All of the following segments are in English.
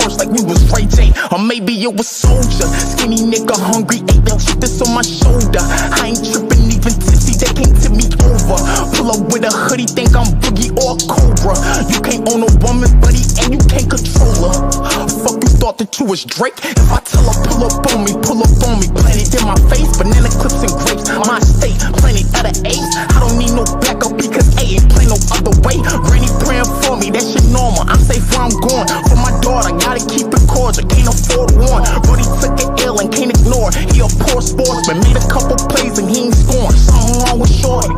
first like we was Ray J. Or maybe it was Soldier. Skinny nigga hungry, ate the shit that's on my shoulder. I ain't tripping, even tipsy, they can't tip me over. Pull up with a hoodie, think I'm Boogie or Cobra. You can't own a woman, buddy, and you can't control her. Fuck, you thought that you was Drake? If I tell her pull up on me, plenty in my face, banana clips and grapes. My state, plenty of the A's. I don't need no backup because A ain't play no other way. Granny praying for me, that shit normal. I'm safe where I'm going. For my daughter, gotta keep it cordial, can't afford one. But he took it ill and can't ignore. He a poor sportsman, made a couple plays and he ain't scoring. Something wrong with Shorty.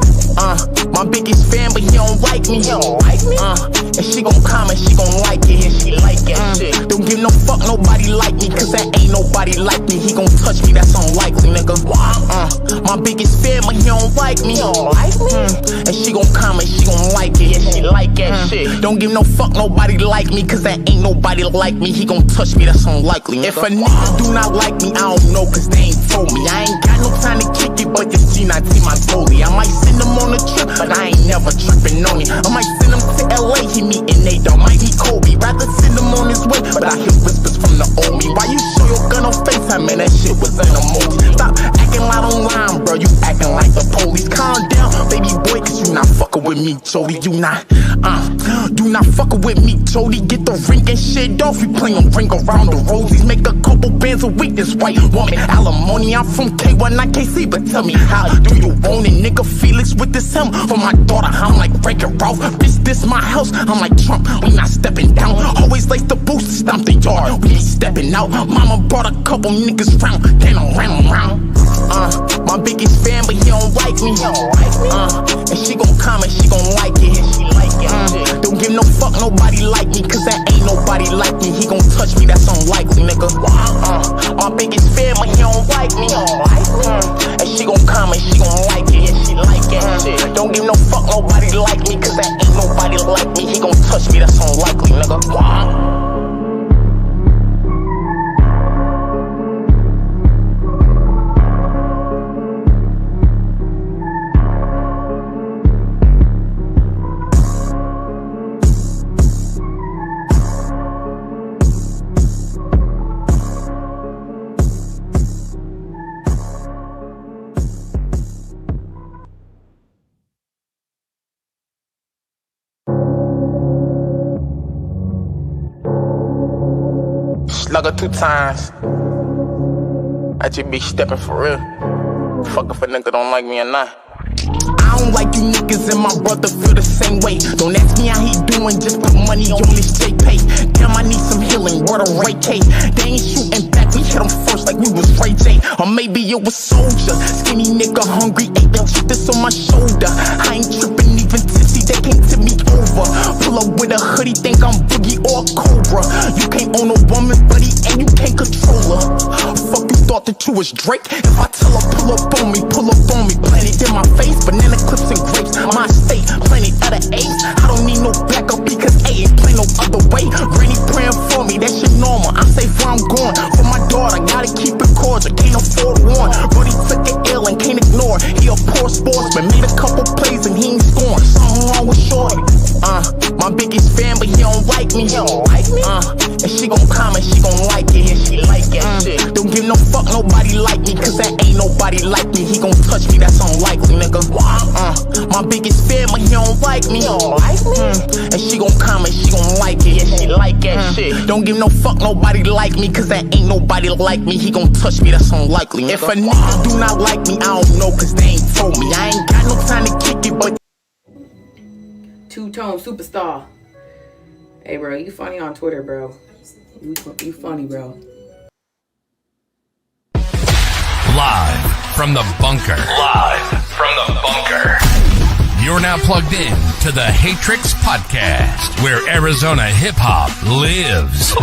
My biggest fan, but he don't like me. And she gon' comment, she gon' like it, and she like that shit. Don't give no fuck, nobody like me, cause that ain't nobody like me. He gon' touch me, that's unlikely, nigga. My biggest fan, but he don't like me. And she gon' comment, she gon' like it, and she like that shit. Don't give no fuck, nobody like me, cause that ain't nobody like me. He gon' touch me, that's unlikely, nigga. If a nigga do not like me, I don't know, cause they ain't told me. I ain't got no time to kick it, but this G19 my goalie. I might send him on a trip, but I ain't never tripping on it. I might send him to LA, he meeting Nate, don't might meet Kobe. Rather send him on his way, but I hear whispers from the old me. Why you show your gun on FaceTime, man, that shit was an emoji. Stop acting loud online, bro, you acting like the police. Calm down, baby boy, cause you not fucking with me, Jody. You not fucking with me, Jody. Get the ring and shit off, we playing ring around the rosies. Make a couple bands a week, this white woman alimony. I'm from K1, not KC, but tell me how do you want it, nigga? Felix with this helm for my daughter, I'm like break it off. Bitch, this my house, I'm like Trump, we not stepping down. Always lace the boots, stomp the yard, we ain't stepping out. Mama brought a couple niggas round, they don't round. My biggest fan, but he don't like me. And she gon' comment, she gon' like it, and she like it. Don't give no fuck, nobody like me, cause that ain't nobody like me. He gon' touch me, that's unlikely, nigga. My biggest fan, but he don't like me. And she gon' comment, she gon' like it, and she like it. Don't give no fuck, nobody like me, cause that ain't nobody like me. He gon' touch me, that's unlikely, nigga. Slugger 2 times. I just be stepping for real. Fuck if a nigga don't like me or not. I don't like you niggas and my brother feel the same way. Don't ask me how he doing, just put money on this J-Pay. Damn, I need some healing, word of Ray K. They ain't shooting back, we hit him first like we was Ray J. Or maybe it was Soldier. Skinny nigga hungry, ate the shit that's on my shoulder. I ain't tripping, even tipsy, they can't tip me over. Pull up with a hoodie, think I'm Boogie or Cobra. You can't own a woman, buddy, and you can't control her. Fuck, you thought that you was Drake? If I tell her pull up on me, plenty in my face, banana clips and grapes. My state, plenty of the A's. I don't need no backup because A ain't play no other way. Granny praying for me, that shit normal. I'm safe where I'm going. For my daughter, gotta keep it cordial, can't afford one. But he took it ill and can't ignore. He a poor sportsman, made a couple plays and he ain't scoring. Something wrong with Shorty. My biggest fan, but he don't like me. And she gon' comment, she gon' like it, and she like that shit. Don't give no fuck, nobody like me, cause that ain't nobody like me. He gon' touch me, that's unlikely, nigga. My biggest fan, but he don't like me. And she gon' comment, she gon' like it, and she like that shit. Don't give no fuck, nobody like me, cause that ain't nobody like me. He gon' touch me, that's unlikely, nigga. If a nigga do not like me, I don't know, cause they ain't told me. I ain't got no time to kick it, but Two-tone superstar. Hey, bro, you funny on Twitter, bro. You funny, bro. Live from the bunker. You're now plugged in to the Hatrix Podcast, where Arizona hip-hop lives.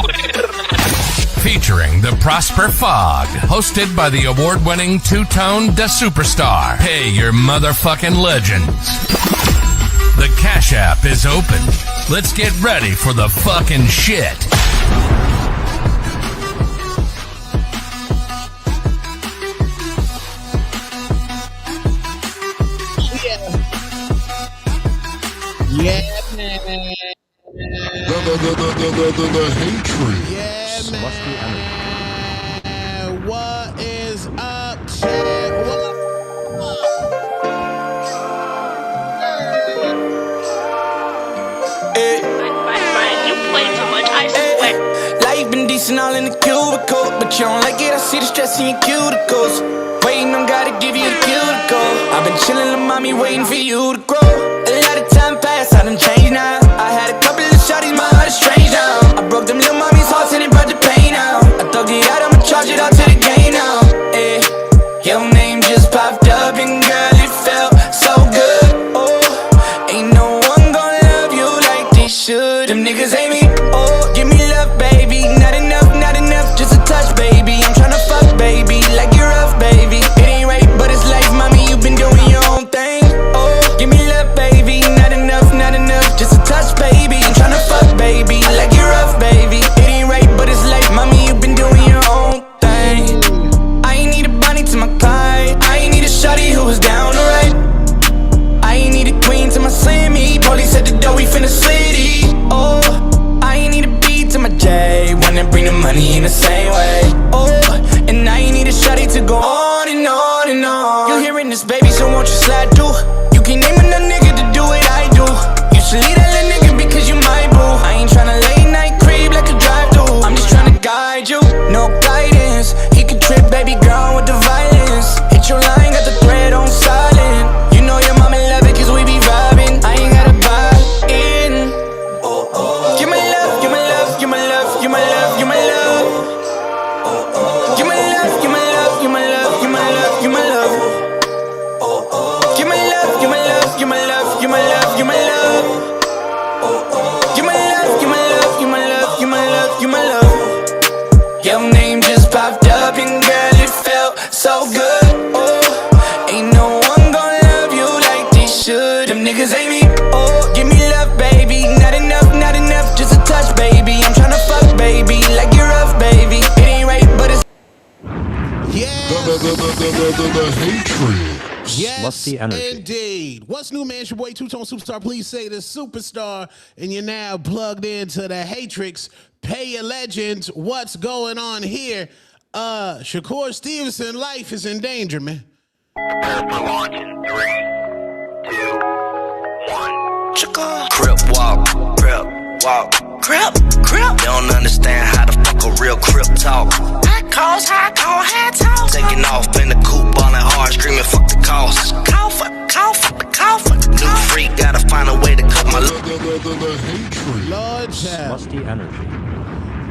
Featuring the Prosper Fog, hosted by the award-winning Two-Tone Da Superstar. Hey, your motherfucking legends. The Cash App is open. Let's get ready for the fucking shit. Yeah, man. The Hatrix. Yeah. Musty energy. And what is up, Chad? What? You play too much, I swear. Life been decent all in the cubicle, but you don't like it, I see the stress in your cuticles. Waiting on God to give you the cuticle. I've been chilling, little mommy, waiting for you to grow. A lot of time passed, I done changed now. I had a couple of shawties, my heart is strange now. I broke them little mommy's hearts and it brought the pain out. I thug it out, I'ma charge it all to the game now. Your name just popped up and girl, it felt so good. Oh, ain't no one gon' love you like they should. Them niggas hate me. Oh, give me love, baby. Not enough, just a touch, baby. I'm tryna fuck, baby, like you're rough, baby. It ain't right, but it's life, mommy. You been doing your own thing. Oh, give me love, baby. Not enough, just a touch, baby. I'm tryna fuck, baby, like you're rough, baby. It ain't right, but it's life, mommy. You been doing your own thing. I ain't need a Bonnie to my Clyde. I ain't need a shawty who was down to right. I ain't need a queen to my Slimmy. Police at the door, we finna city. Oh, I ain't need a beat to my J. Wanna bring the money in the same way. Oh, and I ain't need a shawty to go on and on and on. You hearing this, baby, so won't you slide through? You can name another nigga to do what I do. You should leave that little nigga because you my boo. I ain't tryna late night creep like a drive-thru. I'm just tryna guide you, no guidance. He could trip, baby girl, with the violence. Hit your line, got the thread on silent. You know your mama love it cause we be vibing. I ain't gotta buy in. Oh, oh. Give my love, give my love, give my love, give my love, give my love. Oh, oh. Give my love, give my love, give my love, give my love, give my love. Oh, oh. Give my love, give my love, give my love, give my love, give my love. Oh, oh. Give my love, give my love, give my love, give my love, give my love. Your name just popped up and girl, it felt so good. Oh, ain't no one gon' love you like they should. Them niggas hate me. Oh, give me love, baby. Not enough, just a touch, baby. I'm tryna fuck, baby, like you're rough, baby. It ain't right, but it's The hatred. Yes, Musty energy. indeed. What's new, man? It's your boy Two-Tone Superstar. Please say the superstar. And you're now plugged into the Hatrix. Pay your legends. What's going on here? Shakur Stevenson, life is in danger, man. Prepare for launch in 3, 2, 1. Shakur. Crip walk, crip. They don't understand how the fuck a real crip talk. Hot calls, high talk. Taking off in the coupe, ballin' hard, screaming fuck the cost. Call for New freak, gotta find a way to cut my The hatred. Lord child. Musty energy.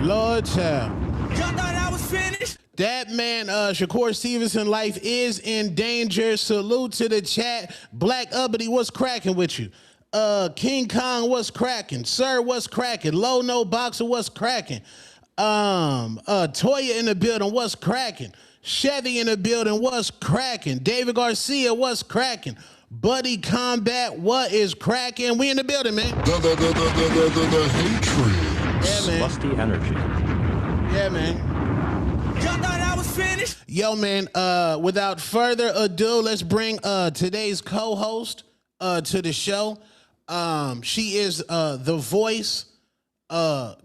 Lord child. Y'all thought I was finished? That man, Shakur Stevenson, life is in danger. Salute to the chat. Black Uppity, what's cracking with you? King Kong, what's cracking? Sir, what's cracking? Low No Boxer, what's cracking? Toya in the building, what's cracking? Chevy in the building, what's cracking? David Garcia, what's cracking? Buddy Combat, what is cracking? We in the building, man. The hatred. Yeah, man. Musty energy. Yeah, man. Y'all thought I was finished? Yo, man, without further ado, let's bring today's co-host to the show. She is the voice,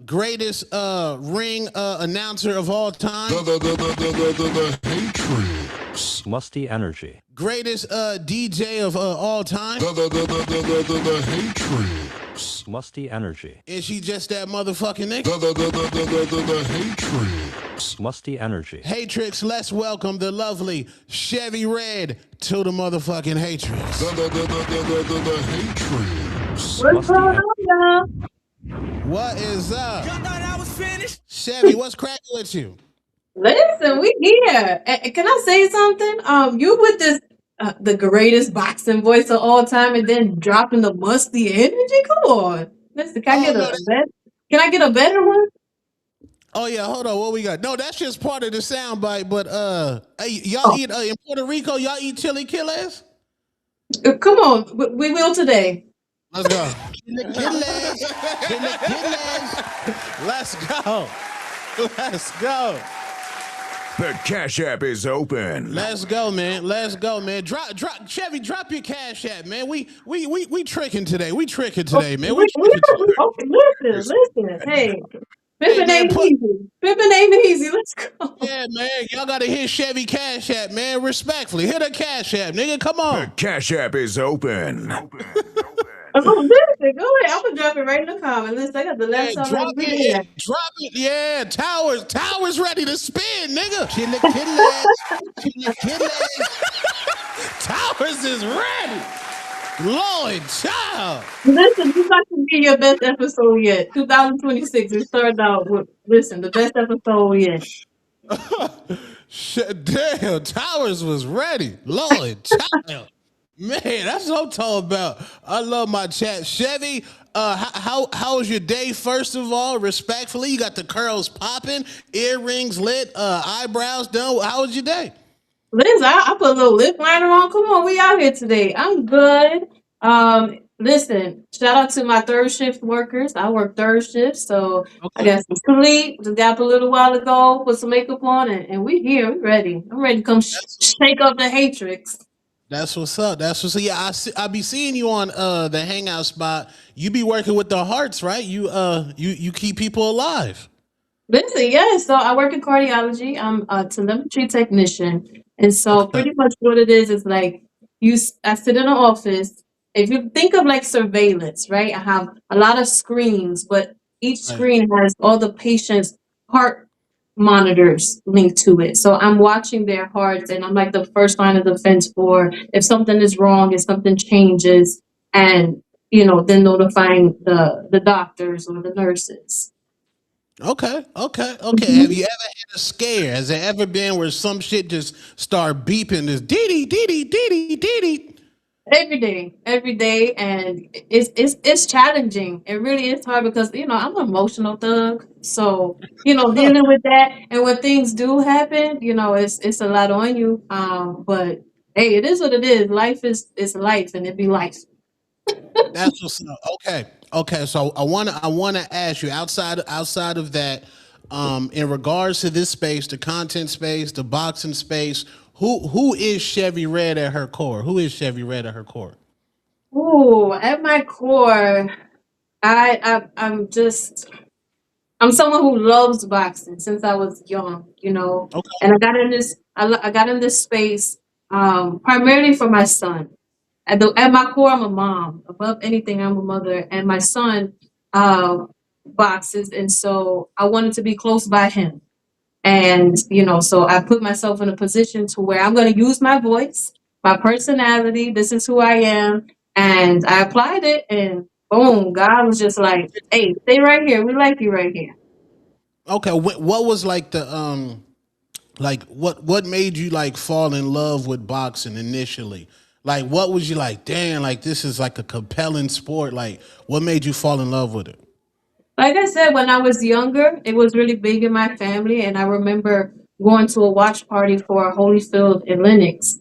greatest ring announcer of all time. The hatred. Musty energy. Greatest DJ of all time. The hatred. Musty energy. Is she just that motherfucking nigga? The hatred. Musty energy. Hatrix, let's welcome the lovely Chevy Red to the motherfucking Hatrix. The hatred. What's going on, y'all? What is up? Y'all thought I was finished? Chevy, what's cracking with you? Listen, we here. Can I say something? You with this the greatest boxing voice of all time, and then dropping the musty energy. Come on, listen. Can I get a better one? Oh yeah, hold on. What we got? No, that's just part of the soundbite. But hey, y'all eat in Puerto Rico? Y'all eat chili killers? Come on, we will today. Let's go. Killers. Let's go. Let's go. The Cash App is open. Let's go, man. Let's go, man. Drop, Chevy. Drop your Cash App, man. We tricking today. We tricking today, man. Okay, listen. Hey, Hey Pimpin' man, ain't easy. Pimpin' ain't easy. Let's go. yeah, man, y'all gotta hit Chevy Cash App, man. Respectfully, hit a Cash App, nigga. Come The on. Cash App is open. Oh, listen, go ahead. I'm gonna drop it right in the comment. Listen, I got the Yeah, laptop drop and everything it, there. drop it. Yeah, towers ready to spin, nigga. Chili. Towers is ready. Lord, child. Listen, this about to be your best episode yet. 2026. It started out with listen, the best episode yet. Damn, Towers was ready. Lord, child. Man, that's what I'm talking about. I love my chat. Chevy, how was your day? First of all, respectfully, you got the curls popping, earrings lit, eyebrows done. How was your day? Liz, I put a little lip liner on. Come on, we out here today. I'm good. Listen, shout out to my third shift workers. I work third shift, so I Okay. got some sleep. Just got up a little while ago, put some makeup on, and we here. We ready. I'm ready to come shake up the Hatrix. That's what's up. That's what's up. Yeah, I be seeing you on the hangout spot. You be working with the hearts, right? You keep people alive. Listen, yes. So I work in cardiology. I'm a telemetry technician, and so Okay. pretty much what it is like I sit in an office. If you think of like surveillance, right? I have a lot of screens, but each Right. screen has all the patients' heart monitors linked to it. So I'm watching their hearts, and I'm like the first line of defense for if something is wrong, if something changes, and then notifying the doctors or the nurses. Okay. Have you ever had a scare? Has there ever been where some shit just start beeping this dee? Every day, and it's challenging. It really is hard because I'm an emotional thug. So dealing with that, and when things do happen, it's a lot on you. But hey, it is what it is. Life is life, and it be life. That's what's up. Okay. So I wanna ask you outside of that, in regards to this space, the content space, the boxing space, who is Chevy Red at her core? Who is Chevy Red at her core? Ooh, at my core, I'm someone who loves boxing since I was young. Okay. And I got in this space primarily for my son. At my core, I'm a mom. Above anything, I'm a mother, and my son uh, boxes, and so I wanted to be close by him. And so I put myself in a position to where I'm going to use my voice, my personality. This is who I am, and I applied it, and boom, God was just like, "Hey, stay right here. We like you right here." Okay. What was like the like what made you like fall in love with boxing initially? Like what was you like, damn, like this is like a compelling sport. Like what made you fall in love with it? Like I said, when I was younger, it was really big in my family, and I remember going to a watch party for Holyfield in Lennox.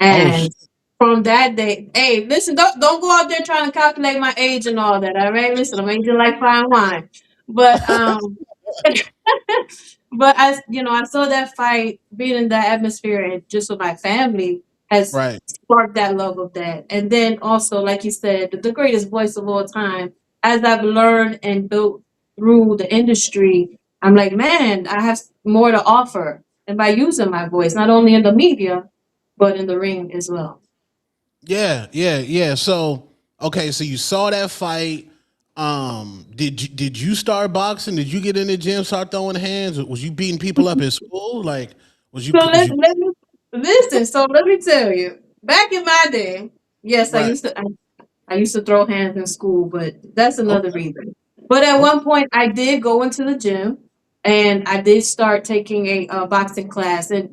Oh And from that day, hey, listen, don't go out there trying to calculate my age and all that. All right, listen, I'm aging like fine wine, but but I saw that fight, being in that atmosphere, and just with my family has right. sparked that love of that. And then also, like you said, the greatest voice of all time. As I've learned and built through the industry, I'm like, man, I have more to offer. And by using my voice, not only in the media, but in the ring as well. Yeah. So okay, so you saw that fight. Did you start boxing? Did you get in the gym, start throwing hands? Was you beating people up at school? Like So was you let me listen. So let me tell you, back in my day, yes, right? I used to throw hands in school, but that's another Okay. reason. But at Okay. one point, I did go into the gym, and I did start taking a boxing class. And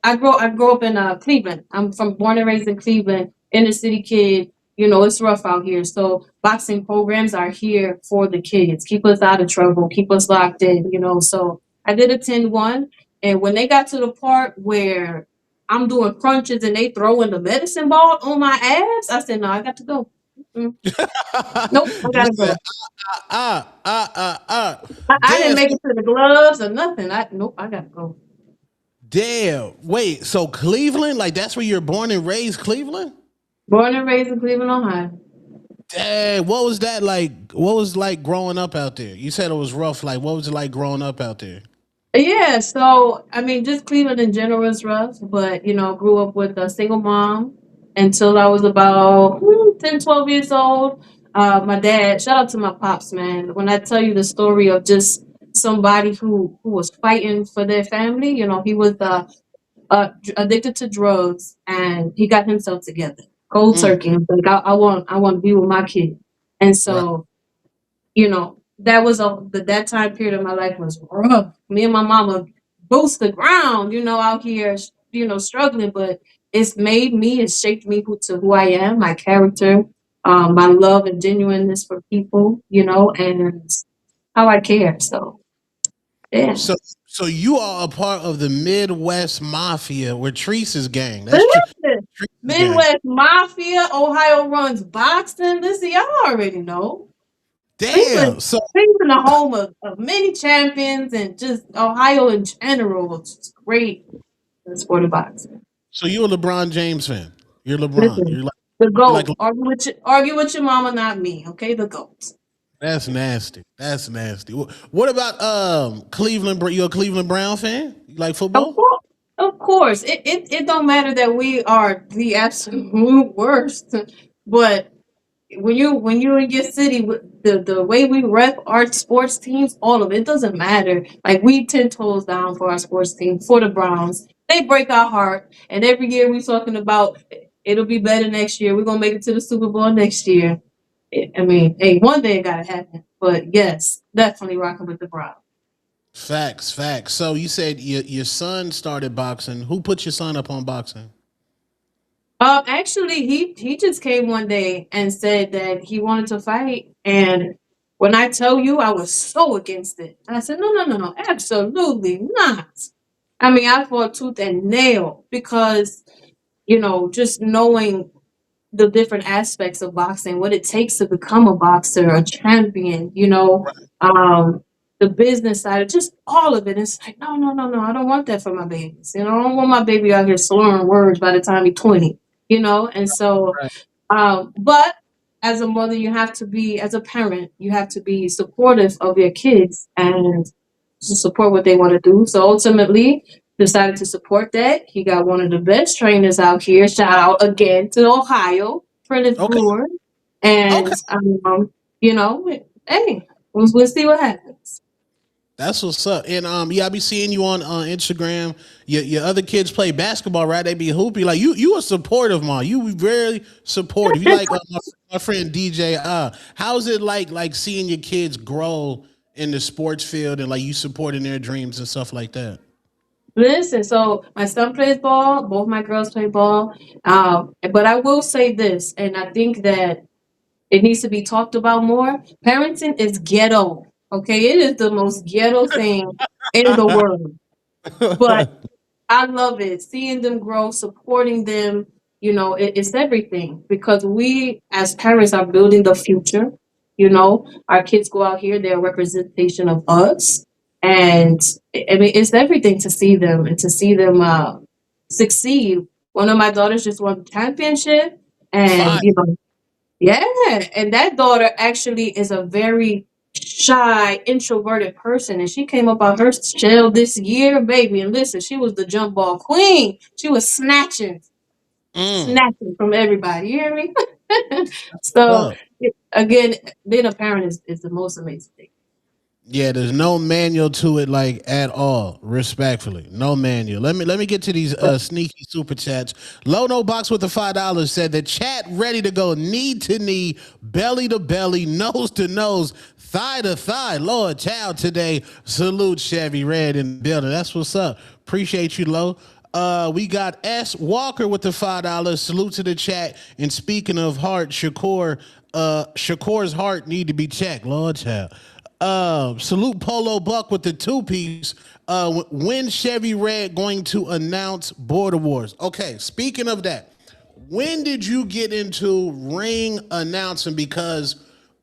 I grew up in Cleveland. I'm from born and raised in Cleveland, inner city kid. It's rough out here. So boxing programs are here for the kids, keep us out of trouble, keep us locked in. So I did attend one, and when they got to the part where I'm doing crunches and they throwing the medicine ball on my abs, I said, no, I got to go. Mm, nope, I You gotta said go. ah. I didn't Damn, make it to the gloves or nothing. Nope, I gotta go. damn. Wait, so Cleveland, like that's where you're born and raised, Cleveland? Born and raised in Cleveland, Ohio. Dang, what was that like? What was like growing up out there? You said it was rough. Like, what was it like growing up out there? Yeah, so I mean, just Cleveland in general is rough, but grew up with a single mom until I was about 10, 12 years old. My dad, shout out to my pops, man. When I tell you the story of just somebody who was fighting for their family, he was addicted to drugs and he got himself together, cold Mm, turkey. He's like, I want to be with my kid, and right. so that was that time period of my life was rough. Me and my mama boost the ground, out here, struggling, but it's made me, it's shaped me to who I am, my character, my love and genuineness for people, and how I care. So yeah. So, so you are a part of the Midwest Mafia with Treese's gang. That's Listen, Treese's gang. Midwest Mafia, Ohio runs boxing. Listen, y'all already know. Damn. Cleveland, So, Cleveland, the home of many champions and just Ohio in general. It's just great in sport of boxing. so you're a LeBron James fan. You're LeBron. Listen, You're like, the you're like, GOAT. Argue with your mama, not me. Okay, the GOAT. that's nasty. That's nasty. What about Cleveland? You a Cleveland Brown fan? You like Of football? course. Of course. It don't matter that we are the absolute worst. But when you in your city, the way we rep our sports teams, all of it doesn't matter. Like we 10 toes down for our sports team, for the Browns. They break our heart, and every year we talking about it'll be better next year. We're gonna make it to the Super Bowl next year. I mean, hey, one day it gotta happen. But yes, definitely rocking with the Browns. Facts, facts. So you said your son started boxing. Who put your son up on boxing? Actually, he just came one day and said that he wanted to fight, and when I tell you, I was so against it. I said, no, no, no, no, absolutely not. I mean, I fought tooth and nail because just knowing the different aspects of boxing, what it takes to become a boxer, a champion, the business side, of just all of it. It's like, no, no, no, no, I don't want that for my babies. I don't want my baby out here slurring words by the time he's 20, and so Right. but as a mother, as a parent, you have to be supportive of your kids and to support what they want to do. So ultimately, decided to support that. He got one of the best trainers out here. Shout out again to Ohio, Prentice Okay. Brewer. Okay. And, you know, hey, we'll see what happens. That's what's up. And yeah, I be seeing you on Instagram. Your other kids play basketball, right? They be hoopy. Like you a supportive mom. You very supportive. You like my friend DJ. How's it like seeing your kids grow in the sports field and like you supporting their dreams and stuff like that? Listen, so my son plays ball. Both my girls play ball. But I will say this, and I think that it needs to be talked about more. Parenting is ghetto. Okay, it is the most ghetto thing in the world. But I love it. Seeing them grow, supporting them, it's everything because we as parents are building the future. Our kids go out here, they're a representation of us. And I mean, it's everything to see them and to see them succeed. One of my daughters just won the championship, and Fine. yeah, and that daughter actually is a very shy, introverted person, and she came up out her shell this year, baby. And listen, she was the jump ball queen. She was Mm. snatching from everybody. You hear me? So Love. again, being a parent is the most amazing thing. Yeah, there's no manual to it, like at all. Respectfully, no manual. Let me get to these sneaky super chats. Lono Box with the $5 said the chat ready to go knee to knee, belly to belly, nose to nose, thigh to thigh. Lord child today. Salute Chevy Red in the building. That's what's up. Appreciate you, Lo. We got S Walker with the $5. Salute to the chat. And speaking of heart, Shakur's heart need to be checked. Lord child. Salute Polo Buck with the 2-piece. When Chevy Red going to announce Border Wars? Okay, speaking of that, when did you get into ring announcing? Because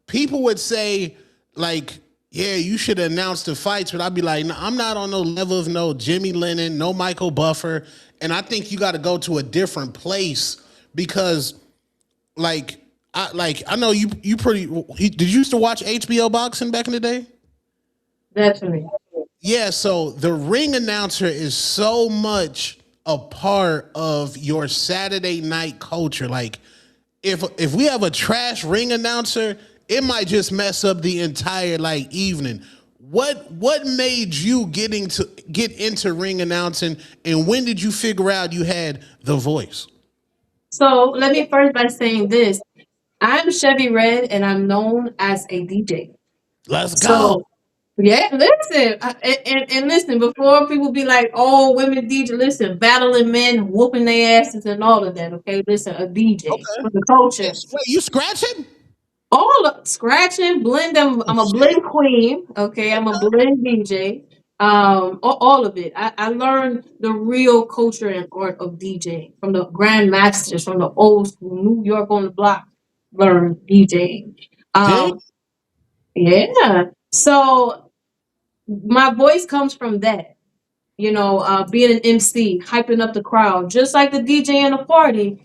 people would say, like, yeah, you should announce the fights, but I'd be like, no, I'm not on no level of no Jimmy Lennon, no Michael Buffer, and I think you got to go to a different place because, like, I know you pretty. Did you used to watch HBO boxing back in the day? Definitely. Yeah, so the ring announcer is so much a part of your Saturday night culture. Like if we have a trash announcer, it might just mess up the entire like evening. What made you get into ring announcing, and when did you figure out you had the voice? So let me first by saying this. I'm Chevy Red and I'm known as a DJ. Let's go. So yeah, listen, and listen, before people be like, oh, women DJ, listen, battling men, whooping their asses and all of that, okay? Listen, a DJ Okay. for the culture. Wait, you scratching? All of scratching, blend. I'm a blend queen. Okay, I'm a blend DJ. All of it. I learned the real culture and art of DJing from the grandmasters, from the old school New York on the block. Learn DJing. Dang. Yeah. So my voice comes from that. Being an MC, hyping up the crowd, just like the DJ in a party.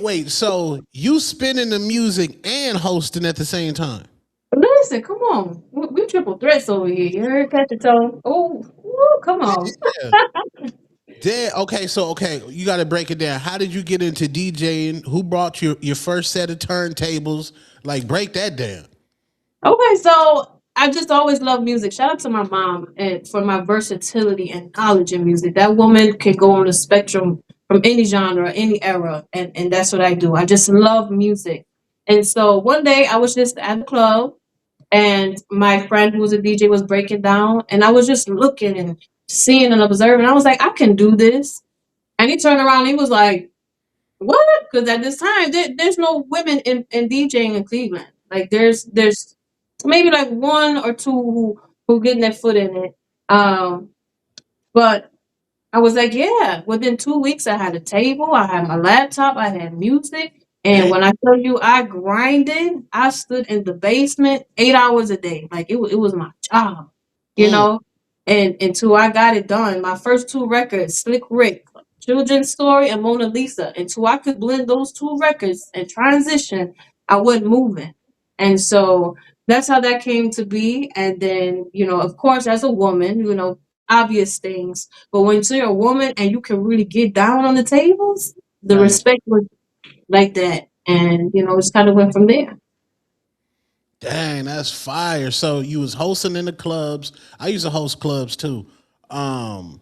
Wait. So you spinning the music and hosting at the same time? Listen, come on. We triple threats over here. You heard Catch your Toe? Oh, come on. Yeah. Okay, you got to break it down. How did you get into DJing? Who brought your first set of turntables? Like, break that down. Okay, so I just always love music. Shout out to my mom and for my versatility and knowledge in music. That woman can go on the spectrum from any genre, any era, and that's what I do. I just love music. And so one day I was just at the club and my friend who was a DJ was breaking down, and I was just looking and seeing and observing. I was like, I can do this. And he turned around and he was like, what? Because at this time, there's no women in DJing in Cleveland. Like there's maybe like one or two who getting their foot in it. But I was like, yeah. Within 2 weeks, I had a table, I had my laptop, I had music. And Dang. when I tell you I grinded, I stood in the basement 8 hours a day. Like it was my job, you Mm, know. And until I got it done, my first two records, Slick Rick, Children's Story, and Mona Lisa. Until I could blend those two records and transition, I wasn't moving. And so that's how that came to be. And then, of course, as a woman, obvious things. But when you're a woman and you can really get down on the tables, the right. respect was like that. And, it's kind of went from there. Dang, that's fire. So you was hosting in the clubs. I used to host clubs too. Um,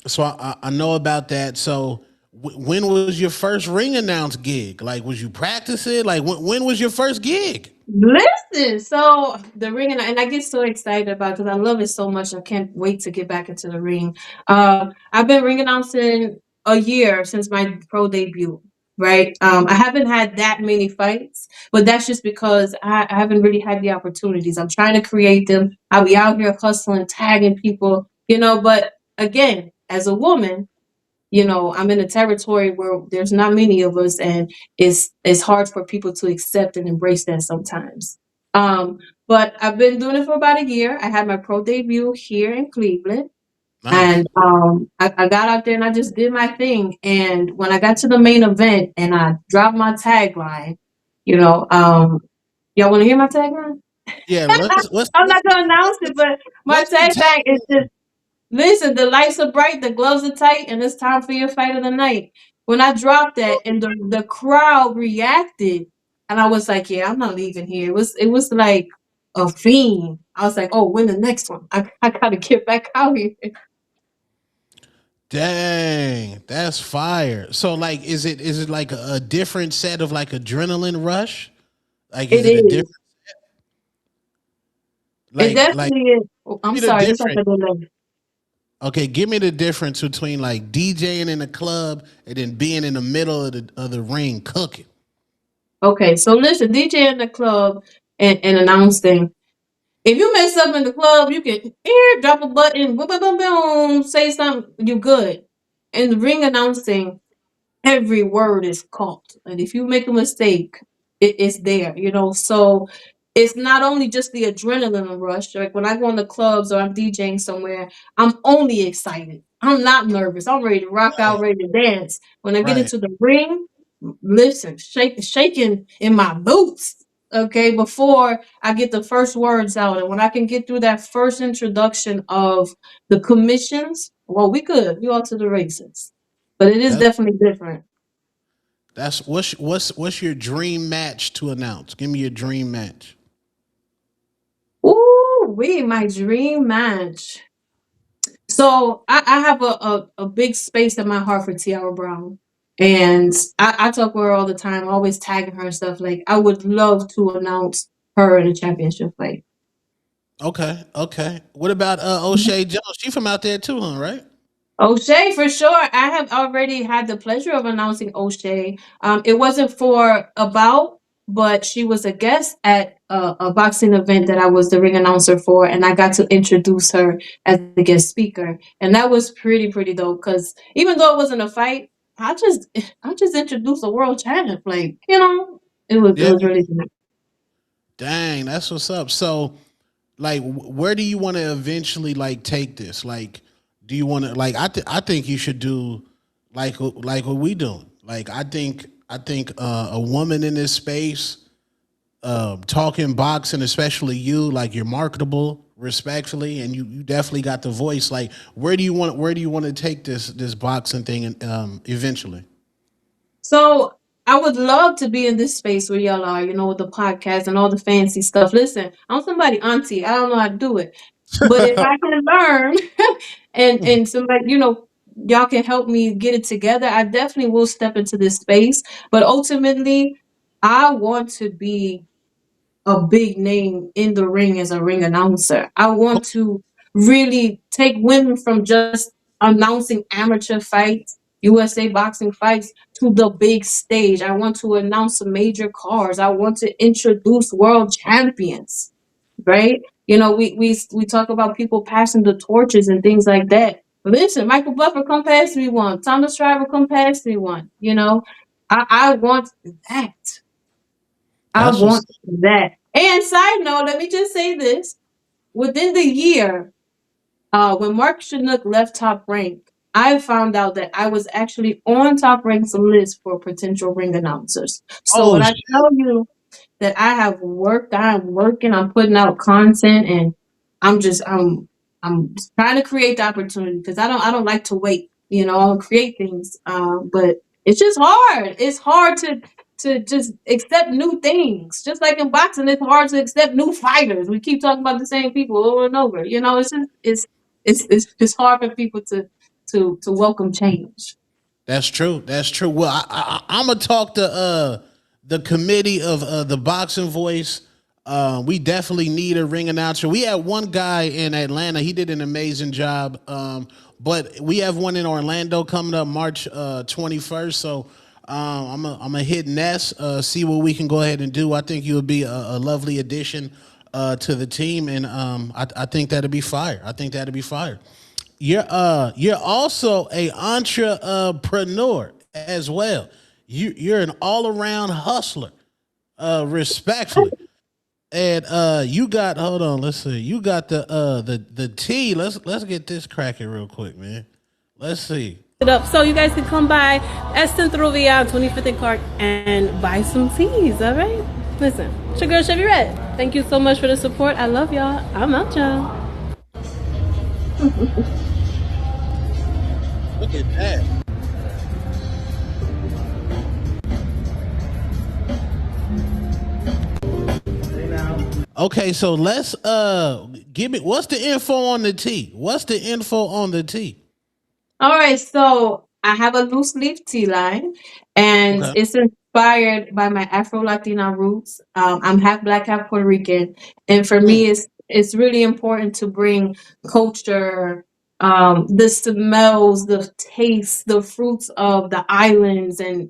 so I know about that. So when was your first ring announce gig? Like, was you practicing? Like, when was your first gig? Listen, so the ring, and I get so excited about it because I love it so much. I can't wait to get back into the ring. I've been ring announcing a year since my pro debut, right? I haven't had that many fights, but that's just because I haven't really had the opportunities. I'm trying to create them. I'll be out here hustling, tagging people, but again, as a woman, I'm in a territory where there's not many of us, and it's hard for people to accept and embrace that sometimes. Um, but I've been doing it for about a year. I had my pro debut here in Cleveland, Nice. and I got out there and I just did my thing. And when I got to the main event and I dropped my tagline, you know, um, y'all want to hear my tagline? Yeah, let's I'm not gonna announce it, but my let's get tagline is just listen, the lights are bright, the gloves are tight, and it's time for your fight of the night. When I dropped that and the crowd reacted, and I was like, yeah, I'm not leaving here. It was like a fiend. I was like, oh, win the next one. I gotta get back out here. Dang, that's fire. So like is it like a different set of like adrenaline rush? Like is It it a is. different It like definitely is. Oh, I'm give me the sorry, this like difference. a delay. Okay, give me the difference between like DJing in the club and then being in the middle of the ring cooking. Okay, so listen, DJ in the club and announcing. If you mess up in the club, you can drop a button, boom, boom, boom, boom, say something, you good. In the ring announcing, every word is caught. And if you make a mistake, it's there. So it's not only just the adrenaline rush. Like when I go in the clubs or I'm DJing somewhere, I'm only excited. I'm not nervous. I'm ready to rock out, Right, ready to dance. When I get right. into the ring, listen, shaking in my boots. Okay, before I get the first words out, and when I can get through that first introduction of the commissions, well, we all to the races. But it is That definitely different. that's what's your dream match to announce? Give me your dream match. Ooh, my dream match. So I have a big space in my heart for Tiara Brown. And I talk with her all the time, always tagging her and stuff. Like, I would love to announce her in a championship fight. Okay, okay. What about O'Shea Jones? She from out there too, huh? Right? O'Shea, for sure. I have already had the pleasure of announcing O'Shea. It wasn't for a bout, but she was a guest at a boxing event that I was the ring announcer for, and I got to introduce her as the guest speaker, and that was pretty dope. Because even though it wasn't a fight, I just introduced a world champ. Like, it Yeah. was really good. Dang, that's what's up. So, like, where do you want to eventually like take this? Like, do you want to like? I think you should do like what we doing. Like, I think a woman in this space, talking boxing, especially you, like you're marketable, respectfully, and you definitely got the voice. Like, where do you want to take this boxing thing and eventually? So I would love to be in this space where y'all are, with the podcast and all the fancy stuff. Listen, I'm somebody auntie. I don't know how to do it. But if I can learn and somebody, y'all can help me get it together, I definitely will step into this space. But ultimately, I want to be a big name in the ring as a ring announcer. I want to really take women from just announcing amateur fights, USA boxing fights, to the big stage. I want to announce some major cards. I want to introduce world champions, right? We talk about people passing the torches and things like that. Listen, Michael Buffer come past me one. Thomas Shriver come past me one. I want that. I That's what's want that. And side note, let me just say this. Within the year, when Mark Chinook left Top Rank, I found out that I was actually on Top Rank's list for potential ring announcers. So oh when I shit. tell you that I'm working, I'm putting out content, and I'm trying to create the opportunity because I don't like to wait. I'll create things, but it's just hard. It's hard to just accept new things. Just like in boxing, it's hard to accept new fighters. We keep talking about the same people over and over. It's hard for people to welcome change. That's true. That's true. Well, I'm gonna talk to the committee of the boxing voice. We definitely need a ring announcer. We had one guy in Atlanta. He did an amazing job. But we have one in Orlando coming up March 21st. So I'm gonna hit Ness, see what we can go ahead and do. I think you would be a lovely addition to the team, and I think that'd be fire. I think that'd be fire. You're also a entrepreneur as well. You're an all around hustler, respectfully. And you got hold on, let's see. You got the tea. Let's get this cracking real quick, man. Let's see. It up so you guys can come by Centrovia on 25th and Clark and buy some teas. All right, listen, it's your girl Chevy Red. Thank you so much for the support. I love y'all. I'm out, y'all. Look at that. Okay, so let's give me what's the info on the tea? What's the info on the tea? All right, so I have a loose leaf tea line, and Okay. it's inspired by my Afro Latina roots. I'm half Black, half Puerto Rican, and for Mm, me, it's really important to bring culture, the smells, the tastes, the fruits of the islands, and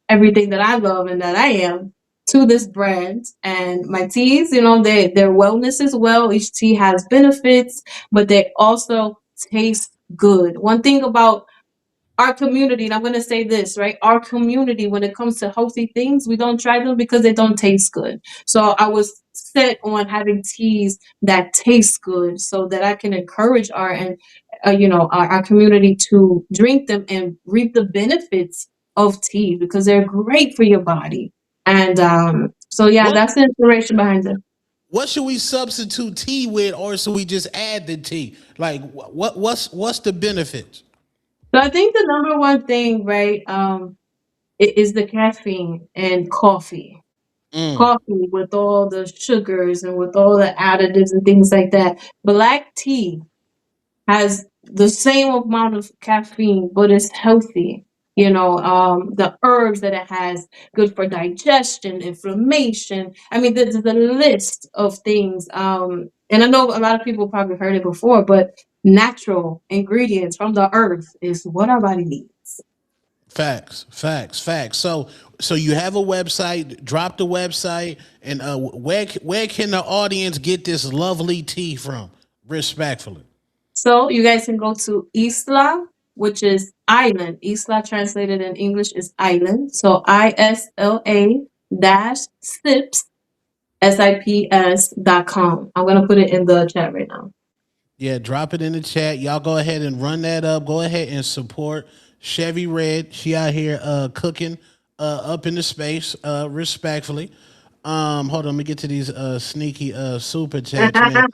everything that I love and that I am to this brand. And my teas, they're wellness as well. Each tea has benefits, but they also taste good. One thing about our community, and I'm going to say this, right? Our community, when it comes to healthy things, we don't try them because they don't taste good. So I was set on having teas that taste good so that I can encourage our community to drink them and reap the benefits of tea because they're great for your body. And so yeah, What that's the inspiration behind it. what should we substitute tea with, or should we just add the tea? Like, what's the benefits? So I think the number one thing, right, is the caffeine and coffee. Mm. Coffee with all the sugars and with all the additives and things like that. Black tea has the same amount of caffeine, but it's healthy. The herbs that it has, good for digestion, inflammation. I mean, there's a list of things. And I know a lot of people probably heard it before, but natural ingredients from the earth is what our body needs. Facts, facts, facts. So you have a website. Drop the website, and where can the audience get this lovely tea from? Respectfully. So you guys can go to Isla, which is island. Isla translated in English is island. So ISLA dash sips SIPS.com. I'm gonna put it in the chat right now. Yeah, drop it in the chat. Y'all go ahead and run that up. Go ahead and support Chevy Red. She out here cooking up in the space, respectfully. Hold on, let me get to these sneaky super chats, man.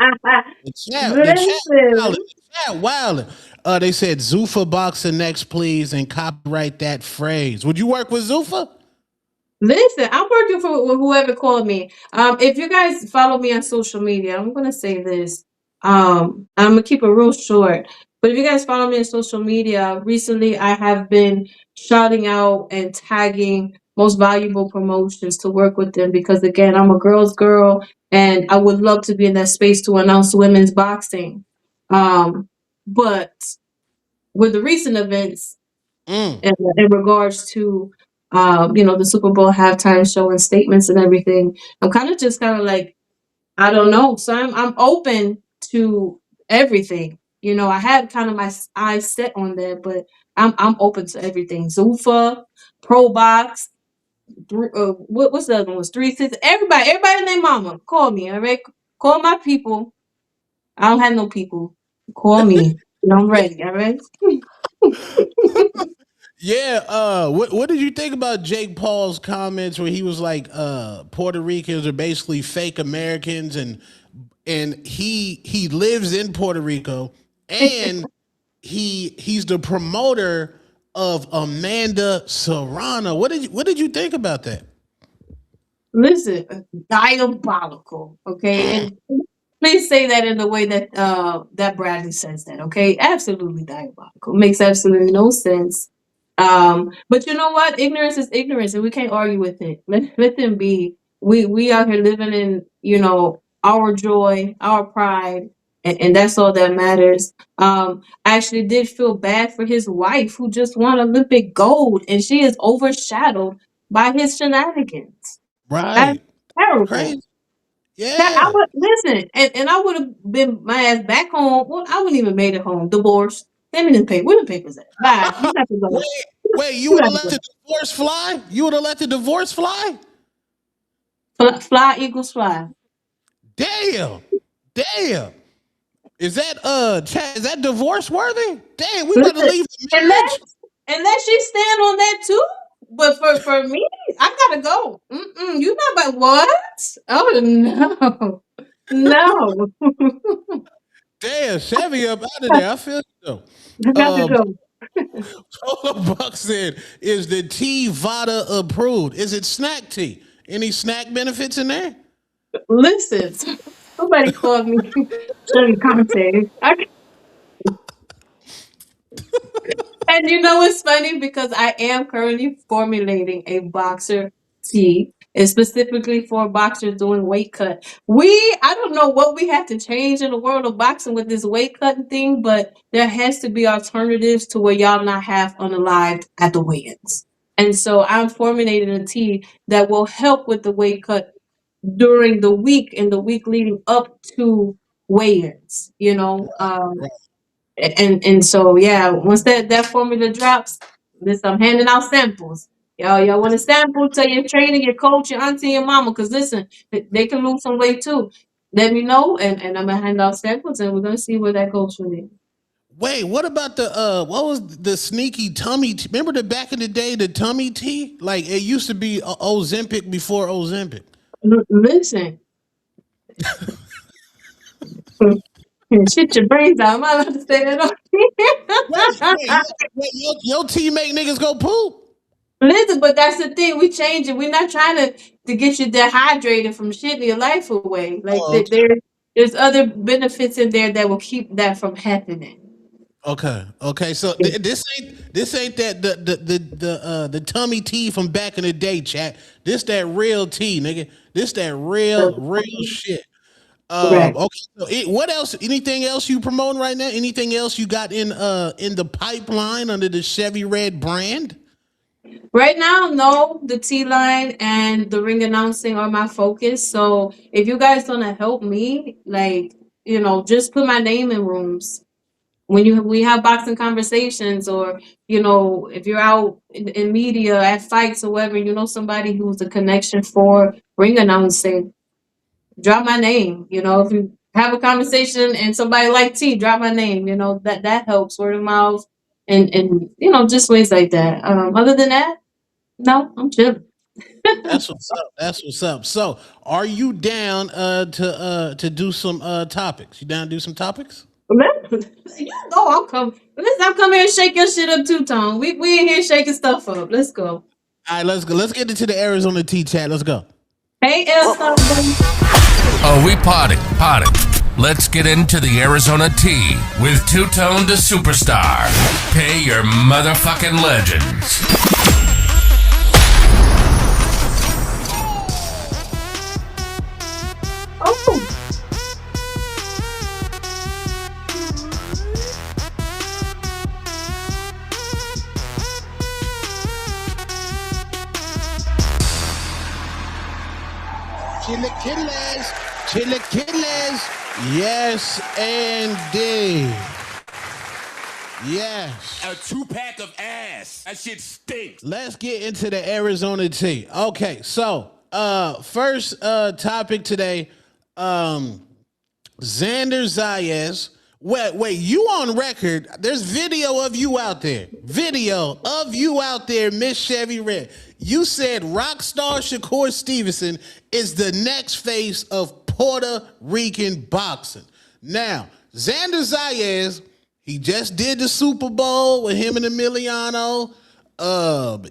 The chat Listen, wildin', the chat wildin'. They said Zuffa boxer next, please, and copyright that phrase. Would you work with Zuffa? listen, I'm working for whoever called me. If you guys follow me on social media, I'm gonna say this. I'm gonna keep it real short. But if you guys follow me on social media, recently I have been shouting out and tagging most valuable promotions to work with them because again, I'm a girl's girl and I would love to be in that space to announce women's boxing. But with the recent events, Mm. in regards to the Super Bowl halftime show and statements and everything. I'm kind of like I don't know. So I'm open to everything. I have kind of my eyes set on that, but I'm open to everything. Zuffa, Pro Box, what's the other one? Was 360. Everybody and their mama, call me. All right, call my people. I don't have no people. Call me. I'm ready. All right. Yeah, what did you think about Jake Paul's comments where he was like, Puerto Ricans are basically fake Americans, and he lives in Puerto Rico, and he's the promoter of Amanda Serrano. What did you think about that? Listen, diabolical. Okay, and please say that in the way that that Bradley says that. Okay, absolutely diabolical. Makes absolutely no sense. But you know what? Ignorance is ignorance, and we can't argue with it. Let them be. We out here living in our joy, our pride, and that's all that matters. I actually did feel bad for his wife who just won Olympic gold, and she is overshadowed by his shenanigans. That's Right, terrible. crazy. That I Yeah. would listen, and I would have been my ass back home. Well, I wouldn't even made it home. Divorced. Send me the paper. Where the papers at? Bye. You got to Wait, go. wait, you You would got have to let go. the divorce fly? You would have let the divorce fly? Fly equals fly. Damn, damn. Is that is that divorce worthy? Damn, we about to Listen, leave the marriage. unless she stand on that too. But for me, I gotta go. You not about what? Oh no, no. Damn, Chevy up out of there. I feel you I though. got to go. Total Buck said, "Is the tea Vada approved? Is it snack tea? Any snack benefits in there?" Listen, somebody called me Shirley Conte. And you know what's funny? Because I am currently formulating a boxer tee, and specifically for boxers doing weight cut. I don't know what we have to change in the world of boxing with this weight cutting thing, but there has to be alternatives to where y'all not half unalived at the weigh-ins. And so I'm formulating a tee that will help with the weight cut during the week and the week leading up to weigh-ins. And so yeah, once that formula drops, listen, I'm handing out samples. Y'all want a sample? Tell your trainer, your coach, your auntie, your mama, because listen, they can lose some weight too. Let me know, and I'm gonna hand out samples, and we're gonna see where that goes from there. Wait, what about the what was the sneaky tummy tea? Remember the back in the day, the tummy tea? Like it used to be Ozempic before Ozempic. Listen, shit your brains out. I'm not about to say that on Your tea make niggas go poop. Listen, but that's the thing. We change it. We're not trying to get you dehydrated from shitting your life away. Like Oh, there's other benefits in there that will keep that from happening. okay. So this ain't that the tummy tea from back in the day, chat. This that real tea, nigga. This that real shit. Correct. Okay. So what else? Anything else you promoting right now? Anything else you got in the pipeline under the Chevy Red brand? Right now, no, the T line and the ring announcing are my focus. So if you guys wanna help me, like, just put my name in rooms. When we have boxing conversations, or if you're out in media at fights or whatever, somebody who's a connection for ring announcing, drop my name. If you have a conversation and somebody like T, drop my name. That helps, word of mouth, and just ways like that. Other than that, no, I'm chilling. That's what's up. That's what's up. So, are you down to do some topics? You down to do some topics? I'm coming. Listen, I'm coming here and shake your shit up too, Tone. We in here shaking stuff up. Let's go. All right, let's go. Let's get into the Arizona T chat. Let's go. Hey, Elsa. Oh, we potting. Let's get into the Arizona Tea with Two-Tone the Superstar. Pay your motherfucking legends. Oh. Chilaquiles. Yes, indeed. Yes. A 2-pack of ass. That shit stinks. Let's get into the Arizona tea. Okay, so first topic today, Xander Zayas. Wait, you on record. There's video of you out there. Miss Chevy Red. You said rock star Shakur Stevenson is the next face of Puerto Rican boxing. Now, Xander Zayas, he just did the Super Bowl with him and Emiliano.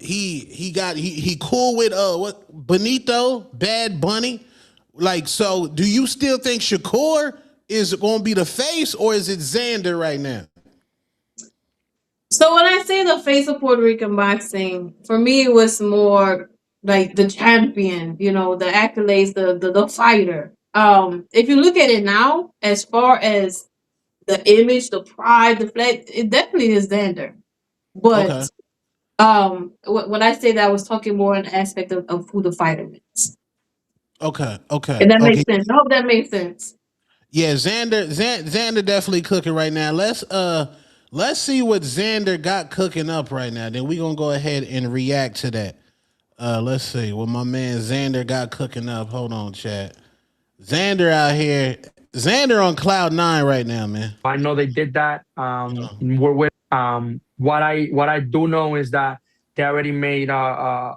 He cool with Benito, Bad Bunny. Like, so do you still think Shakur is going to be the face, or is it Xander right now? So when I say the face of Puerto Rican boxing, for me it was more like the champion, the accolades, the fighter. If you look at it now, as far as the image, the pride, the flag, it definitely is Xander. But when I say that, I was talking more in the aspect of who the fighter is. Okay. And that makes sense. I hope that makes sense. Yeah, Xander definitely cooking right now. Let's see what Xander got cooking up right now. Then we're gonna go ahead and react to that. Let's see what my man Xander got cooking up. Hold on, chat. Xander out here. Xander on cloud 9 right now, man. I know they did that. We're with what I do know is that they already made a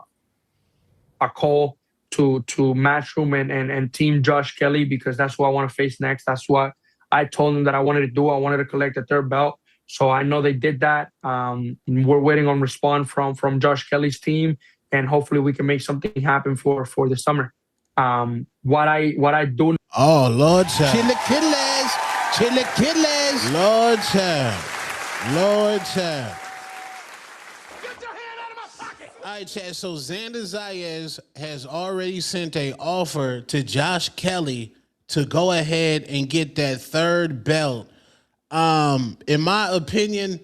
call to Matchroom and Team Josh Kelly, because that's who I want to face next. That's what I told them that I wanted to do. I wanted to collect a third belt. So I know they did that. We're waiting on response from Josh Kelly's team, and hopefully we can make something happen for the summer. What I do. Oh Lord, Chilaquiles. Lord child. All right, Chad. So Xander Zayas has already sent an offer to Josh Kelly to go ahead and get that third belt. In my opinion,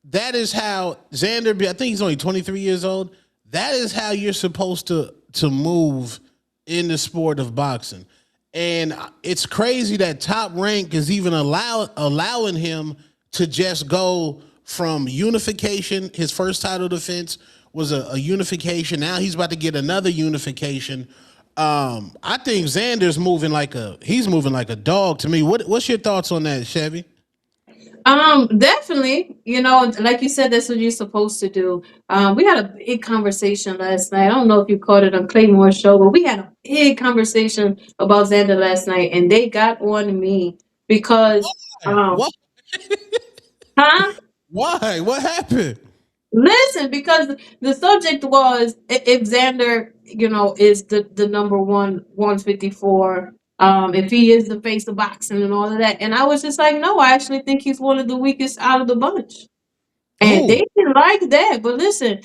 that is how Xander. I think he's only 23 years old. That is how you're supposed to move in the sport of boxing. And it's crazy that Top Rank is even allowing him to just go from unification. His first title defense was a unification. Now he's about to get another unification. I think Xander's moving like a dog to me. What's your thoughts on that, Chevy? Definitely. You know, like you said, that's what you're supposed to do. We had a big conversation last night. I don't know if you caught it on Claymore's show, but we had a big conversation about Xander last night, and they got on me because, What? huh? Why? What happened? Listen, because the subject was if Xander, you know, is the number one 154, if he is the face of boxing and all of that. And I was just like, no, I actually think he's one of the weakest out of the bunch. And Who? they didn't like that. But listen,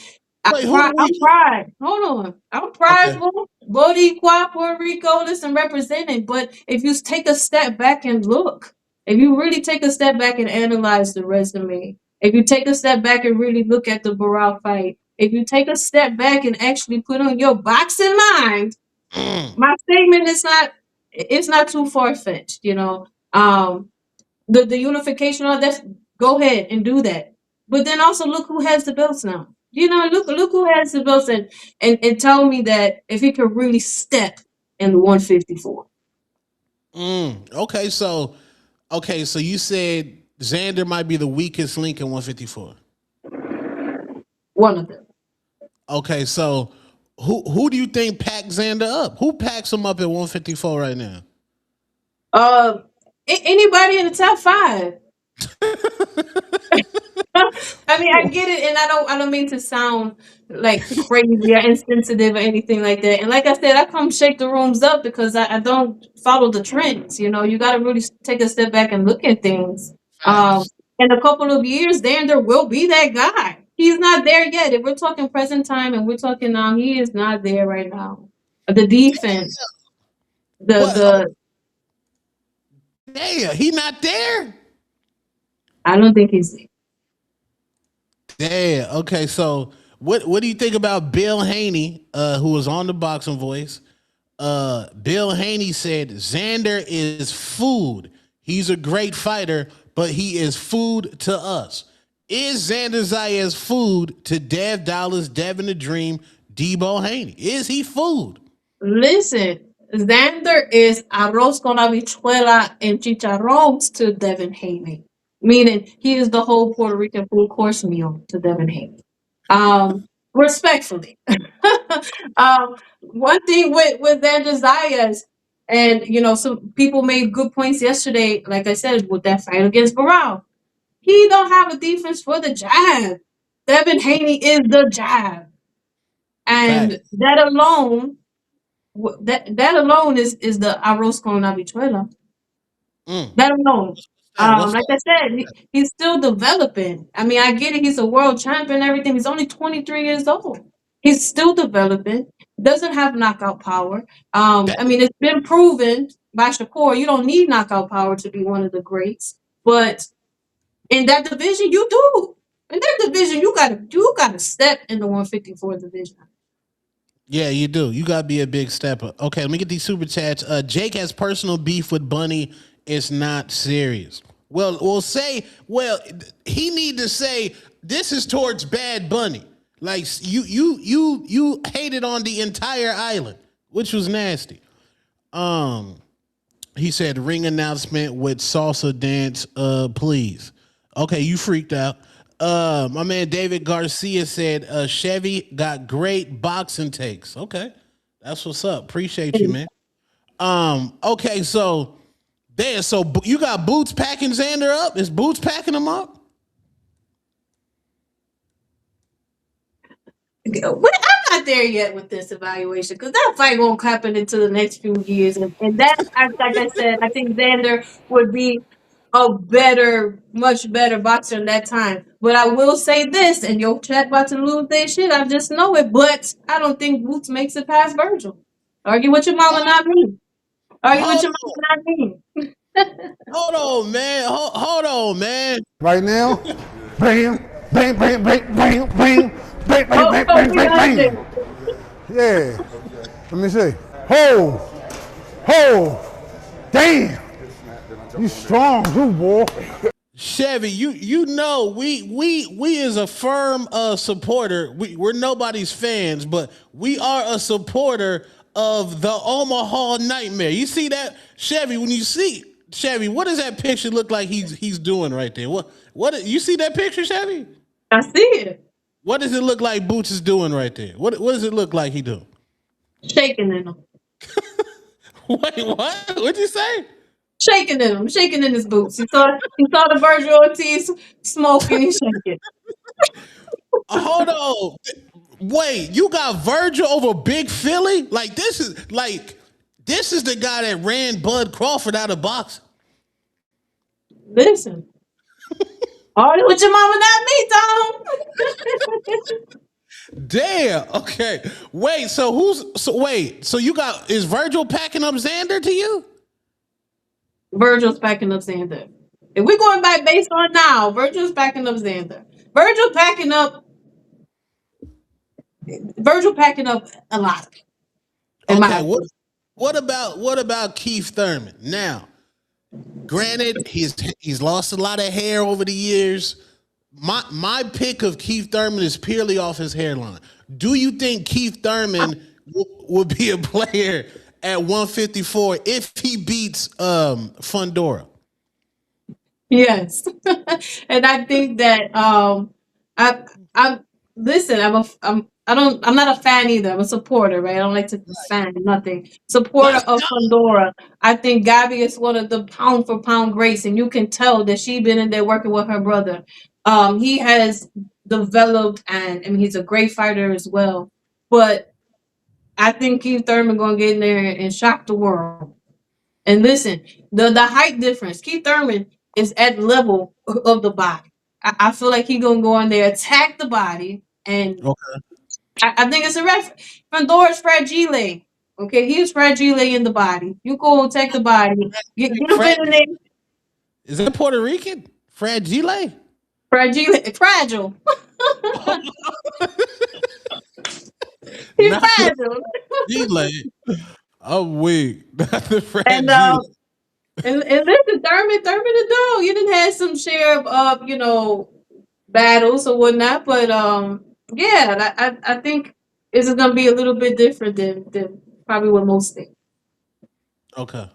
Wait, who do I'm we? pride. Hold on. I'm Okay. prideful. Boricua, Puerto Rico, listen, representing. But if you take a step back and look, if you really take a step back and analyze the resume, if you take a step back and really look at the Barral fight, if you take a step back and actually put on your boxing mind, my statement is not it's not too far fetched, you know. The unification of that, go ahead and do that. But then also look who has the belts now. You know, look who has the belts and tell me that if he could really step in the 154. Okay, so you said Xander might be the weakest link in 154. One of them. Okay, so who do you think packs Xander up? Who packs him up at 154 right now? Anybody in the top five. I mean, I get it, and I don't mean to sound like crazy or insensitive or anything like that. And like I said, I come shake the rooms up because I don't follow the trends. You know, you got to really take a step back and look at things. Facts. In a couple of years, there will be that guy. He's not there yet. If we're talking present time and we're talking now, he is not there right now. The defense, the Damn, he not there? I don't think he's there. Damn. Okay, so what do you think about Bill Haney, who was on the Boxing Voice? Bill Haney said Xander is food. He's a great fighter, but he is food to us. Is Xander Zayas food to Dev Dollars, Devin the Dream, Debo Haney? Is he food? Listen, Xander is arroz con habichuela and chicharrones to Devin Haney, meaning he is the whole Puerto Rican full course meal to Devin Haney. Respectfully. One thing with Xander Zayas, and you know, some people made good points yesterday, like I said, with that fight against Barral. He don't have a defense for the jab. Devin Haney is the jab. And Fact. that alone that alone is the arroz con habichuela. That alone. What's Like I said, he's still developing. I mean, I get it. He's a world champion and everything. He's only 23 years old. He's still developing. Doesn't have knockout power. I mean, it's been proven by Shakur. You don't need knockout power to be one of the greats. But in that division, you do. In that division, you gotta step in the 154 division. Yeah, you do. You gotta be a big stepper. Okay, let me get these super chats. Jake has personal beef with Bunny. It's not serious. Well, he need to say this is towards Bad Bunny. Like you hated on the entire island, which was nasty. He said ring announcement with salsa dance, please. Okay, you freaked out. My man David Garcia said Chevy got great boxing takes. Okay, that's what's up. Appreciate you, man. Okay, so you got Boots packing Xander up? Is Boots packing him up? I'm not there yet with this evaluation because that fight won't happen until the next few years, and that, like I said, I think Xander would be a much better boxer in that time. But I will say this, and your chat about to lose their shit. I just know it, but I don't think Boots makes it past Virgil. Argue with your mama, not me. Argue with your mama, not me. Hold on, man. Hold on, man. Right now, bam, bam, bam, bam, bam, bam, bam, bam, bam, bam, bam, bam. Yeah. Let me see. Damn. You strong too, boy. Chevy, you know we as a firm supporter, we're nobody's fans, but we are a supporter of the Omaha Nightmare. You see that, Chevy? When you see Chevy, what does that picture look like he's doing right there? What you see that picture, Chevy? I see it. What does it look like Boots is doing right there? What does it look like he doing? Shaking in them. Wait, what? What'd you say? Shaking in them. Shaking in his boots. He saw the Virgil Ortiz smoking. He's shaking. Hold on. Wait, you got Virgil over Big Philly? This is the guy that ran Bud Crawford out of boxing. Listen. Argue with your mama, not me, Tom. Damn. Okay. Wait. So you got is Virgil packing up Xander to you? Virgil's packing up Xander. If we're going back based on now, Virgil's packing up Xander. Virgil packing up a lot. Okay. What about Keith Thurman? Now, granted, he's lost a lot of hair over the years. My pick of Keith Thurman is purely off his hairline. Do you think Keith Thurman would be a player at 154 if he beats Fundora? Yes. And I think that I listen, I'm not a fan either. I'm a supporter, right? I don't like to fan nothing. Supporter of Pandora. I think Gabby is one of the pound for pound greats, and you can tell that she's been in there working with her brother. He has developed, and I mean he's a great fighter as well. But I think Keith Thurman gonna get in there and shock the world. And listen, the height difference. Keith Thurman is at level of the body. I feel like he's gonna go in there, attack the body, and I think it's a reference. Pandora's fragile. Okay, he's fragile in the body. You go attack the body. Get him in there. Is that Puerto Rican? Fragile? Fragile. He's fragile. I'm weak. And listen, Thurman the dog. You didn't have some share of battles or whatnot, but yeah, I think this is gonna be a little bit different than probably what most think. Okay.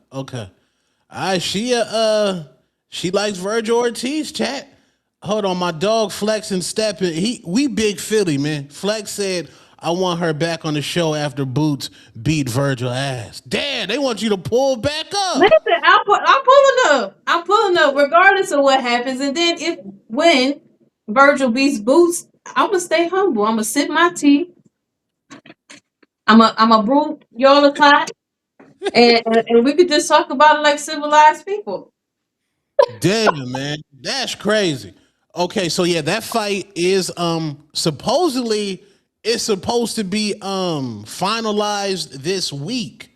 She likes Virgil Ortiz, chat. Hold on, my dog Flex and Steppin'. We big Philly, man. Flex said I want her back on the show after Boots beat Virgil ass. Damn, they want you to pull back up. Listen, I'm pulling up regardless of what happens. And then when Virgil beats Boots, I'm gonna stay humble. I'm gonna sip my tea. I'm a brew y'all a pot, and we could just talk about it like civilized people. Damn, man, that's crazy. Okay, so yeah, that fight is supposedly it's supposed to be finalized this week,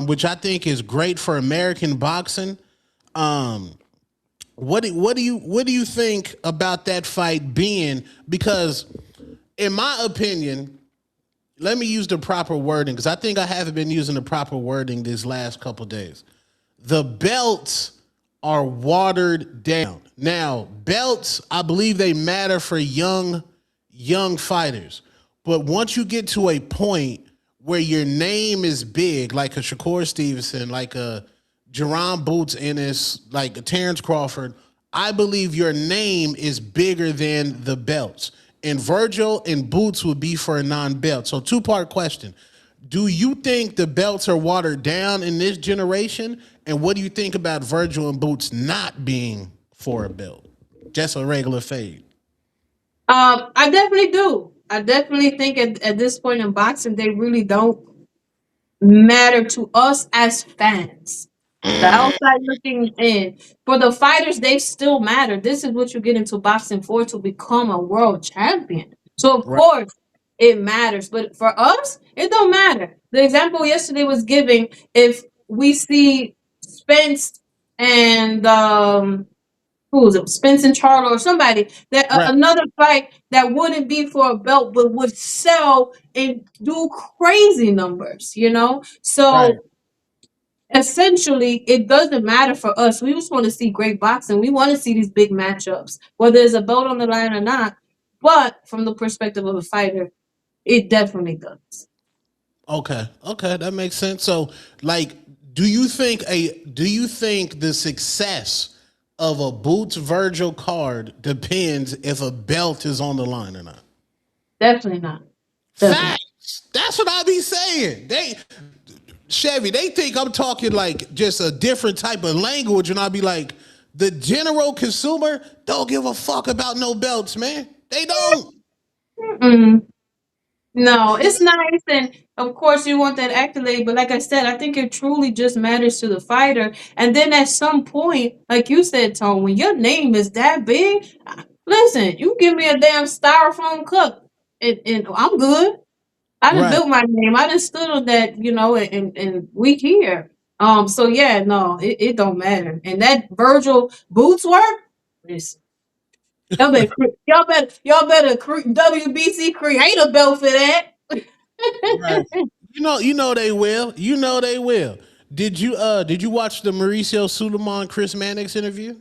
which I think is great for American boxing. What do you think about that fight being? Because in my opinion, let me use the proper wording because I think I haven't been using the proper wording these last couple of days. The belts are watered down. Now, belts, I believe they matter for young fighters. But once you get to a point where your name is big, like a Shakur Stevenson, like a Jerron Boots Ennis, like a Terrence Crawford, I believe your name is bigger than the belts. And Virgil and Boots would be for a non-belt. So two-part question. Do you think the belts are watered down in this generation? And what do you think about Virgil and Boots not being for a belt? Just a regular fade. I definitely do. I definitely think at this point in boxing, they really don't matter to us as fans. The outside looking in. For the fighters, they still matter. This is what you get into boxing for, to become a world champion. So, of course, it matters. But for us, it don't matter. The example yesterday was giving, if we see Spence and who was it? Spence and Charlo or somebody that another fight that wouldn't be for a belt but would sell and do crazy numbers, So essentially, it doesn't matter for us. We just want to see great boxing. We want to see these big matchups, whether there's a belt on the line or not. But from the perspective of a fighter, it definitely does. Okay, that makes sense. So, Do you think the success of a Boots Virgil card depends if a belt is on the line or not? Definitely not. Definitely. Facts. That's what I be saying. Chevy, they think I'm talking like just a different type of language, and I'll be like, the general consumer don't give a fuck about no belts, man. They don't. Mm-mm. No, it's nice, and of course you want that accolade, but like I said, I think it truly just matters to the fighter. And then at some point, like you said, Tone, when your name is that big, listen, you give me a damn styrofoam cup, and I'm good. I done Right. built my name. I done stood on that, and we here. So yeah, no, it don't matter. And that Virgil boots work. Listen, WBC create a belt for that. Right. You know they will. You know they will. Did you watch the Mauricio Suleiman Chris Mannix interview?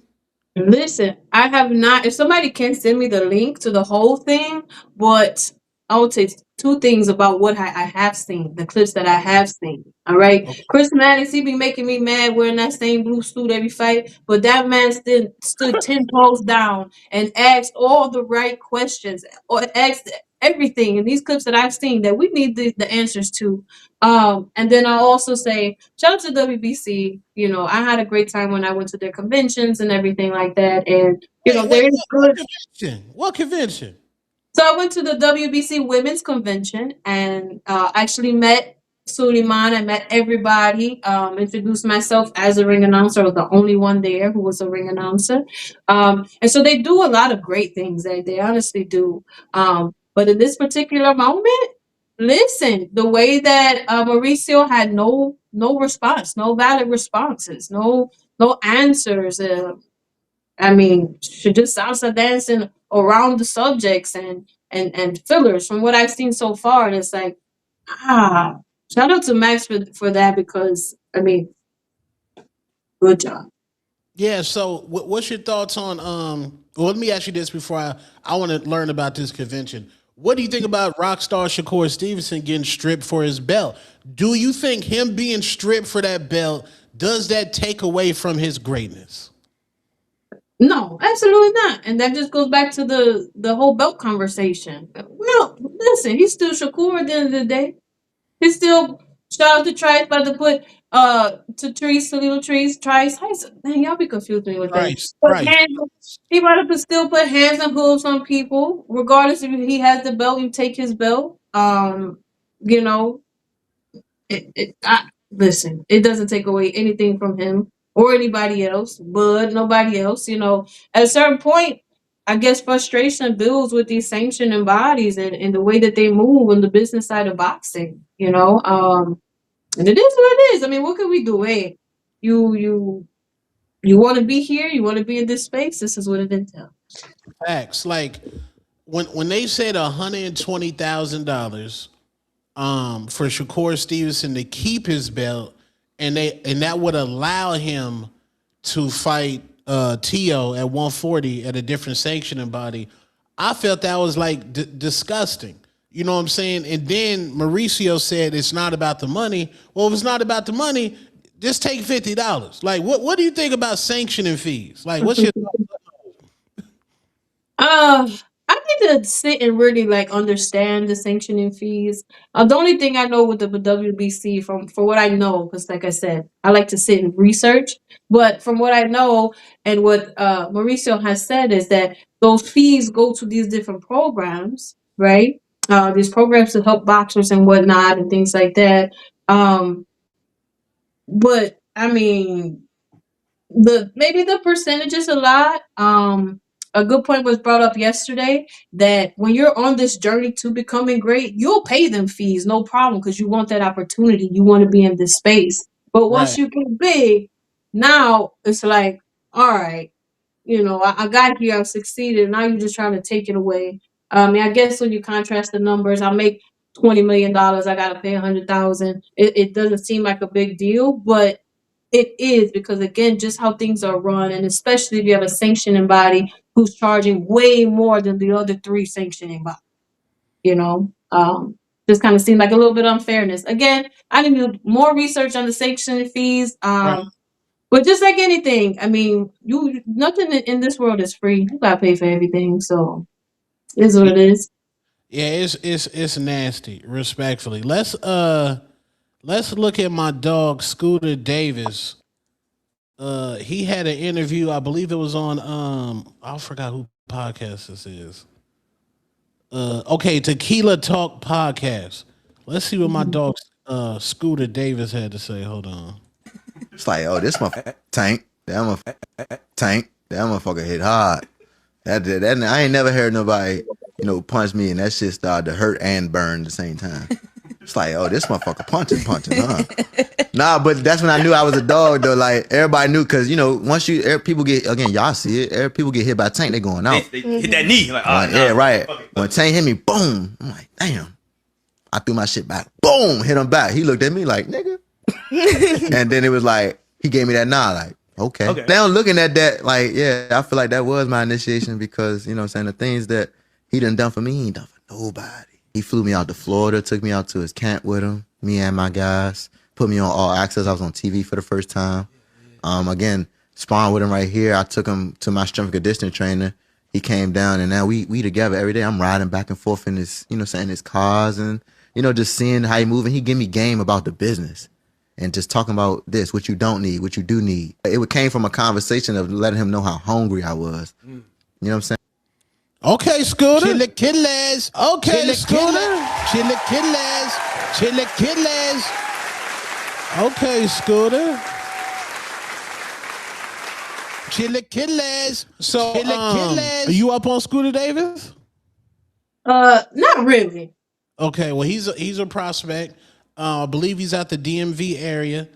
Listen, I have not. If somebody can send me the link to the whole thing, but I would say two things about what I have seen, the clips that I have seen. All right, Okay. Chris Maddox, he be making me mad wearing that same blue suit every fight, but that man still stood 10 toes down and asked all the right questions or asked everything in these clips that I've seen that we need the answers to. And then I'll also say, shout out to WBC. I had a great time when I went to their conventions and everything like that. And, Wait, there is what good. convention? What convention? So I went to the WBC Women's Convention and actually met Suleiman. I met everybody. Introduced myself as a ring announcer. I was the only one there who was a ring announcer. And so they do a lot of great things. They honestly do. But in this particular moment, listen, the way that Mauricio had no response, no valid responses, no answers. I mean, she just salsa dancing around the subjects and fillers from what I've seen so far. And it's like, shout out to Max for that because I mean, good job. Yeah. So, what's your thoughts on? Well, let me ask you this before I want to learn about this convention. What do you think about rock star Shakur Stevenson getting stripped for his belt? Do you think him being stripped for that belt does that take away from his greatness? No, absolutely not. And that just goes back to the whole belt conversation. No, listen, he's still Shakur at the end of the day. He's still shout out to Trice about to put to trees to little trees, Trice. Man, y'all be confusing me with that. But Right. he about to still put hands and hooves on people, regardless if he has the belt, you take his belt. You know, listen, it doesn't take away anything from him or anybody else, but nobody else. At a certain point, I guess frustration builds with these sanctioning bodies and the way that they move on the business side of boxing. And it is what it is. I mean, what can we do? Hey, you want to be here? You want to be in this space? This is what it entails. Facts. Like when they said $120,000 for Shakur Stevenson to keep his belt, and that would allow him to fight Tio at 140 at a different sanctioning body. I felt that was like disgusting. You know what I'm saying? And then Mauricio said it's not about the money. Well, if it's not about the money, just take $50. Like, what do you think about sanctioning fees? Like, what's your I need to sit and really understand the sanctioning fees. The only thing I know with the WBC for what I know, because like I said, I like to sit and research. But from what I know and what Mauricio has said is that those fees go to these different programs, right? These programs to help boxers and whatnot and things like that. But I mean, maybe the percentage is a lot. A good point was brought up yesterday that when you're on this journey to becoming great, you'll pay them fees, no problem, because you want that opportunity. You want to be in this space. But once right? you get big, now it's like, all right, I got here, I've succeeded. Now you're just trying to take it away. I mean, I guess when you contrast the numbers, I make $20 million, I gotta pay 100,000. It doesn't seem like a big deal, but it is because again, just how things are run, and especially if you have a sanctioning body who's charging way more than the other three sanctioning bodies. You know, just kind of seemed like a little bit of unfairness. Again, I need to do more research on the sanction fees. Right. But just like anything, I mean, nothing in this world is free. You gotta pay for everything, so it is what it is. Yeah, it's nasty. Respectfully, let's look at my dog Scooter Davis. He had an interview. I believe it was on I forgot who podcast this is. Okay, Tequila Talk podcast. Let's see what my dog Scooter Davis had to say. Hold on. It's like, oh, this motherfucker tank. That motherfucker hit hard. That I ain't never heard nobody, punch me and that shit started to hurt and burn at the same time. It's like, oh, this motherfucker punching, huh? Nah, but that's when I knew I was a dog though. Like everybody knew because once people get y'all see it. People get hit by Tank, they going out. They hit that knee. Like, yeah, right. When Tank hit me, boom. I'm like, damn. I threw my shit back. Boom, hit him back. He looked at me like, nigga. And then it was like he gave me that nod, like, okay. Now looking at that, like, yeah, I feel like that was my initiation because what I'm saying, the things that he done for me, he ain't done for nobody. He flew me out to Florida, took me out to his camp with him, me and my guys, put me on All Access. I was on TV for the first time. Again, sparring with him right here. I took him to my strength and conditioning trainer. He came down and now we together every day. I'm riding back and forth in his, his cars and, just seeing how he moving. He give me game about the business and just talking about this, what you don't need, what you do need. It came from a conversation of letting him know how hungry I was. You know what I'm saying? Okay, Scooter. Chilaquiles. Okay, Scooter. Chilaquiles. Okay, Scooter. Chilaquiles. So, are you up on Scooter Davis? Not really. Okay, well, he's a prospect. I believe he's at the DMV area.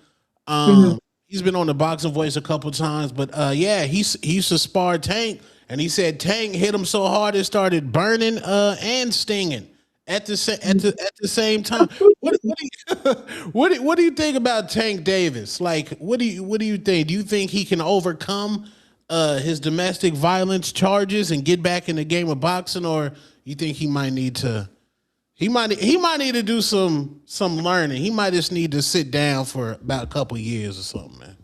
He's been on the Boxing Voice a couple times, but yeah, he used to spar Tank. And he said Tank hit him so hard it started burning and stinging at the same time. What do you think about Tank Davis? Like, what do you think? Do you think he can overcome his domestic violence charges and get back in the game of boxing, or you think he might need to? He might need to do some learning. He might just need to sit down for about a couple years or something, man.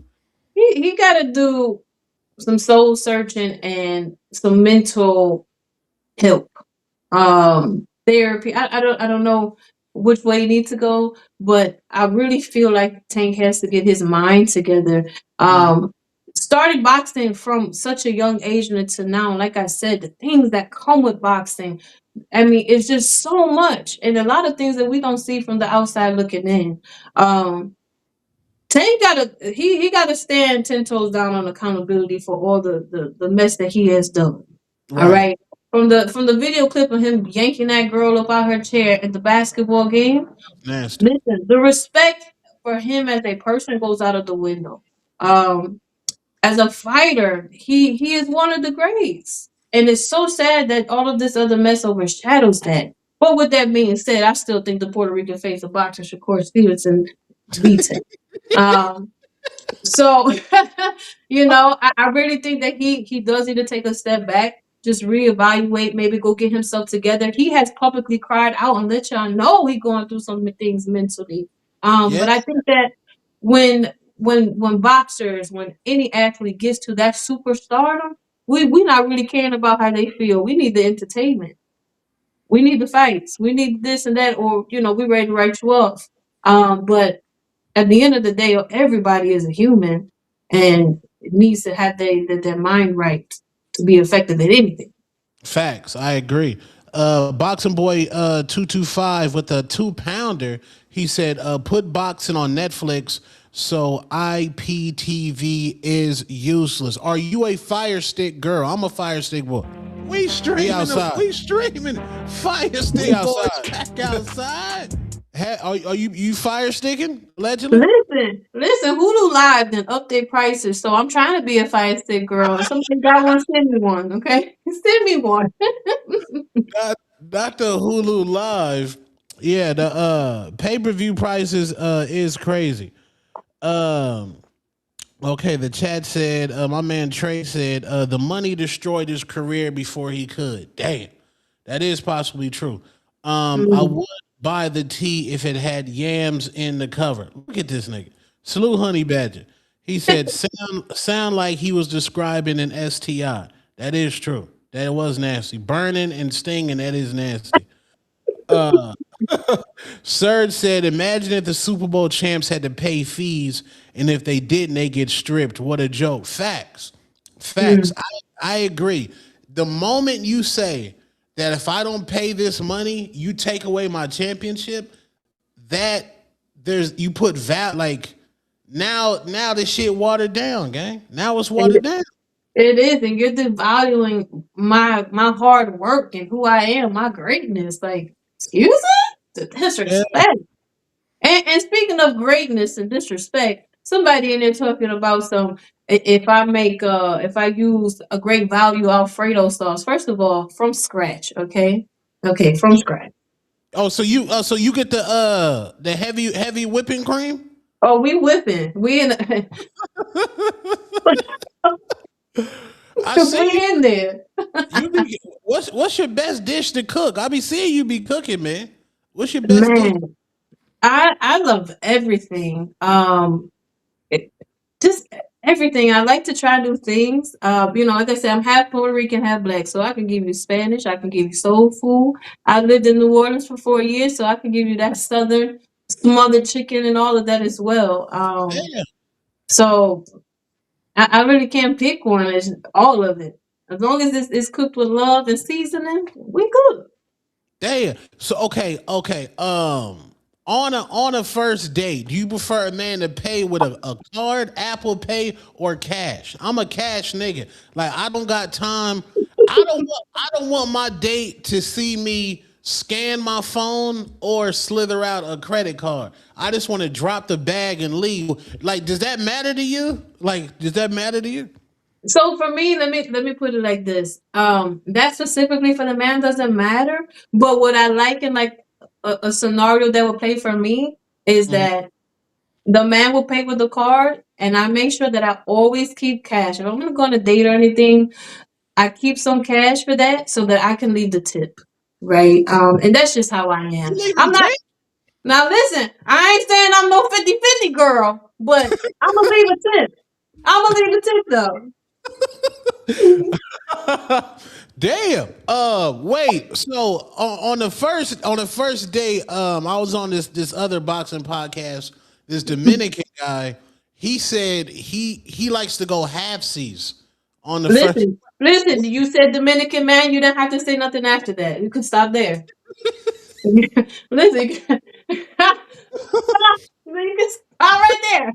He got to do some soul searching and some mental help. Therapy. I don't know which way he needs to go, but I really feel like Tank has to get his mind together. Started boxing from such a young age until now. Like I said, the things that come with boxing, I mean, it's just so much, and a lot of things that we don't see from the outside looking in. Tank he gotta stand 10 toes down on accountability for all the mess that he has done. Right. All right. From the video clip of him yanking that girl up out her chair at the basketball game. Nasty. Listen, the respect for him as a person goes out of the window. As a fighter, he is one of the greats. And it's so sad that all of this other mess overshadows that. But with that being said, I still think the Puerto Rican face of boxer Shakur Stevenson beats him. So I really think that he does need to take a step back, just reevaluate, maybe go get himself together. He has publicly cried out and let y'all know he's going through some things mentally. But I think that when boxers, when any athlete gets to that superstardom, we not really caring about how they feel. We need the entertainment. We need the fights. We need this and that, or we're ready to write you off. But at the end of the day, everybody is a human and needs to have their mind right to be effective at anything. Facts. I agree. Boxing Boy 225 with a 2-pounder. He said, put boxing on Netflix so IPTV is useless. Are you a Fire Stick girl? I'm a Fire Stick boy. We streaming Fire Stick outside. Back outside. Are you fire sticking allegedly? Listen. Hulu Live then up their prices, so I'm trying to be a Fire Stick girl. Somebody got one, send me one, okay? Send me one. Not the Hulu Live. Yeah, the pay-per-view prices is crazy. Okay, the chat said my man Trey said the money destroyed his career before he could. Damn, that is possibly true. buy the tea if it had yams in the cover. Look at this nigga. Salute Honey Badger. He said, sound like he was describing an STI. That is true. That was nasty. Burning and stinging, that is nasty. Serge said, imagine if the Super Bowl champs had to pay fees, and if they didn't, they get stripped. What a joke. Facts. Facts. I agree. The moment you say that if I don't pay this money, you take away my championship, that you put like now this shit watered down, gang. Now it's watered down. It is, and you're devaluing my hard work and who I am, my greatness. Like, excuse me? The disrespect. And speaking of greatness and disrespect, somebody in there talking about if I use a great value Alfredo sauce, first of all, from scratch, okay? Okay, from scratch. Oh, so you get the heavy whipping cream? Oh, we whipping. We in I see in there. What's your best dish to cook? I be seeing you be cooking, man. What's your best dish? I love everything. Just everything. I like to try new things. Like I said, I'm half Puerto Rican, half black, so I can give you Spanish. I can give you soul food. I lived in New Orleans for 4 years, so I can give you that southern smothered chicken and all of that as well. So I really can't pick one. It's all of it. As long as it's cooked with love and seasoning, we good. Damn. So okay. On a first date, do you prefer a man to pay with a card, Apple Pay, or cash? I'm a cash nigga. Like, I don't got time. I don't want my date to see me scan my phone or slither out a credit card. I just want to drop the bag and leave. Like, does that matter to you? So for me, let me put it like this. That specifically for the man doesn't matter. But what I like in like a scenario that will play for me is that the man will pay with the card, and I make sure that I always keep cash. If I'm gonna go on a date or anything, I keep some cash for that so that I can leave the tip. Right. And that's just how I am. I'm not. Now listen, I ain't saying I'm no 50-50 girl, but I'm gonna leave a tip. I'm gonna leave a tip though. Damn. Wait. So on the first day, I was on this other boxing podcast. This Dominican guy, he said he likes to go halfsies on the first. Listen. You said Dominican man. You didn't have to say nothing after that. You can stop there. Listen. You can stop right there.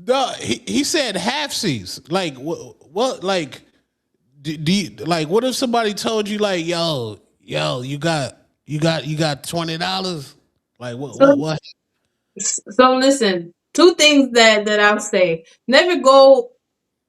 No, he said halfsies. Like what? Like, do you, like, what if somebody told you like, yo, you got $20? Like what? So listen, two things that I'll say: never go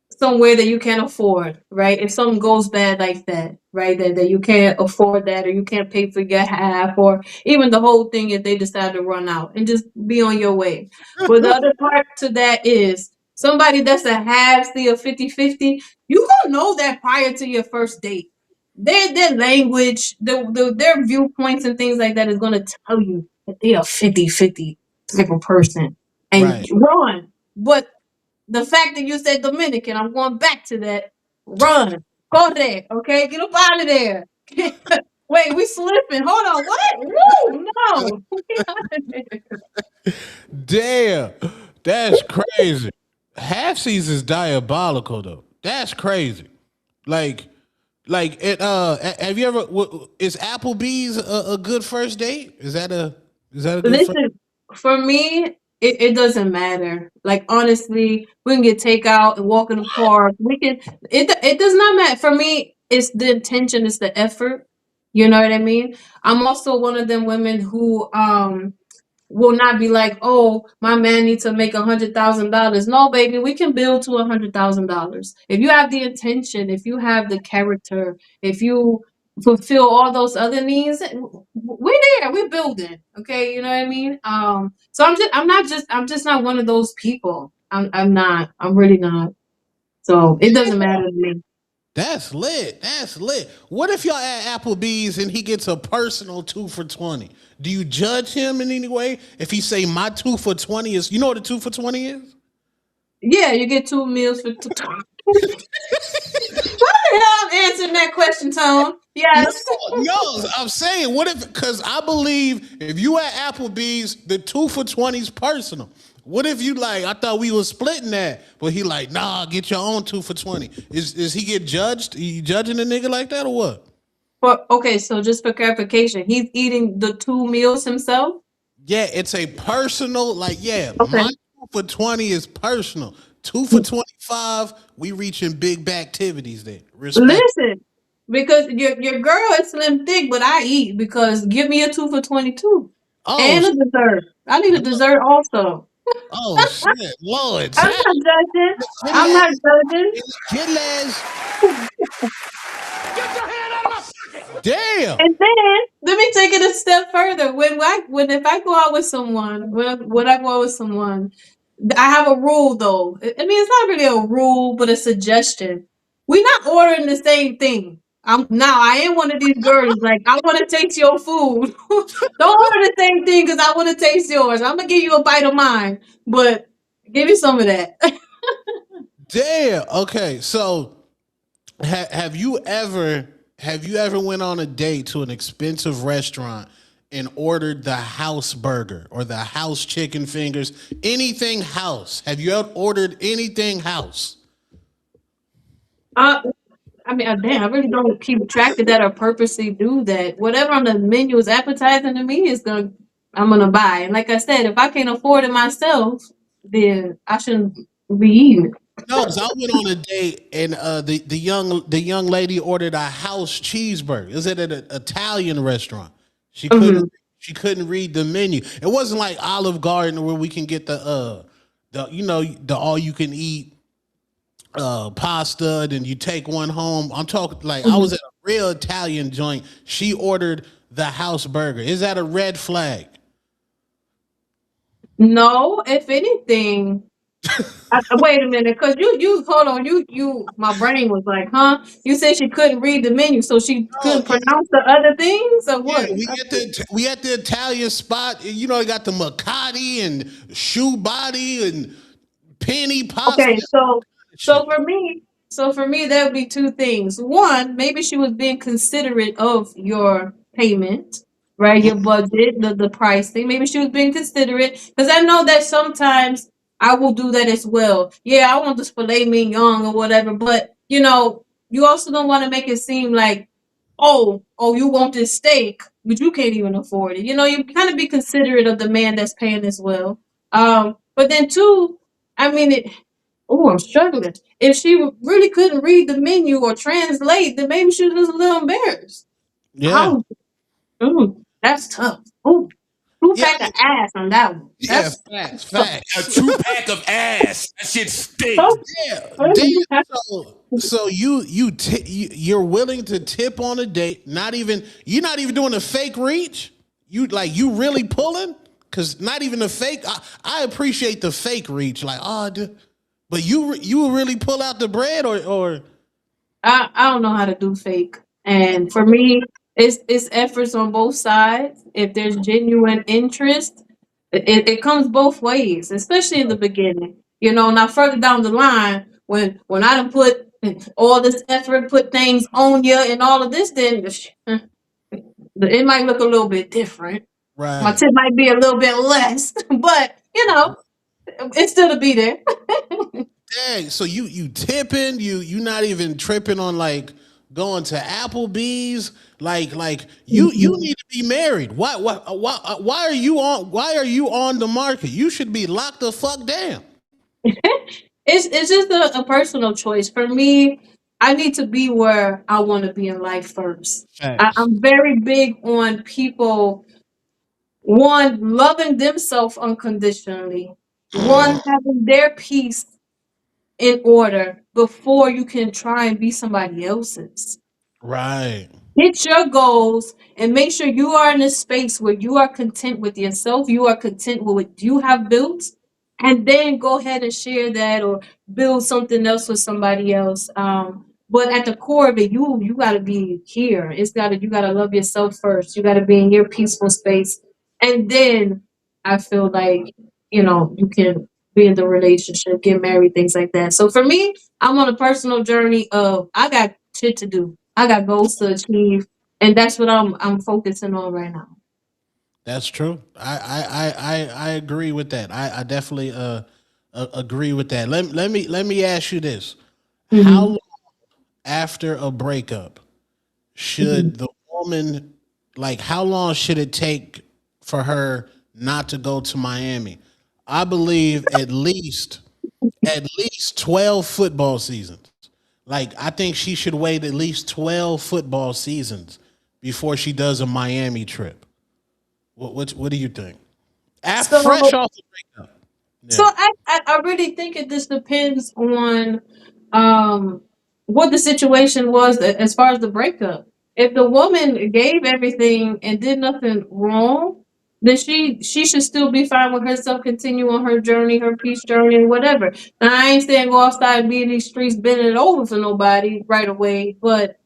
somewhere that you can't afford, right? If something goes bad like that, right? That you can't afford that, or you can't pay for your half, or even the whole thing if they decide to run out, and just be on your way. But the other part to that is somebody that's a half-see or 50-50, you gonna know that prior to your first date. Their language, their viewpoints and things like that is gonna tell you that they are 50-50 type of person. And run. But the fact that you said Dominican, I'm going back to that. Run. Go there. Okay? Get up out of there. Wait, we slipping. Hold on. What? No. Damn. That's crazy. Half-seas is diabolical though. That's crazy. Like it. Have you ever? Is Applebee's a good first date? Is that a good? Listen, for me, it doesn't matter. Like honestly, we can get takeout and walk in the park. We can. It does not matter for me. It's the intention. It's the effort. You know what I mean? I'm also one of them women who will not be like, oh, my man needs to make $100,000. No, baby, we can build to $100,000. If you have the intention, if you have the character, if you fulfill all those other needs, we're there, we're building. Okay, you know what I mean? So I'm just not one of those people. I'm not. I'm really not. So it doesn't matter to me. That's lit. That's lit. What if y'all at Applebee's and he gets a personal 2 for $20? Do you judge him in any way? If he say my 2 for $20 is, you know what a 2 for $20 is? Yeah, you get 2 meals for two. Why the hell I'm answering that question, Tone? Yes. No, I'm saying, what if, because I believe if you at Applebee's, the 2 for $20 is personal. What if you like, I thought we was splitting that, but he like, nah, get your own 2 for $20. Is he get judged? Are you judging a nigga like that or what? Well, okay, so just for clarification, he's eating the 2 meals himself? Yeah, it's a personal, like, yeah, Okay. my 2 for $20 is personal. 2 for $25, we reaching big activities there. Respect. Listen, because your girl is slim thick, but I eat because give me a 2 for 22. And a dessert. I need a dessert also. Oh shit, Lord. I'm not judging. I'm not judging. Get your hand out of my pocket. Damn. And then let me take it a step further. If I go out with someone, when I go out with someone, I have a rule though. I mean, it's not really a rule, but a suggestion. We're not ordering the same thing. I am one of these girls. Like, I want to taste your food. Don't order the same thing because I want to taste yours. I'm gonna give you a bite of mine, but give me some of that. Damn. Okay. So, have you ever went on a date to an expensive restaurant and ordered the house burger or the house chicken fingers, anything house? Have you ever ordered anything house? I mean, damn, I really don't keep track of that or purposely do that. Whatever on the menu is appetizing to me I'm gonna buy. And like I said, if I can't afford it myself, then I shouldn't be eating it. No, because I went on a date and the young lady ordered a house cheeseburger. It was at an Italian restaurant. She couldn't read the menu. It wasn't like Olive Garden where we can get the all you can eat pasta, and you take one home. I'm talking like I was at a real Italian joint. She ordered the house burger. Is that a red flag? No, if anything. Wait a minute, because you hold on, my brain was like, huh? You said she couldn't read the menu, so she couldn't pronounce the other things, or what? Yeah, we at the Italian spot. You know, they got the Macati and shoe body and penny pasta. Okay, so for me, there would be 2 things. One, maybe she was being considerate of your payment, right? Your budget, the pricing. Maybe she was being considerate because I know that sometimes I will do that as well. Yeah, I want this filet mignon or whatever, but you also don't want to make it seem like, oh, you want this steak, but you can't even afford it. You kind of be considerate of the man that's paying as well. But then 2, I mean, I'm struggling. If she really couldn't read the menu or translate, then maybe she was a little embarrassed. Yeah. That's tough. Ooh, 2 pack of ass on that one. Yeah, facts. A 2-pack of ass. That shit stinks. Yeah. Damn. So you're willing to tip on a date? You're not even doing a fake reach. You really pulling? Because not even a fake. I appreciate the fake reach. Like, but you will really pull out the bread or I don't know how to do fake. And for me, it's efforts on both sides. If there's genuine interest, it comes both ways, especially in the beginning. Now further down the line, when I done put all this effort, put things on you and all of this, then it might look a little bit different. Right. My tip might be a little bit less, but it's still to be there. Dang, so you tipping, you not even tripping on like going to Applebee's, like you need to be married. Why are you on the market? You should be locked the fuck down. It's just a personal choice. For me, I need to be where I want to be in life first. I'm very big on people, one, loving themselves unconditionally, one, having their peace in order before you can try and be somebody else's. Right. Hit your goals and make sure you are in a space where you are content with yourself, you are content with what you have built, and then go ahead and share that or build something else with somebody else. But at the core of it, you gotta be here. You gotta love yourself first. You gotta be in your peaceful space. And then I feel like, you can be in the relationship, get married, things like that. So for me, I'm on a personal journey of I got shit to do. I got goals to achieve. And that's what I'm focusing on right now. That's true. I agree with that. I definitely agree with that. Let me ask you this: How Mhm. long after a breakup Mhm. should the woman, like, how long should it take for her not to go to Miami? I believe at least 12 football seasons. Like, I think she should wait at least 12 football seasons before she does a Miami trip. What do you think? Fresh So off the breakup. So Yeah. I really think it just depends on um what the situation was as far as the breakup. If the woman gave everything and did nothing wrong, then she should still be fine with herself, continue on her journey, her peace journey, and whatever. Now I ain't saying go outside and be in these streets bending it over for nobody right away, but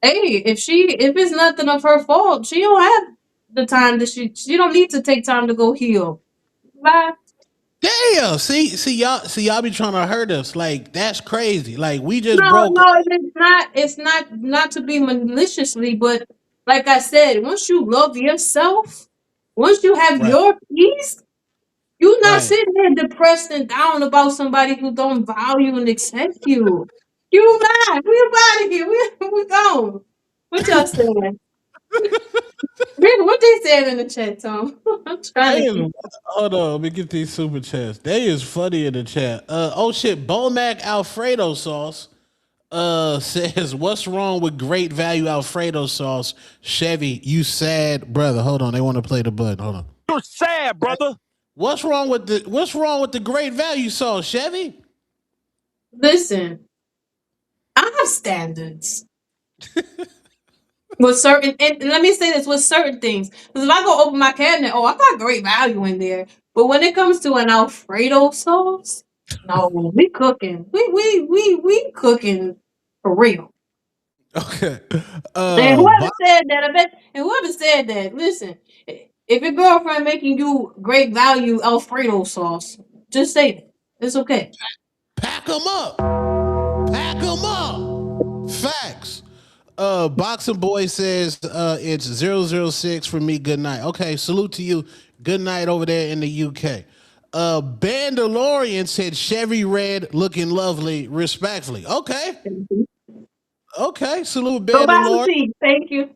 hey, if it's nothing of her fault, she don't have the time that she don't need to take time to go heal. Bye. Damn. See y'all be trying to hurt us. Like, that's crazy. Like, we just No, broke. no, it's not. It's not to be maliciously, but like I said, once you love yourself, once you have Right. your peace, you're not Right. sitting there depressed and down about somebody who don't value and accept you. You not. We out of here. We gone. What y'all saying? What they saying in the chat, Tom? I'm trying They to is, keep. hold on, let me get these super chats. They is funny in the chat. Oh shit, Bomac Alfredo sauce says, what's wrong with great value Alfredo sauce? Chevy, you sad brother. Hold on, they want to play the button. Hold on. You're sad, brother. What's wrong with the great value sauce, Chevy? Listen, I have standards. With certain, and let me say this with certain things, because if I go open my cabinet, oh, I got great value in there. But when it comes to an Alfredo sauce, no, we cooking. We cooking for real. Okay. And whoever Bob, said that, I bet, and whoever said that, listen, if your girlfriend making you great value Alfredo sauce, just say that. It's okay. pack them up. Pack them up. Facts. Boxing Boy says it's 006 for me. Good night. Okay, salute to you. Good night over there in the UK. Bandalorian said Chevy Red looking lovely, respectfully. Okay. Okay. Salute Go buy some Bandalorian. tea. Thank you.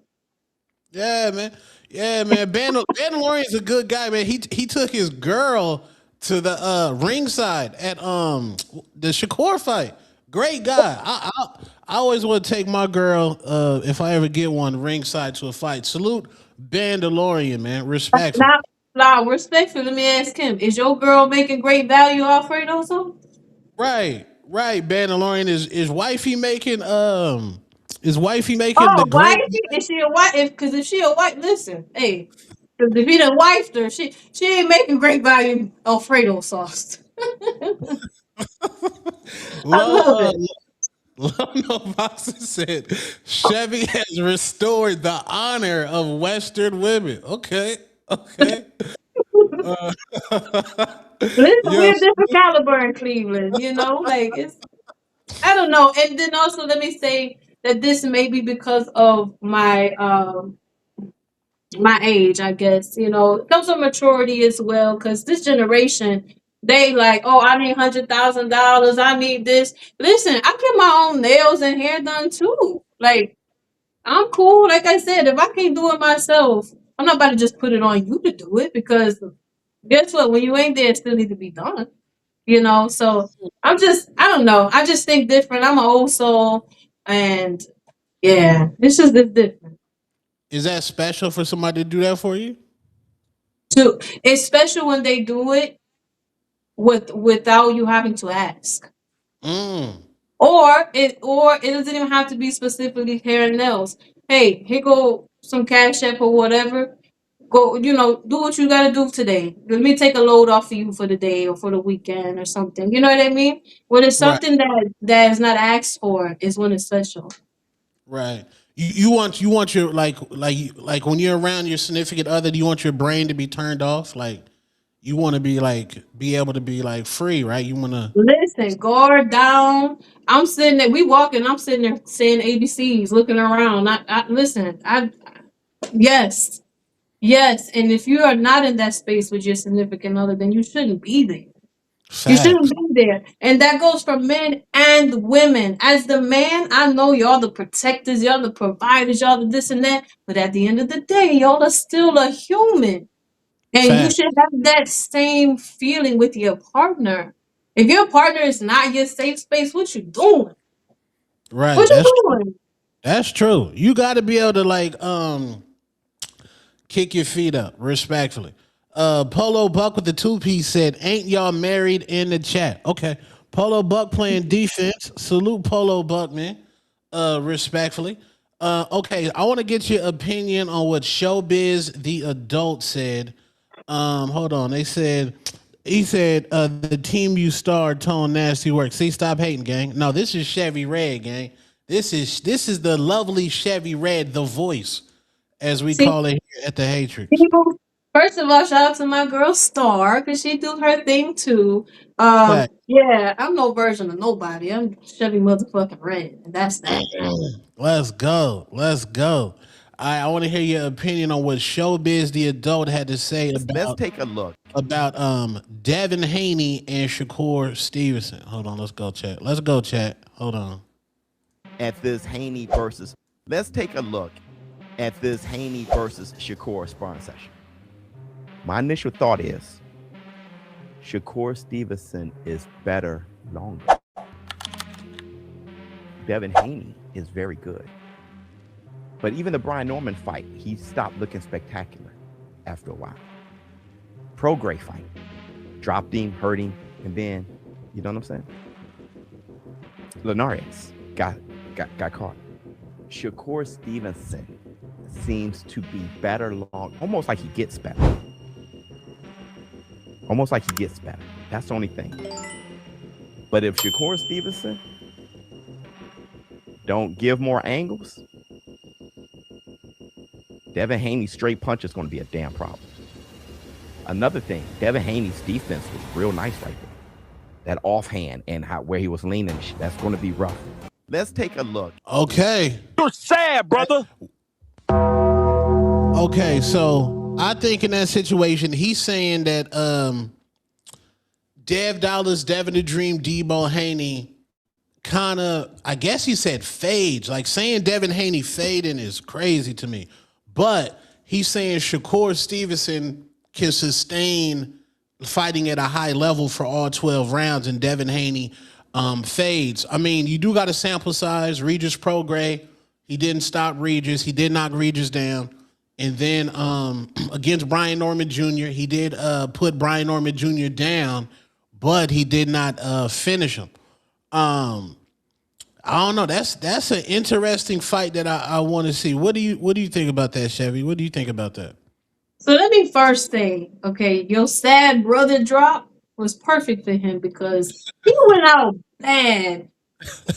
Yeah, man. Yeah, man. Mandalorian's a good guy, man. He took his girl to the ringside at the Shakur fight. Great guy. I always want to take my girl if I ever get one ringside to a fight. Salute Bandalorian, man. Respectfully. Now, now, respectfully, let me ask him: Is your girl making great value Alfredo sauce? Right, right. Bandalorian is wifey making the Oh, great. wifey? Is she a wife? If she a wife, listen, hey, because if he done wifed her, she ain't making great value Alfredo sauce. I love Law, it. Lono Boxer said Chevy has restored the honor of Western women. Okay, okay. Listen, we're a Yes. different caliber in Cleveland, like it's. I don't know, and then also let me say that this may be because of my age, I guess. It comes with maturity as well, because this generation, they like, oh, I need $100,000. I need this. Listen, I get my own nails and hair done too. Like, I'm cool. Like I said, if I can't do it myself, I'm not about to just put it on you to do it, because guess what? When you ain't there, it still need to be done. So I don't know. I just think different. I'm an old soul, and yeah, it's different. Is that special for somebody to do that for you? Too. It's special when they do it without you having to ask. Mm. Or it doesn't even have to be specifically hair and nails. Hey, here go some cash app or whatever. Go, do what you gotta do today. Let me take a load off of you for the day or for the weekend or something. You know what I mean? When it's Right. something that is not asked for, is when it's special. Right. You want your like when you're around your significant other, do you want your brain to be turned off? Like you want to be able to be like free, right? You want to. Listen, guard down. I'm sitting there. We walking. I'm sitting there saying ABCs, looking around. Listen. Yes, yes. And if you are not in that space with your significant other, then you shouldn't be there. You shouldn't Facts. be there. And that goes for men and women. As the man, I know y'all the protectors, y'all the providers, y'all the this and that. But at the end of the day, y'all are still a human. And you Facts. should have that same feeling with your partner. If your partner is not your safe space, what you doing? Right. What you doing? That's true. You got to be able to kick your feet up respectfully. Polo Buck with the 2-piece said, "Ain't y'all married?" in the chat. Okay. Polo Buck playing defense. Salute Polo Buck, man. Respectfully. Okay, I want to get your opinion on what Showbiz the adult said. Hold on. He said the team you starred tone nasty work. See, stop hating, gang. No, this is Chevy Red, gang. This is the lovely Chevy Red, the voice, as we See, call it here at the Hatrix. people, first of all, shout out to my girl Star because she do her thing too. Fact. Yeah, I'm no version of nobody. I'm Chevy motherfucking Red, and that's that. Let's go. Let's go. I want to hear your opinion on what Showbiz the adult had to say Let's take a look about Devin Haney and Shakur Stevenson. Hold on, let's go chat. Let's go chat. Hold on. at this Haney versus. Let's take a look at this Haney versus Shakur sparring session. My initial thought is Shakur Stevenson is better longer. Devin Haney is very good. But even the Brian Norman fight, he stopped looking spectacular after a while. Prograis fight, dropped him, hurt him, and then, you know what I'm saying? Linares got caught. Shakur Stevenson seems to be better long, almost like he gets better. Almost like he gets better. That's the only thing. But if Shakur Stevenson don't give more angles, Devin Haney's straight punch is going to be a damn problem. Another thing, Devin Haney's defense was real nice right there. That offhand and where he was leaning, that's going to be rough. Let's take a look. Okay. You're sad, brother. Okay, so I think in that situation, he's saying that Dev Dollars, Devin the Dream, Debo Haney kind of, I guess he said fades. Like saying Devin Haney fading is crazy to me. But he's saying Shakur Stevenson can sustain fighting at a high level for all 12 rounds and Devin Haney fades. I mean, you do got a sample size. Regis Prograis, he didn't stop Regis. He did knock Regis down. And then against Brian Norman Jr., he did put Brian Norman Jr. down, but he did not finish him. I don't know. That's an interesting fight that I want to see. What do you think about that, Chevy? What do you think about that? So let me first say, okay, your sad brother drop was perfect for him because he went out bad,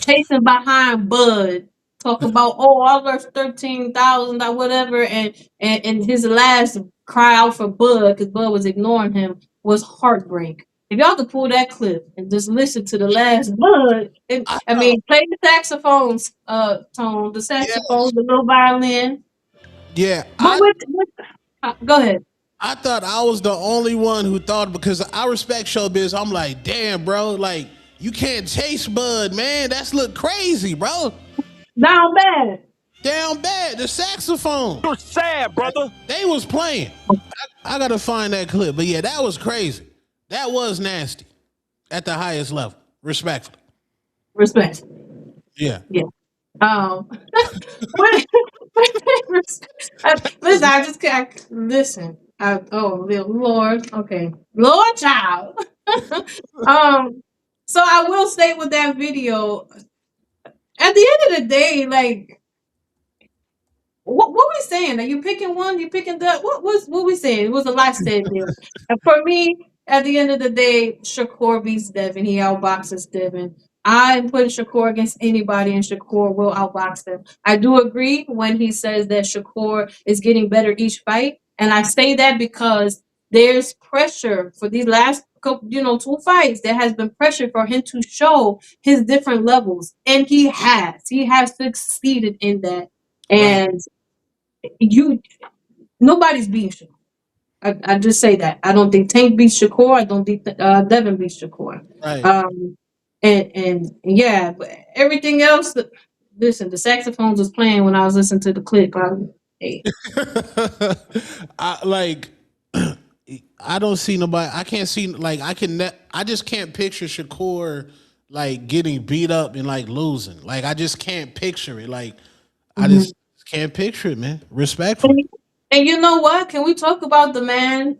chasing behind Bud, talking about, oh, I lost 13,000 or whatever, and his last cry out for Bud because Bud was ignoring him was heartbreak. If y'all could pull that clip and just listen to the last Bud, play the saxophones, tone, the saxophones, the little violin. Yeah, go ahead. I thought I was the only one who thought, because I respect Showbiz. I'm like, damn, bro, like you can't chase Bud, man. That's look crazy, bro. Down bad. Down bad. The saxophone. You're sad, brother. They was playing. I gotta find that clip, but yeah, that was crazy. That was nasty at the highest level. Respectfully. Respect. Yeah. Yeah. Listen, I just can't listen. Lord, okay, Lord, child. So I will say with that video, at the end of the day, like What we saying? Are you picking one? You picking that? What we saying? It was a lot said there. And for me, at the end of the day, Shakur beats Devin. He outboxes Devin. I'm putting Shakur against anybody, and Shakur will outbox them. I do agree when he says that Shakur is getting better each fight, and I say that because there's pressure for these last couple, 2 fights. There has been pressure for him to show his different levels, and he has. He has succeeded in that, and nobody's beating Shakur. I just say that. I don't think Tank beats Shakur. I don't think Devin beats Shakur. Right. And yeah, but everything else. Listen, the saxophones was playing when I was listening to the clip. Hey. I don't see nobody. I can't see I just can't picture Shakur like getting beat up and like losing. Like I just can't picture it. Like I just can't picture it, man. Respectfully. And you know what? Can we talk about the man?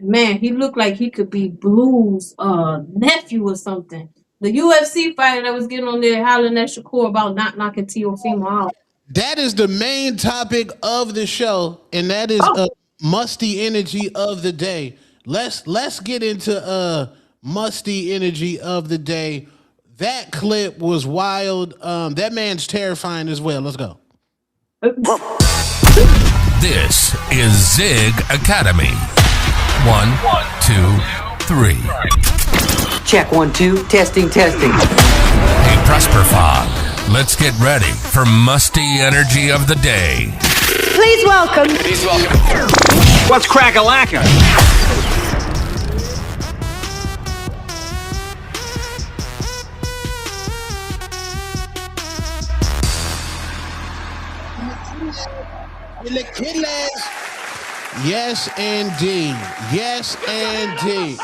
Man, he looked like he could be Blue's nephew or something. The UFC fighter that was getting on there hollering at Shakur about not knocking Teofimo out. That is the main topic of the show, and that is musty energy of the day. Let's get into musty energy of the day. That clip was wild. That man's terrifying as well. Let's go. This is Zig Academy. 1, 2, 3. Check 1, 2. Testing. Hey, Prosper Fog. Let's get ready for musty energy of the day. Please welcome. What's crack-a-lacka? Yes, indeed. Yes, indeed.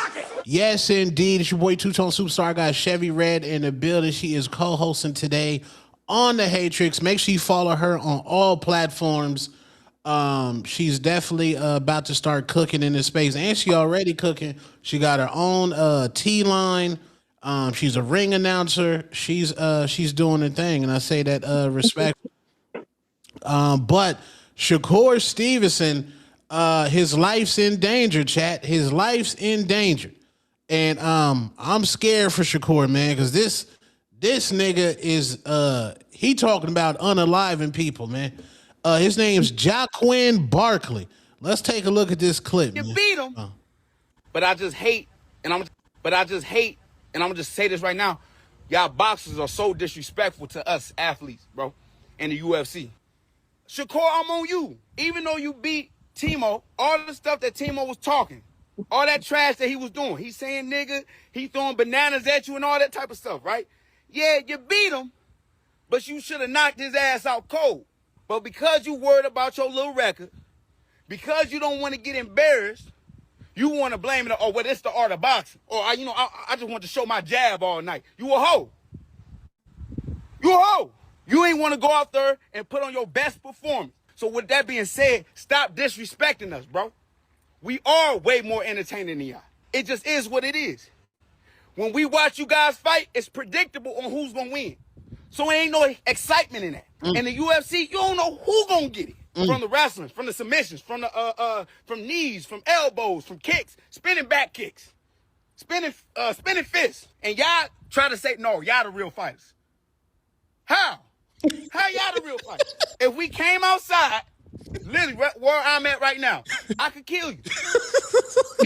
Yes, indeed. It's your boy Two-Tone Superstar. I got Chevy Red in the building. She is co-hosting today on the Hatrix. Make sure you follow her on all platforms. She's definitely about to start cooking in this space, and she already cooking. She got her own tea line. She's a ring announcer. She's doing her thing, and I say that respect. But Shakur Stevenson, his life's in danger, chat. His life's in danger. And I'm scared for Shakur, man, because this nigga is he talking about unaliving people, man. His name's Joaquin Buckley. Let's take a look at this clip. You beat him. But I just hate, and I'm gonna just say this right now. Y'all boxers are so disrespectful to us athletes, bro, in the UFC. Shakur, I'm on you. Even though you beat Timo, all the stuff that Timo was talking, all that trash that he was doing, he's saying nigga, he throwing bananas at you and all that type of stuff, right? Yeah, you beat him, but you should have knocked his ass out cold. But because you worried about your little record, because you don't want to get embarrassed, you want to blame it. Oh, well, it's the art of boxing. Or I just want to show my jab all night. You a hoe. You a hoe. You ain't want to go out there and put on your best performance. So with that being said, stop disrespecting us, bro. We are way more entertaining than y'all. It just is what it is. When we watch you guys fight, it's predictable on who's going to win. So there ain't no excitement in that. In the UFC, you don't know who going to get it. From the wrestling, from the submissions, from the from knees, from elbows, from kicks, spinning back kicks, spinning fists. And y'all try to say, no, y'all the real fighters. How? How y'all the real fighters? If we came outside, literally where I'm at right now, I could kill you.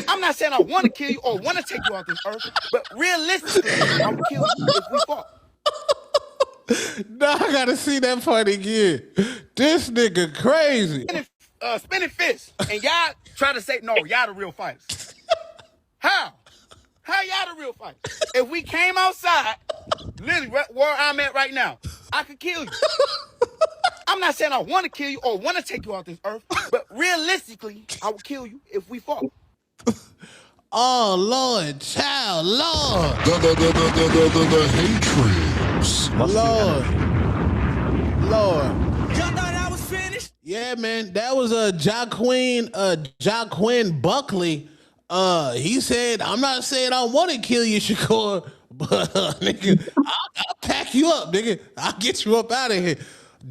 I'm not saying I want to kill you or want to take you off this earth, but realistically, I would kill you if we fought. Now I gotta see that part again. This nigga crazy. Spinning fists. And y'all try to say, no, y'all the real fighters. How? How y'all the real fighters? If we came outside, literally where I'm at right now, I could kill you. I'm not saying I want to kill you or want to take you off this earth, but realistically, I would kill you if we fought. Oh, Lord, child, Lord. The Hatrix. Lord. Y'all thought I was finished? Yeah, man. That was a Joaquin Buckley. He said, I'm not saying I want to kill you, Shakur, but nigga, I'll pack you up, nigga. I'll get you up out of here.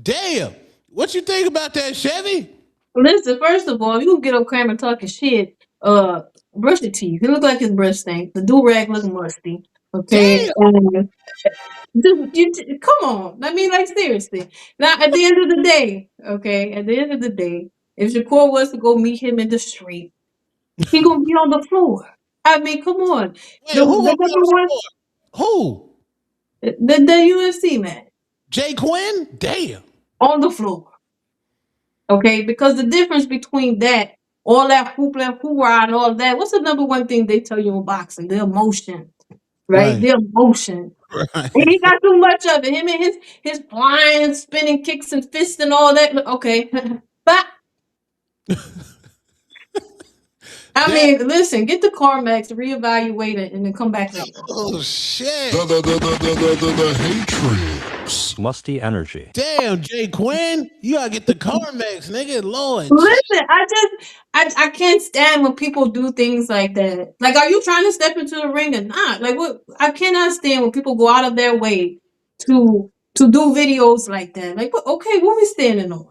Damn. What you think about that, Chevy? Listen, first of all, you get on camera talking shit. Brush your teeth. It look like his brush stink. The do rag look musty. Okay, Damn. come on. I mean, like seriously. Now, at the end of the day, okay, at the end of the day, if Shakur was to go meet him in the street, he gonna be on the floor. I mean, come on. Wait, who gonna The be number on one, the floor? Who? the UFC man Jay Quinn? Damn. on the floor. Okay, because the difference between that, all that hoopla, hoorah, and all that, what's the number one thing they tell you in boxing? The emotion, right? Right. The emotion. Right. And he got too much of it. Him and his flying, spinning kicks and fists and all that. Okay, but I mean, listen, get the CarMax, reevaluate it, and then come back later. Oh shit. The Hatrix. Musty energy. Damn, Jay Quinn. You gotta get the CarMax, nigga. Lord. Listen, I can't stand when people do things like that. Like, are you trying to step into the ring or not? Like, what? I cannot stand when people go out of their way to do videos like that. Like, okay, what we standing on?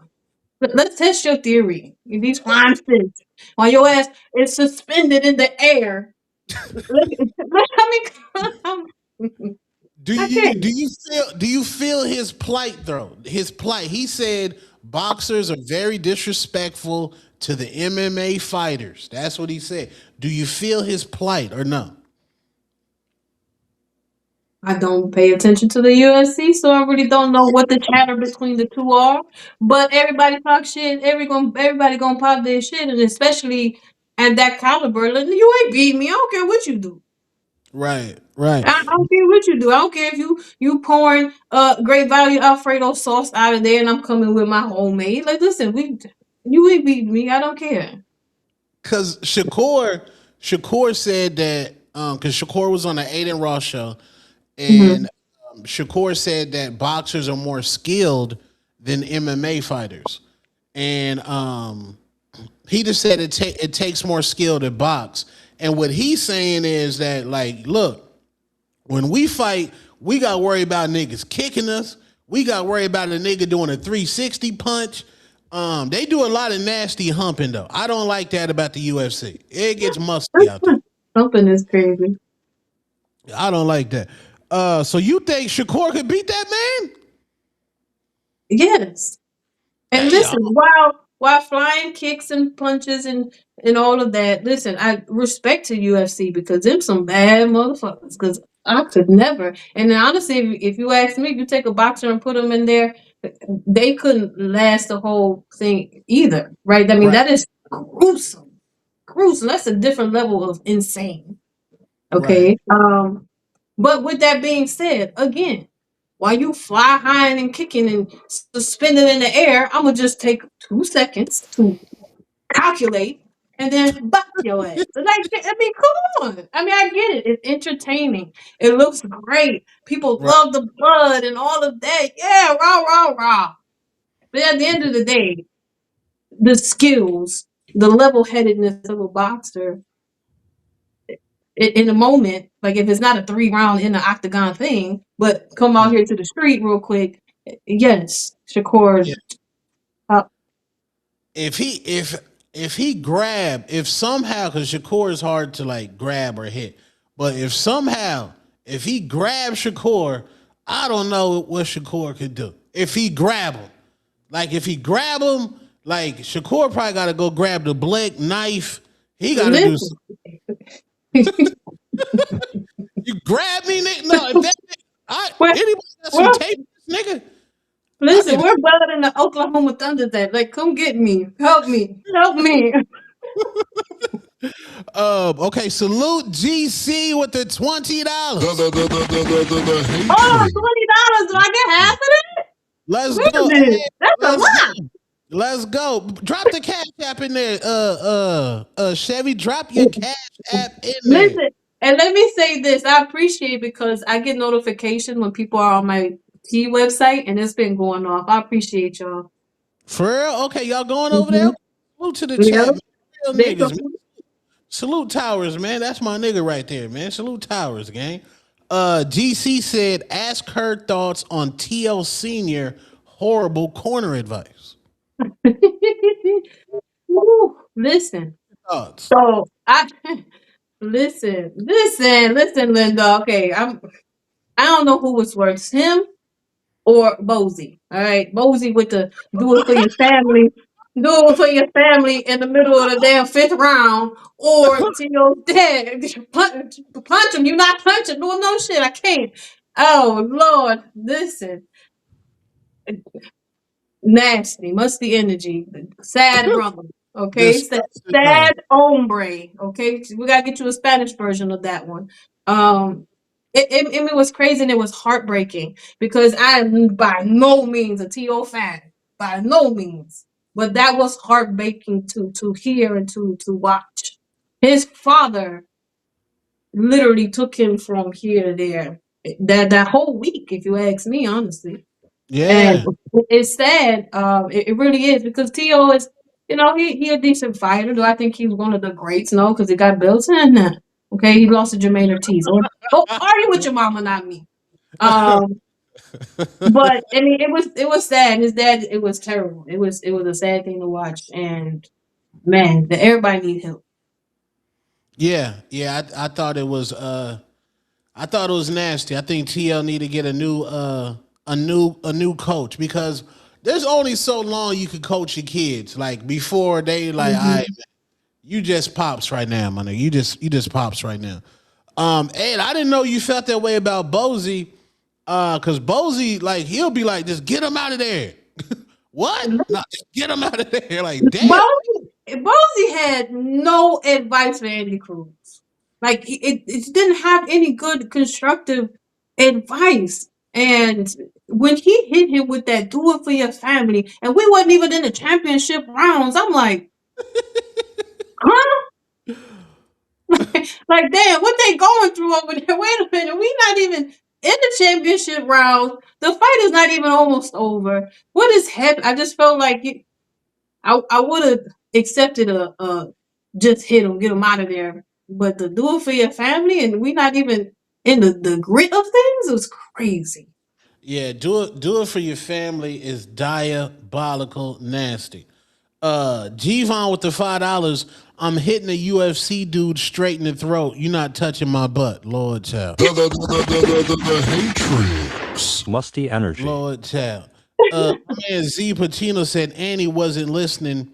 Let's test your theory. These flying fists while your ass is suspended in the air. I mean, Do you feel his plight though? His plight. He said boxers are very disrespectful to the MMA fighters. That's what he said. Do you feel his plight or no? I don't pay attention to the UFC, so I really don't know what the chatter between the two are. But everybody talk shit. Everybody gonna pop their shit, and especially at that caliber, like, you ain't beat me. I don't care what you do. Right, right. I don't care what you do. I don't care if you pouring great value Alfredo sauce out of there, and I'm coming with my homemade. Like, listen, you ain't beat me. I don't care. Cause Shakur said that because Shakur was on the Aiden Ross show, and Shakur said that boxers are more skilled than MMA fighters, and he just said it takes more skill to box. And what he's saying is that, like, look, when we fight, we got to worry about niggas kicking us. We got to worry about a nigga doing a 360 punch. They do a lot of nasty humping, though. I don't like that about the UFC. It gets musty out there. Humping is crazy. I don't like that. So you think Shakur could beat that man? Yes. And listen, while flying kicks and punches and all of that, listen, I respect to UFC because them some bad motherfuckers. Because I could never. And honestly, if you ask me, if you take a boxer and put them in there, they couldn't last the whole thing either, right? I mean, that is gruesome. Gruesome. That's a different level of insane. Okay. Right. But with that being said, again, while you fly high and kicking and suspended in the air, I'm gonna just take 2 seconds to calculate and then bop your ass. Like, I mean, come on. I mean, I get it. It's entertaining. It looks great. People love the blood and all of that. Yeah, rah, rah, rah. But at the end of the day, the skills, the level-headedness of a boxer in the moment, like if it's not a 3-round in the octagon thing, but come out here to the street real quick. Yes, Shakur. Yeah. If somehow, because Shakur is hard to like grab or hit, but if he grabs Shakur, I don't know what Shakur could do. If he grab him, like Shakur probably got to go grab the blick knife. He got to do something. You grab me, nigga. No, anybody got some tape, nigga. Listen, we're better than the Oklahoma Thunder. That like, come get me, help me. Okay, salute GC with the $20. $20. Do I get half of it? Let's go. That's a lot. Let's go. Drop the Cash App in there. Chevy, drop your Cash App in there. Listen, and let me say this. I appreciate it because I get notification when people are on my T website, and it's been going off. I appreciate y'all. For real? Okay, y'all going over there? Salute to the chat. Real niggas, man. Salute Towers, man. That's my nigga right there, man. Salute Towers, gang. GC said, ask her thoughts on TL Senior horrible corner advice. Woo, listen. Thoughts? So I listen, Linda. Okay, I don't know who was worse, him or Bozy. All right, Bozy with the do it for your family, do it for your family in the middle of the damn fifth round, or to your dad, punch him. You not punching? No shit. I can't. Oh Lord, listen. Nasty, musty energy, sad brother. Okay, sad hombre. Okay, we gotta get you a Spanish version of that one. It was crazy and it was heartbreaking because I am by no means a T.O. fan, by no means. But that was heartbreaking to hear and to watch. His father literally took him from here to there. That whole week, if you ask me, honestly. Yeah. And it's sad. It really is because T.O. is, he a decent fighter. Do I think he's one of the greats? No, because he got built in now. Okay, he lost to Jermaine Ortiz. Argue with your mama, not me. But I mean, it was sad. His dad, it was terrible. It was a sad thing to watch, and man, everybody need help. Yeah. I thought it was nasty. I think TL need to get a new coach because there's only so long you can coach your kids. Like before they like, all right, man, you just pops right now, my nigga. You just pops right now. Ed, I didn't know you felt that way about Bozy. Cause Bozy, like, he'll be like, just get him out of there. What? No, just get him out of there. Like, damn. Bozy had no advice for Andy Cruz. Like it didn't have any good constructive advice. And when he hit him with that do it for your family, and we wasn't even in the championship rounds, I'm like, huh? Like, damn, what they going through over there? Wait a minute, we not even in the championship rounds. The fight is not even almost over. What is happening? I just felt like I would have accepted a just hit him, get him out of there. But to do it for your family and we not even in the grit of things, it was crazy. Yeah, do it for your family is diabolical nasty. Gvon with the $5. I'm hitting a UFC dude straight in the throat. You're not touching my butt, Lord child. The Hatrix. Musty energy. Lord child. My man Z Pacino said Annie wasn't listening.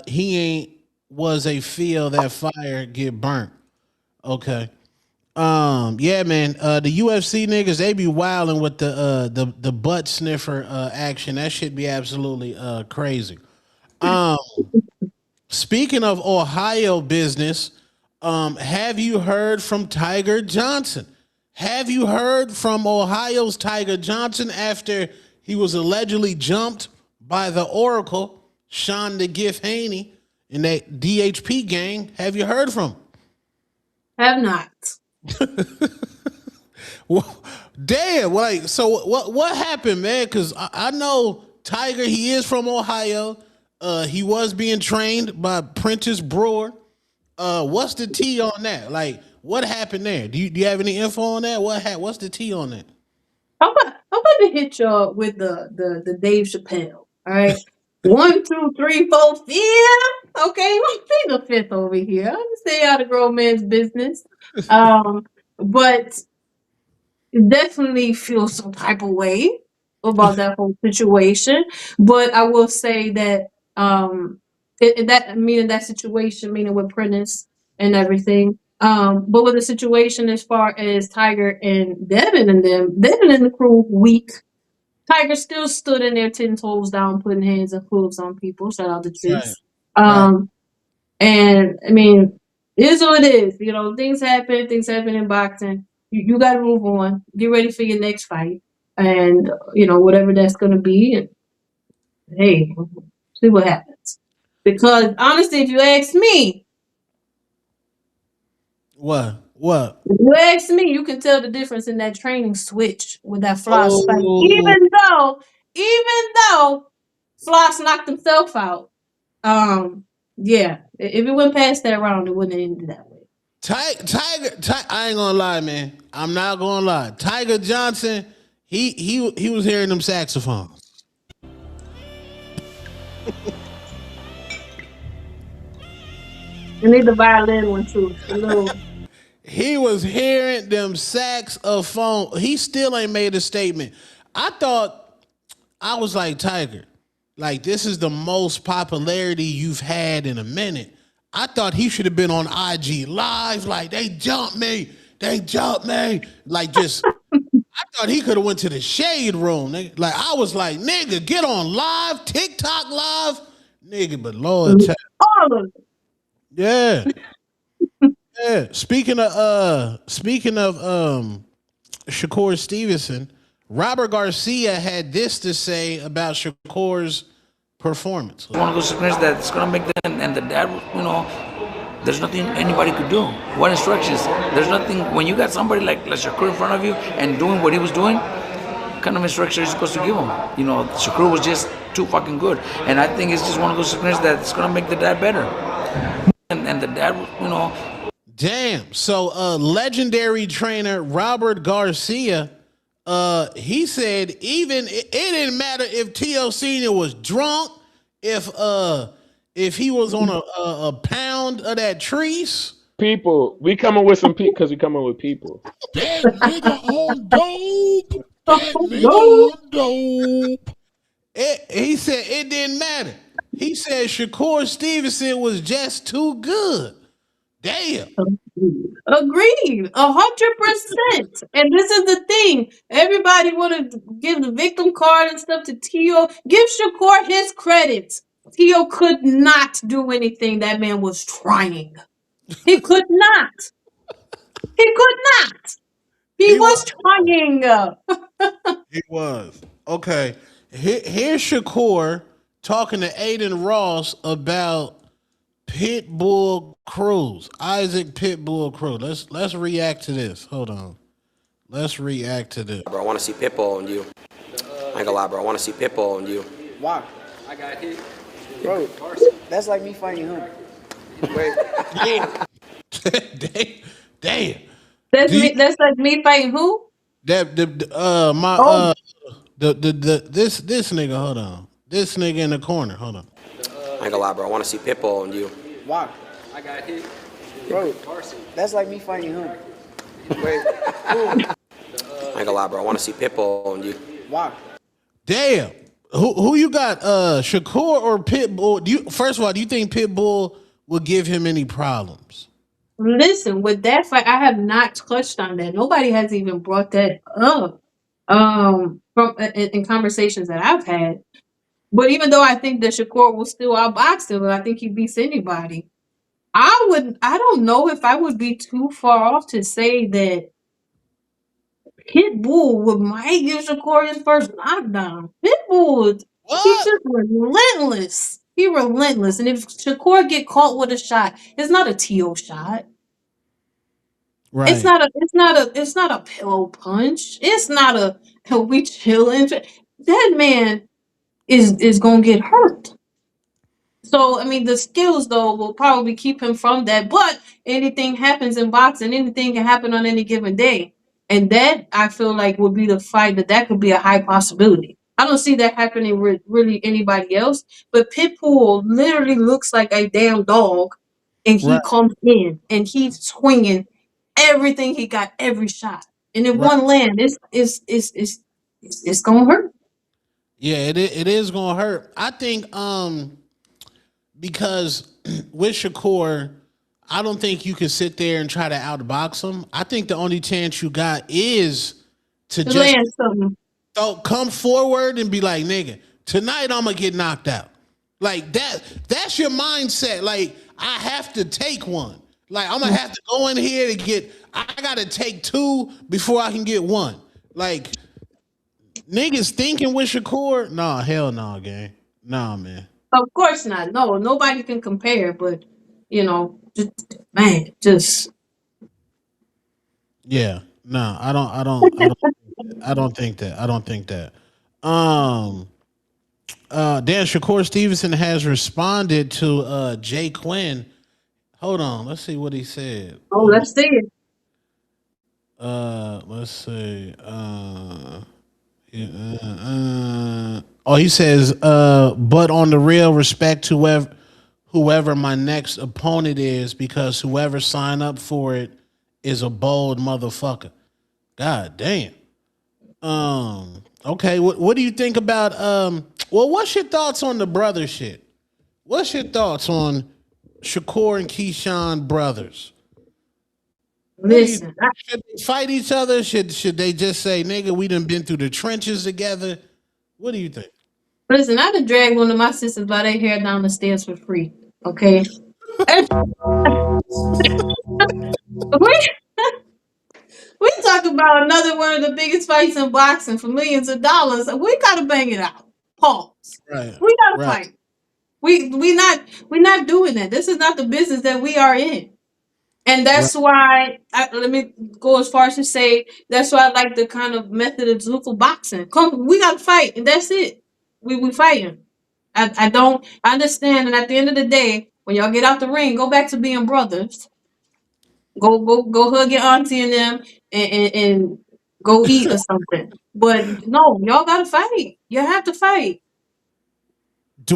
He ain't was a feel that fire get burnt. Okay. Yeah, man. The UFC niggas, they be wilding with the butt sniffer action. That should be absolutely crazy. Speaking of Ohio business, have you heard from Tiger Johnson? Have you heard from Ohio's Tiger Johnson after he was allegedly jumped by the Oracle, Sean the Gift Haney, in that DHP gang? Have you heard from him? Have not. Well, damn, like, so what happened, man? Because I know Tiger, he is from Ohio. He was being trained by Prentice Brewer. What's the tea on that? Like, what happened there? Do you have any info on that? What's the tea on that? I'm about to hit y'all with the Dave Chappelle. All right. 1, 2, 3, 4, 5. Okay, let's see the fifth over here. I'm gonna stay out of grown man's business. But definitely feel some type of way about that whole situation. But I will say that that situation, meaning with Prentice and everything. But with the situation as far as Tiger and Devin and the crew weak. Tiger still stood in there 10 toes down, putting hands and hooves on people. Shout out to Chiefs. Right. And I mean, it is what it is. Things happen in boxing. You got to move on. Get ready for your next fight. And, whatever that's going to be. And hey, see what happens. Because honestly, if you ask me. What? If you ask me, you can tell the difference in that training switch with that Floss fight. Even though Floss knocked himself out. Yeah. If it went past that round, it wouldn't have ended that way. Tiger, I ain't gonna lie, man. I'm not gonna lie. Tiger Johnson, he was hearing them saxophones. You need the violin one too. The little. He was hearing them sacks of phone. He still ain't made a statement. I was like, Tiger, like this is the most popularity you've had in a minute. I thought he should have been on IG Live, like they jumped me. Like just I thought he could have went to the shade room, nigga. Like I was like, nigga, get on live, TikTok live, nigga. But Lord, all of it. Yeah. Yeah. Speaking of Shakur Stevenson, Robert Garcia had this to say about Shakur's performance. One of those signals that's gonna make them and the dad, there's nothing anybody could do. What instructions? There's nothing when you got somebody like Shakur in front of you and doing what he was doing. What kind of instructions are you supposed to give him? Shakur was just too fucking good, and I think it's just one of those signals that's gonna make the dad better. And the dad, Damn. So legendary trainer Robert Garcia, he said even it didn't matter if T.O. Sr. was drunk, if he was on a pound of that trees. People, we coming with some people because we coming with people. That nigga on dope. That nigga on dope. He said it didn't matter. He said Shakur Stevenson was just too good. Damn. Agreed, 100%. And this is the thing. Everybody want to give the victim card and stuff to T.O. Give Shakur his credit. T.O. could not do anything. That man was trying. He could not. He could not. He was trying. He was. Okay. Here's Shakur talking to Aiden Ross about Pitbull Cruz, Isaac Pitbull Cruz. Let's react to this. Hold on. Let's react to this. Bro, I want to see Pitbull on you. I ain't gonna lie, bro. I want to see Pitbull on you. Why? I got hit. Bro, that's like me fighting him. Wait. Damn. That's like me fighting who? This nigga. Hold on. This nigga in the corner. Hold on. I ain't gonna lie, bro. I want to see Pitbull on you. Why? I got hit. Bro, that's like me fighting him. Wait. I ain't gonna lie, bro. I want to see Pitbull on you. Why? Damn. Who you got? Shakur or Pitbull? First of all, do you think Pitbull will give him any problems? Listen, with that fight, I have not touched on that. Nobody has even brought that up in conversations that I've had. But even though I think that Shakur will still outbox him, I think he beats anybody. I don't know if I would be too far off to say that Pitbull might give Shakur his first knockdown. Pitbull, he's just relentless. He relentless. And if Shakur get caught with a shot, it's not a T.O. shot. Right. It's not a pillow punch. It's not a we chilling. That man is gonna get hurt. So I mean the skills though will probably keep him from that. But anything happens in boxing, anything can happen on any given day. And that I feel like would be the fight that could be a high possibility. I don't see that happening with really anybody else. But Pitbull literally looks like a damn dog, and he comes in and he's swinging everything he got, every shot, and in one land, it's gonna hurt. Yeah, it is gonna hurt. I think because with Shakur, I don't think you can sit there and try to outbox him. I think the only chance you got is to just land something. Come forward and be like, nigga, tonight I'm gonna get knocked out. Like that's your mindset. Like, I have to take one. Like, I'm gonna have to go in here I gotta take two before I can get one. Like, niggas thinking with Shakur, nah, hell no, gang. Nah, man. Of course not. No, nobody can compare, but yeah, I don't think that. Dan Shakur Stevenson has responded to Jay Quinn. Hold on, let's see what he said. Oh, let's see it. Let's see. Oh, he says, but on the real, respect whoever my next opponent is, because whoever signed up for it is a bold motherfucker. God damn. Okay, what do you think about well, what's your thoughts on the brother shit? What's your thoughts on Shakur and Keyshawn brothers? Listen, Should they fight each other? Should they just say, nigga, we done been through the trenches together? What do you think? listen, I done dragged one of my sisters by their hair down the stairs for free. Okay. we we talk about another one of the biggest fights in boxing for millions of dollars. We gotta bang it out. Pause. Right. We gotta Right. fight. We not doing that. This is not the business that we are in. And Right. that's why let me go as far as to say that's why I like the kind of method of Zufu boxing. Come, we gotta fight, and that's it. We fighting. I don't I understand, and at the end of the day, when y'all get out the ring, go back to being brothers. Go hug your auntie and them, and go eat or something. But no, y'all gotta fight. You have to fight.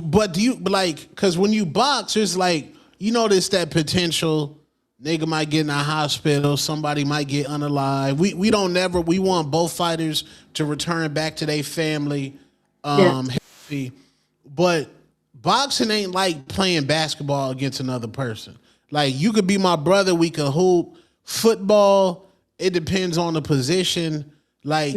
But do you like, because when you box, it's like, you notice that potential nigga might get in a hospital, somebody might get unalive. We don't never, we want both fighters to return back to their family healthy. But boxing ain't like playing basketball against another person. Like, you could be my brother, we could hoop. Football, it depends on the position. Like,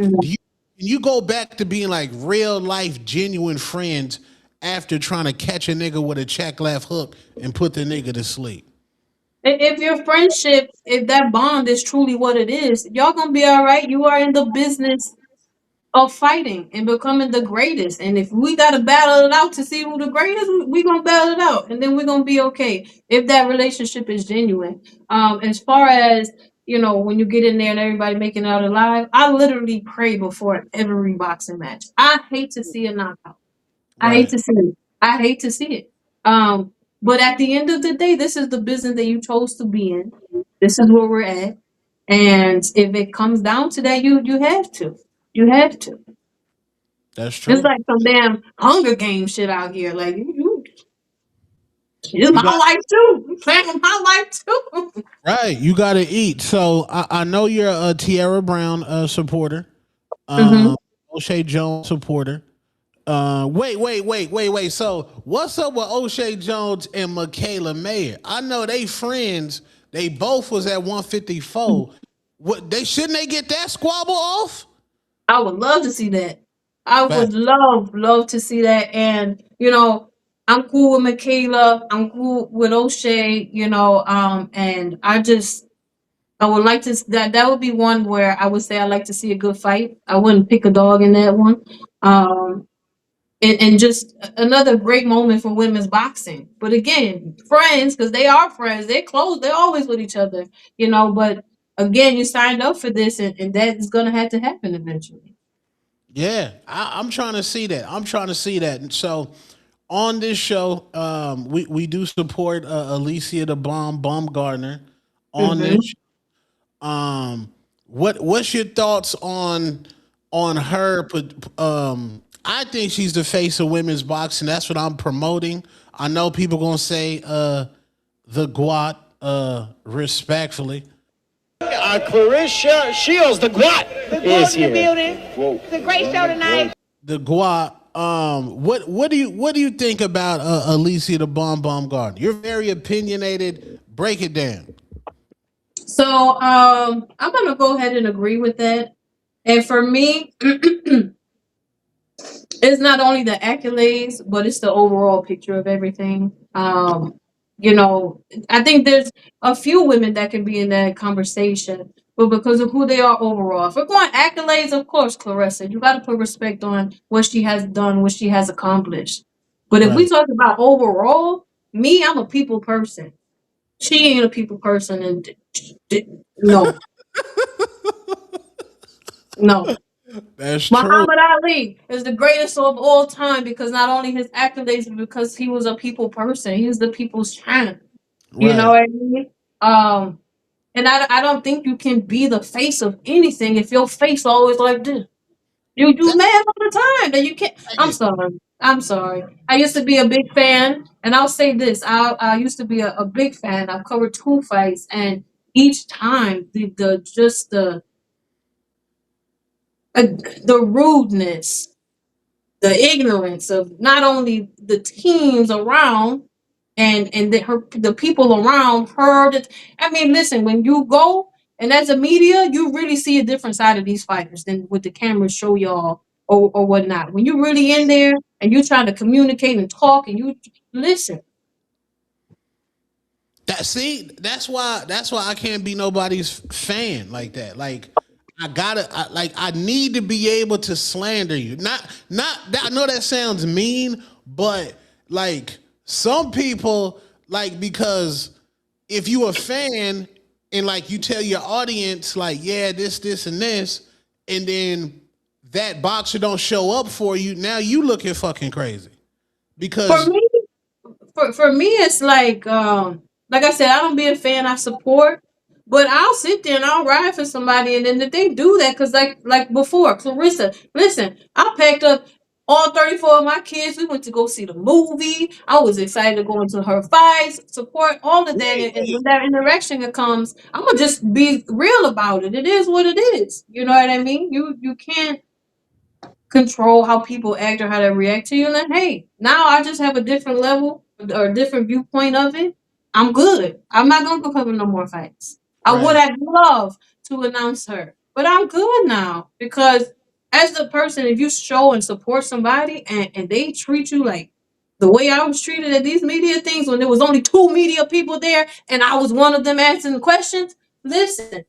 you go back to being like real life, genuine friends after trying to catch a nigga with a check left hook and put the nigga to sleep? If your friendship, if that bond is truly what it is, y'all gonna be all right. You are in the business of fighting and becoming the greatest. And if we gotta battle it out to see who the greatest, we gonna battle it out, and then we're gonna be okay if that relationship is genuine. As far as when you get in there and everybody making it out alive, I literally pray before every boxing match. I hate to see a knockout. I hate to see it. I hate to see it. But at the end of the day, this is the business that you chose to be in. This is where we're at. And if it comes down to that, you have to. You have to. That's true. It's like some damn Hunger Game shit out here. Like it's my life too. You playing my life too. Right, you got to eat. So I know you're a Tierra Brown supporter, O'Shea Jones supporter. Wait. So what's up with O'Shea Jones and Michaela Mayer? I know they friends. They both was at 154. What shouldn't they get that squabble off? I would love to see that. I would love to see that. And I'm cool with Michaela. I'm cool with O'Shea. And I would like to that would be one where I would say I like to see a good fight. I wouldn't pick a dog in that one. And just another great moment for women's boxing. But again, friends, because they are friends. They're close. They're always with each other. But again, you signed up for this, and that is going to have to happen eventually. Yeah, I'm trying to see that. And so on this show, we do support Alicia the Bomb Baumgartner on this. What's your thoughts on her? I think she's the face of women's boxing. That's what I'm promoting. I know people gonna say the Guat respectfully. Clarissa Shields, the Guat, is here. It's a great show tonight. The Guat. What do you think about Alicia the Bomb Baumgartner? You're very opinionated. Break it down. So I'm gonna go ahead and agree with that. And for me, it's not only the accolades, but it's the overall picture of everything. I think there's a few women that can be in that conversation, but because of who they are overall. If we're going accolades, of course, Clarissa, you got to put respect on what she has done, what she has accomplished. But if we talk about overall, me, I'm a people person. She ain't a people person, and no. No. That's true. Muhammad Ali is the greatest of all time because not only his accolades, but because he was a people person. He was the people's champ. You know what I mean? And I don't think you can be the face of anything if your face always like this. You mad all the time that you can't. I'm sorry. I'm sorry. I used to be a big fan, and I'll say this: I used to be a big fan. I've covered 2 fights, and each time the rudeness, the ignorance of not only the teams around and the people around her. I mean, listen, when you go and as a media, you really see a different side of these fighters than what the cameras show y'all or whatnot. When you're really in there and you're trying to communicate and talk and you listen. That's why I can't be nobody's fan like that. Like I need to be able to slander you. Not I know that sounds mean, but like some people like because if you a fan and like you tell your audience like yeah this and this and then that boxer don't show up for you, now you looking fucking crazy. Because For me it's like I said, I don't be a fan, I support, but I'll sit there and I'll ride for somebody, and then if they do that, because like before, Clarissa, listen, I packed up all 34 of my kids. We went to go see the movie. I was excited to go into her fights, support all of that, and when that interaction comes, I'm gonna just be real about it. It is what it is. You know what I mean? You can't control how people act or how they react to you. And then, hey, now I just have a different level or a different viewpoint of it. I'm good. I'm not gonna go cover no more fights. I would have loved to announce her, but I'm good now because as a person, if you show and support somebody and they treat you like the way I was treated at these media things when there was only 2 media people there and I was one of them asking questions, listen,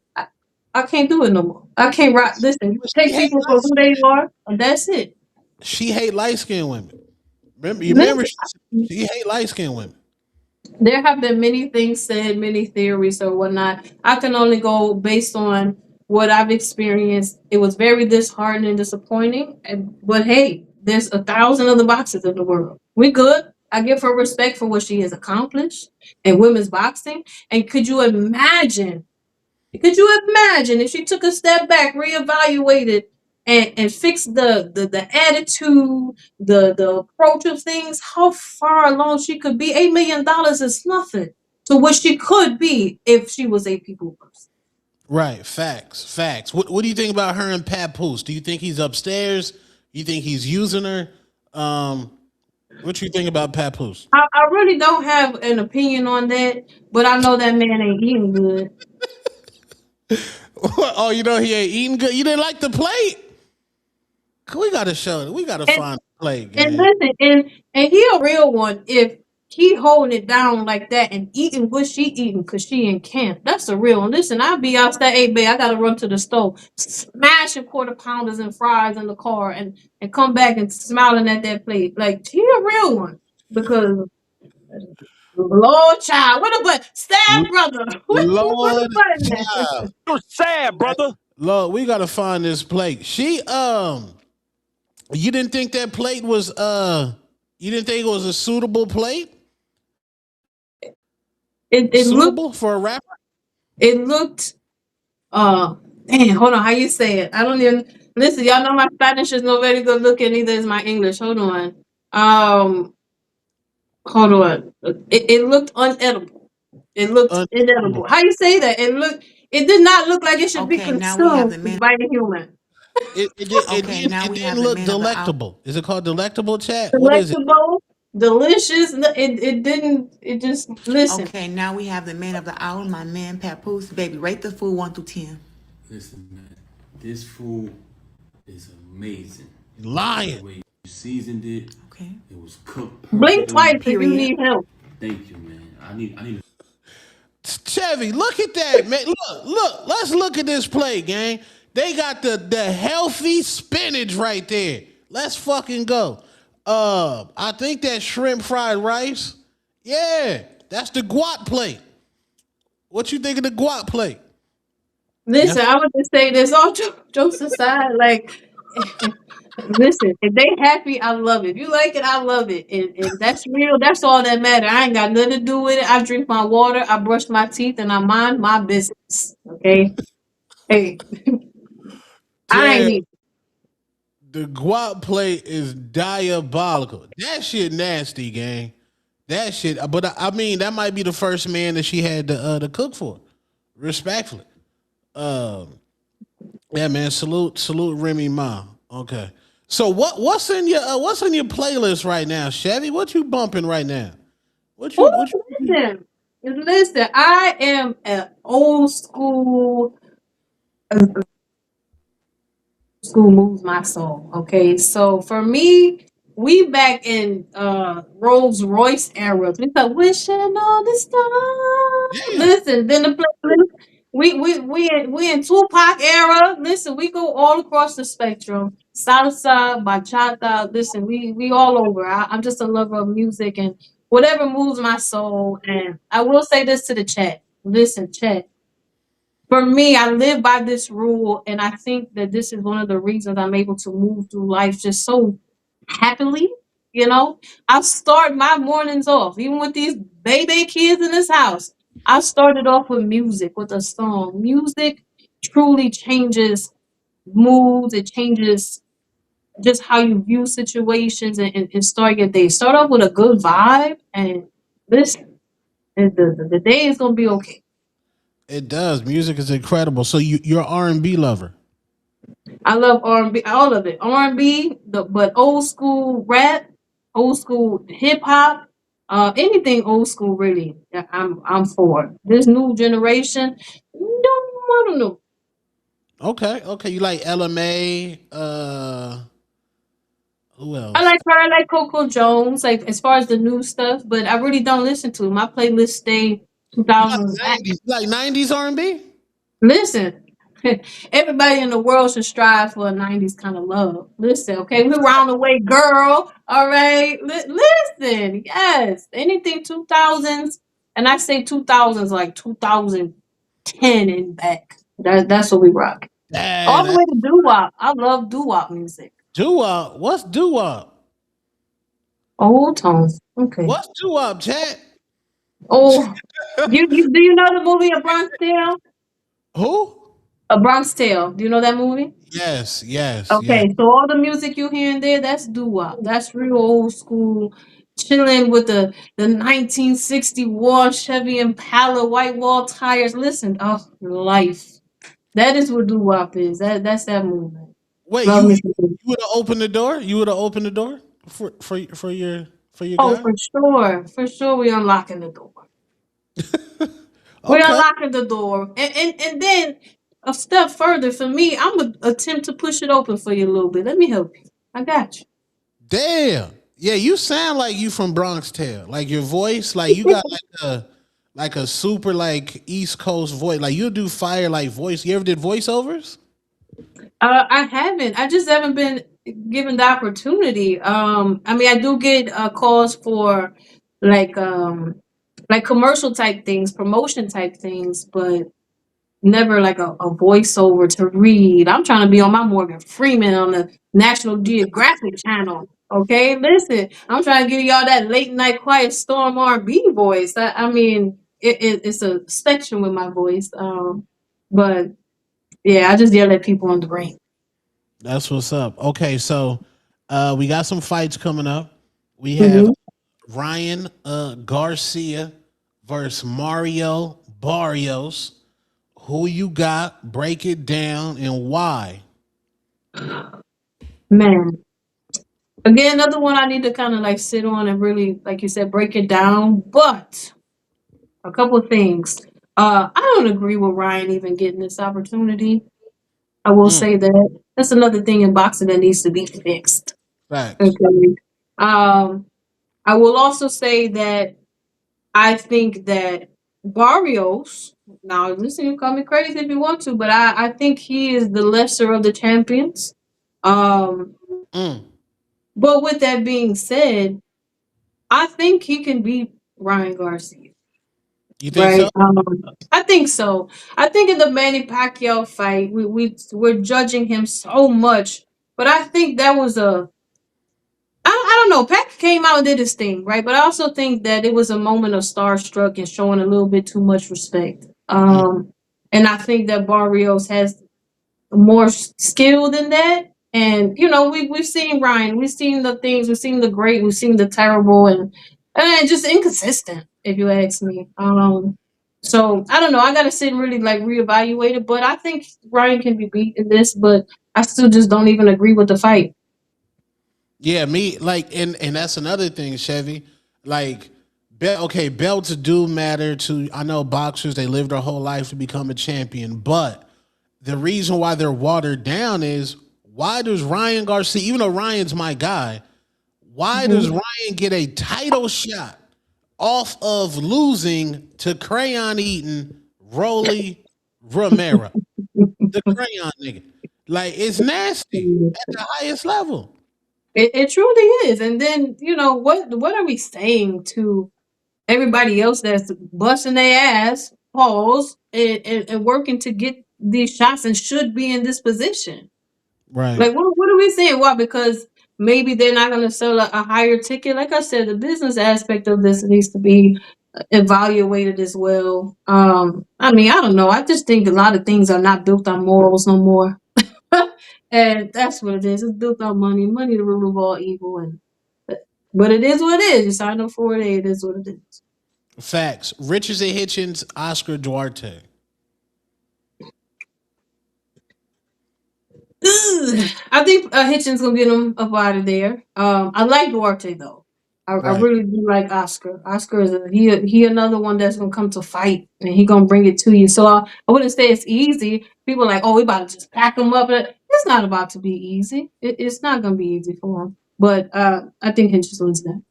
I can't do it no more. I can't rock. Listen, you take people for who they are, and that's it. she hate light skinned women. Remember she hate light skinned women. There have been many things said, many theories or whatnot. I can only go based on what I've experienced. It was very disheartening and disappointing. But hey, there's 1,000 other boxers in the world. We good. I give her respect for what she has accomplished in women's boxing. And could you imagine if she took a step back, reevaluated, and fixed the attitude, the approach of things, how far along she could be? $8 million is nothing to what she could be if she was a people person. Right, facts. What do you think about her and Papoose? Do you think he's upstairs? You think he's using her? What you think about Papoose? I really don't have an opinion on that, but I know that man ain't eating good. Oh, you know he ain't eating good. You didn't like the plate? We gotta show it. We gotta find the plate. And listen, and he a real one if he holding it down like that and eating what she eating because she in camp. That's a real one. Listen, I'll be outside, hey babe, I gotta run to the stove, smashing quarter pounders and fries in the car and come back and smiling at that plate. Like he a real one because Lord child, what a button. Stab brother. What a button. You're sad, brother. Lord, we gotta find this plate. She you didn't think that plate was you didn't think it was a suitable plate? It suitable looked for a rapper? It looked man, hold on, how you say it? I don't even listen, y'all know my Spanish is no very good looking, neither is my English. Hold on. Hold on. It looked unedible. It looked inedible. How you say that? It did not look like it should be consumed by the human. It didn't look delectable. Is it called delectable, chat? What is it? Delectable, delicious. It didn't. It just listen. Okay, now we have the man of the hour, my man Papoose. Baby, rate the food 1 through 10. Listen, man, this food is amazing. Lying. The way you seasoned it. Okay. It was cooked Blink perfectly. twice if you need help. Thank you, man. I need. Chevy, look at that, man. Look. Let's look at this plate, gang. They got the healthy spinach right there. Let's fucking go. I think that shrimp fried rice. Yeah, that's the guac plate. What you think of the guac plate? Listen, I would just say this all jokes aside. Like, listen, if they happy, I love it. If you like it, I love it. And that's real. That's all that matters. I ain't got nothing to do with it. I drink my water. I brush my teeth, and I mind my business. Okay. Hey. I ain't need. The guap plate is diabolical. That shit nasty, gang. That shit. But I mean, that might be the first man that she had to cook for. Respectfully. Yeah, man. Salute Remy Ma. Okay. So what's in your playlist right now, Chevy? What you bumping right now? What you? Listen. I am an old school. School moves my soul. Okay, so for me, we back in Rolls Royce era. We thought wishing on the star. Listen, then the playlist. We in Tupac era. Listen, we go all across the spectrum. Salsa, bachata. Listen, we all over. I'm just a lover of music and whatever moves my soul. And I will say this to the chat. Listen, chat. For me, I live by this rule, and I think that this is one of the reasons I'm able to move through life just so happily. You know, I start my mornings off, even with these baby kids in this house. I started off with music, with a song. Music truly changes moods. It changes just how you view situations and start your day. Start off with a good vibe, and listen, the day is gonna be okay. It does. Music is incredible. So you're R&B lover. I love R&B, all of it. R&B, but old school rap, old school hip hop, anything old school really. I'm for. This new generation, no, I don't know. Okay. You like LMA? Who else? I like her. I like Coco Jones. Like as far as the new stuff, but I really don't listen to it. My playlist stay 2000s. Like 90s R&B? Listen, everybody in the world should strive for a 90s kind of love. Listen, okay? We're round the way, girl. All right. Listen, yes. Anything 2000s, and I say 2000s like 2010 and back. That's what we rock. All the way to doo-wop. I love doo-wop music. Doo-wop? What's doo-wop? Old tones. Okay. What's doo-wop, chat? Oh, do you know the movie A Bronx Tale? Who? A Bronx Tale. Do you know that movie? Yes. Okay, so all the music you hear in there, that's doo-wop. That's real old school, chilling with the 1961 Chevy Impala white wall tires. Listen, oh, life. That is what doo-wop is. That's that movement. Wait, Love you me some doo-wop. would have opened the door? You would have opened the door for your Oh, guy? for sure, we unlocking the door. We're unlocking the door, and then a step further for me, I'm gonna attempt to push it open for you a little bit. Let me help you. I got you. Damn. Yeah, you sound like you from Bronx Tale. Like your voice, like you got like a super like East Coast voice. Like you'll do fire like voice. You ever did voiceovers? I haven't. I just haven't been given the opportunity. I mean, I do get calls for like like commercial type things, promotion type things, but never like a voiceover to read. I'm trying to be on my Morgan Freeman on the National Geographic channel. Okay, listen, I'm trying to give y'all that late night quiet storm R&B voice. I mean, it's a spectrum with my voice. But yeah, I just yell at people on the brain. That's what's up. Okay, so we got some fights coming up. We have Ryan Garcia versus Mario Barrios. Who you got? Break it down and why. Man, again, another one I need to kind of like sit on and really, like you said, break it down. But a couple of things. I don't agree with Ryan even getting this opportunity. I will say that that's another thing in boxing that needs to be fixed. Facts. Okay. I will also say that I think that Barrios. Now, listen, you call me crazy if you want to, but I think he is the lesser of the champions. But with that being said, I think he can beat Ryan Garcia. You think so? I think so. I think in the Manny Pacquiao fight, we're judging him so much, but I think that was I don't know. Pac came out and did his thing, right? But I also think that it was a moment of starstruck and showing a little bit too much respect. And I think that Barrios has more skill than that. And we've seen Ryan, we've seen the things, we've seen the great, we've seen the terrible, and just inconsistent, if you ask me. So I don't know. I gotta sit and really like reevaluate it, but I think Ryan can be beat in this, but I still just don't even agree with the fight. Yeah, me like, and that's another thing, Chevy. Like, belts do matter to. I know boxers; they live their whole life to become a champion. But the reason why they're watered down is why does Ryan Garcia, even though Ryan's my guy, why does Ryan get a title shot off of losing to crayon eating Rolly Romero, the crayon nigga? Like, it's nasty at the highest level. It truly is. And then, what are we saying to everybody else that's busting their ass, pause, and working to get these shots and should be in this position? Right. Like, what are we saying? Why? Because maybe they're not going to sell a higher ticket. Like I said, the business aspect of this needs to be evaluated as well. I mean, I don't know. I just think a lot of things are not built on morals no more. And that's what it is. It's built on money. Money the root of all evil. But it is what it is. You sign up for it. It is what it is. Facts. Richards and Hitchens, Oscar Duarte. I think Hitchens gonna get him up out of there. I like Duarte though. I Right. really do like Oscar. Oscar is he another one that's gonna come to fight and he gonna bring it to you. So I wouldn't say it's easy. People are like, oh, we about to just pack him up. It's not about to be easy. It's not gonna be easy for him. But I think Hitchens wins that.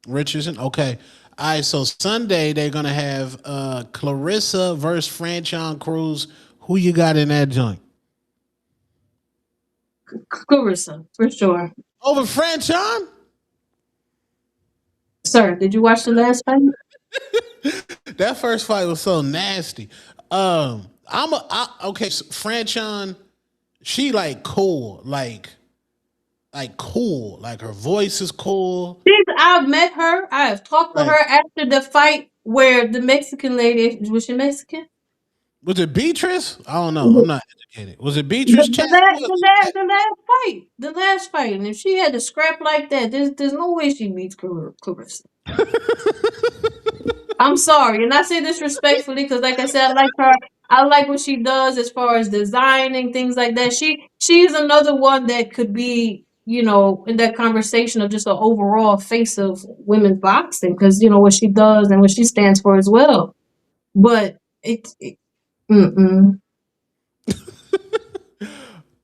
Richardson. Okay. All right. So Sunday they're gonna have Clarissa versus Franchon Cruz. Who you got in that joint? Clarissa, for sure. Over Franchon? Sir, did you watch the last fight? That first fight was so nasty. Okay. So Franchon, she like cool, like cool. Like her voice is cool. I've met her. I have talked to her after the fight where the Mexican lady, was she Mexican? Was it Beatrice? I don't know. I'm not educated. Was it Beatrice? The last fight, and if she had to scrap like that, there's no way she beats Clarissa. I'm sorry, and I say this respectfully because, like I said, I like her. I like what she does as far as designing things like that. She's another one that could be, in that conversation of just an overall face of women's boxing because what she does and what she stands for as well. But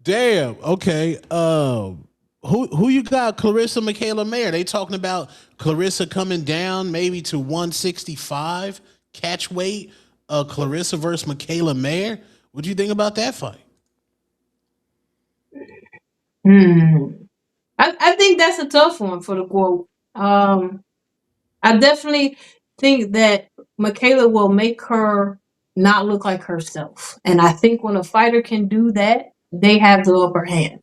Damn. Okay. Who you got? Clarissa, Michaela Mayer. They talking about Clarissa coming down maybe to 165 catch weight. Clarissa versus Michaela Mayer. What do you think about that fight? I think that's a tough one for the quote. I definitely think that Michaela will make her not look like herself. And I think when a fighter can do that, they have the upper hand.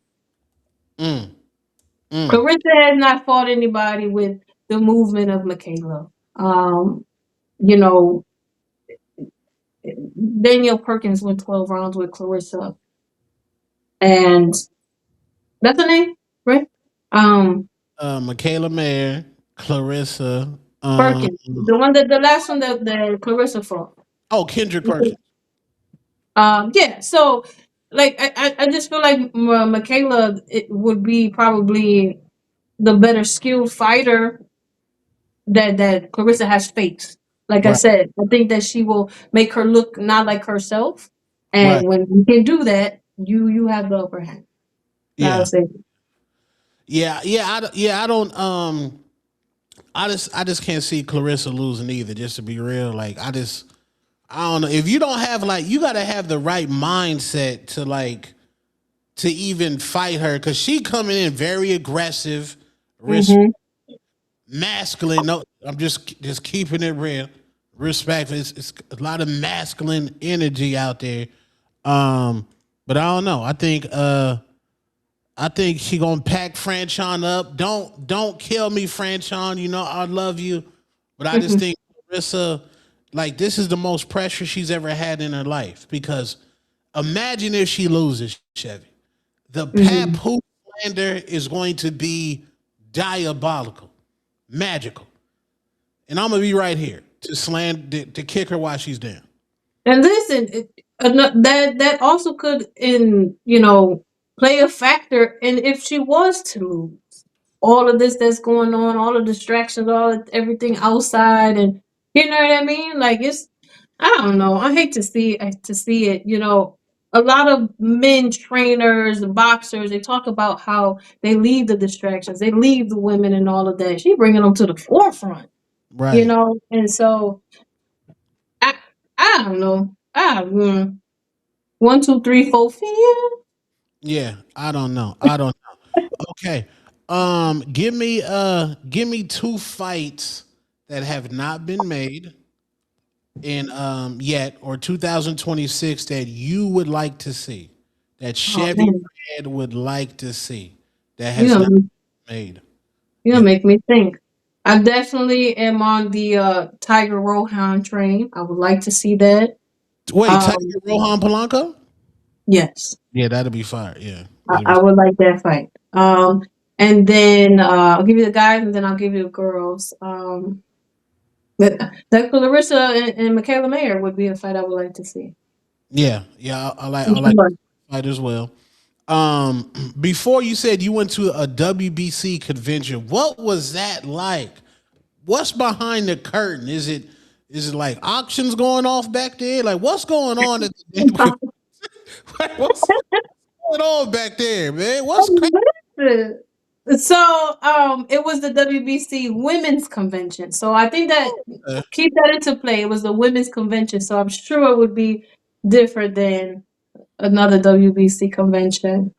Clarissa has not fought anybody with the movement of Michaela. Danielle Perkins went 12 rounds with Clarissa. And that's her name, right? Michaela Mayer, Clarissa. Perkins. The last one that Clarissa fought. Oh, Kendrick Perkins. Yeah. So, like, I just feel like Michaela would be probably the better skilled fighter that Clarissa has faced. Like I said, I think that she will make her look not like herself, and when you can do that, you have the upper hand. Yeah. I don't. I just can't see Clarissa losing either. Just to be real, like I don't know. If you don't have you got to have the right mindset to even fight her because she coming in very aggressive, masculine. No, I'm just keeping it real, respectful. It's a lot of masculine energy out there. But I don't know. I think she gonna pack Franchon up. Don't kill me, Franchon. I love you, but I just think Clarissa, this is the most pressure she's ever had in her life. Because imagine if she loses, Chevy, the papoose slander is going to be diabolical, magical. And I'm gonna be right here to slander to kick her while she's down. And listen, that also could play a factor in if she was to lose. All of this that's going on, all the distractions, everything outside, and you know what I mean. Like I don't know. I hate to see it. A lot of men trainers, boxers, they talk about how they leave the distractions, they leave the women and all of that. She bringing them to the forefront, Right. And so I don't know. 1, 2, 3, 4, 5. Yeah, I don't know. Okay. Give me two fights that have not been made in yet or 2026 that you would like to see. That Oh Chevy man, Red would like to see that you has know, not been made. you Yeah. gonna make me think. I definitely am on the Tiger Rohan train. I would like to see that. Wait, Tiger Um, Rohan Polanco? yes, Yeah, that'd be fire. Yeah. I would like that fight. And then I'll give you the guys, and then I'll give you the girls. That Clarissa and Michaela Mayer would be a fight I would like to see. Yeah, I like fight as well. Before you said you went to a WBC convention, what was that like? What's behind the curtain? Is it like auctions going off back there? Like what's going on at the what's going on back there, man? What's crazy? So it was the WBC Women's Convention. So I think that keep that into play. It was the Women's Convention. So I'm sure it would be different than another WBC convention.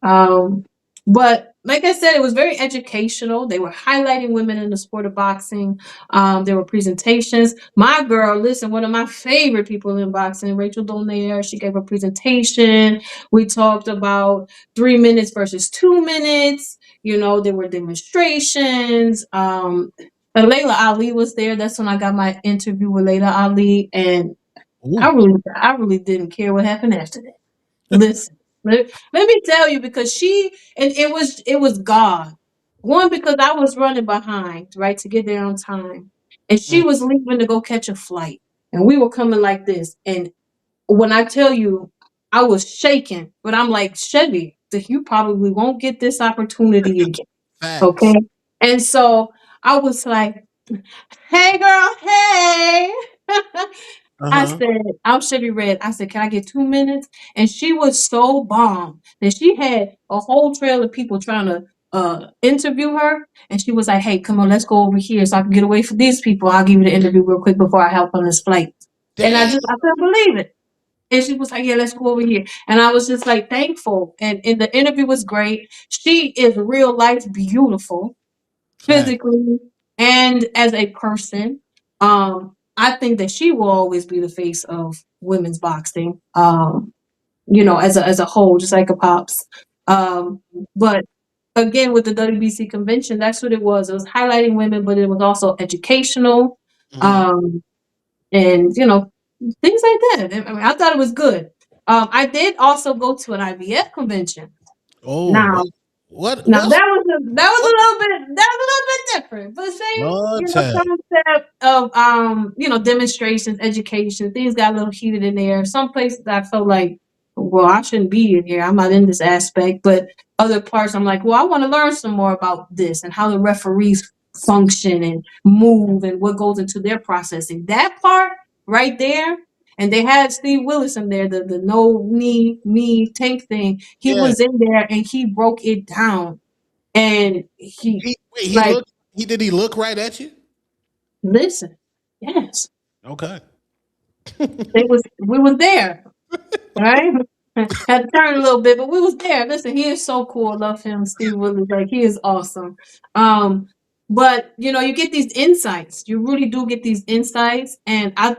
But like I said, it was very educational. They were highlighting women in the sport of boxing. There were presentations. My girl, listen, one of my favorite people in boxing, Rachel Donaire, she gave a presentation. We talked about 3 minutes versus 2 minutes. There were demonstrations. And Layla Ali was there. That's when I got my interview with Layla Ali. And I really didn't care what happened after that. Listen, let me tell you, because it was God. One, because I was running behind, right, to get there on time. And she was leaving to go catch a flight. And we were coming like this. And when I tell you, I was shaking, but I'm like, Chevy, you probably won't get this opportunity again. Okay. And so I was like, hey girl, hey. I said, I'm Chevy Red. I said, can I get 2 minutes? And she was so bomb that she had a whole trail of people trying to interview her. And she was like, hey, come on, let's go over here so I can get away from these people. I'll give you the interview real quick before I help on this flight. And I couldn't believe it. And she was like, yeah, let's go over here. And I was just like thankful. And the interview was great. She is real life beautiful, physically and as a person. I think that she will always be the face of women's boxing. As a whole, just like a Pops. But again, with the WBC convention, that's what it was. It was highlighting women, but it was also educational. And things like that. I mean, I thought it was good. I did also go to an IVF convention. Oh, now, what? Now that was a little bit different, but same concept of demonstrations, education. Things got a little heated in there. Some places I felt like, well, I shouldn't be in here. I'm not in this aspect, but other parts I'm like, well, I want to learn some more about this and how the referees function and move and what goes into their processing. That part right there. And they had Steve Willis in there, the no knee tank thing. He was in there and he broke it down. And he did he look right at you? Listen, yes. Okay. We was there. Right? Had to turn a little bit, but we was there. Listen, he is so cool. Love him, Steve Willis. Like, he is awesome. But you get these insights. You really do get these insights. And I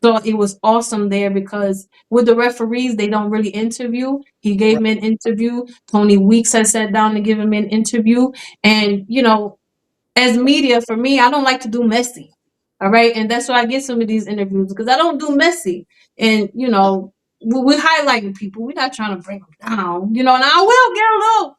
thought it was awesome there because with the referees, they don't really interview. He gave me an interview. Tony Weeks had sat down to give him an interview. And, as media, for me, I don't like to do messy. All right. And that's why I get some of these interviews because I don't do messy. And, we're highlighting people. We're not trying to bring them down, and I will get a little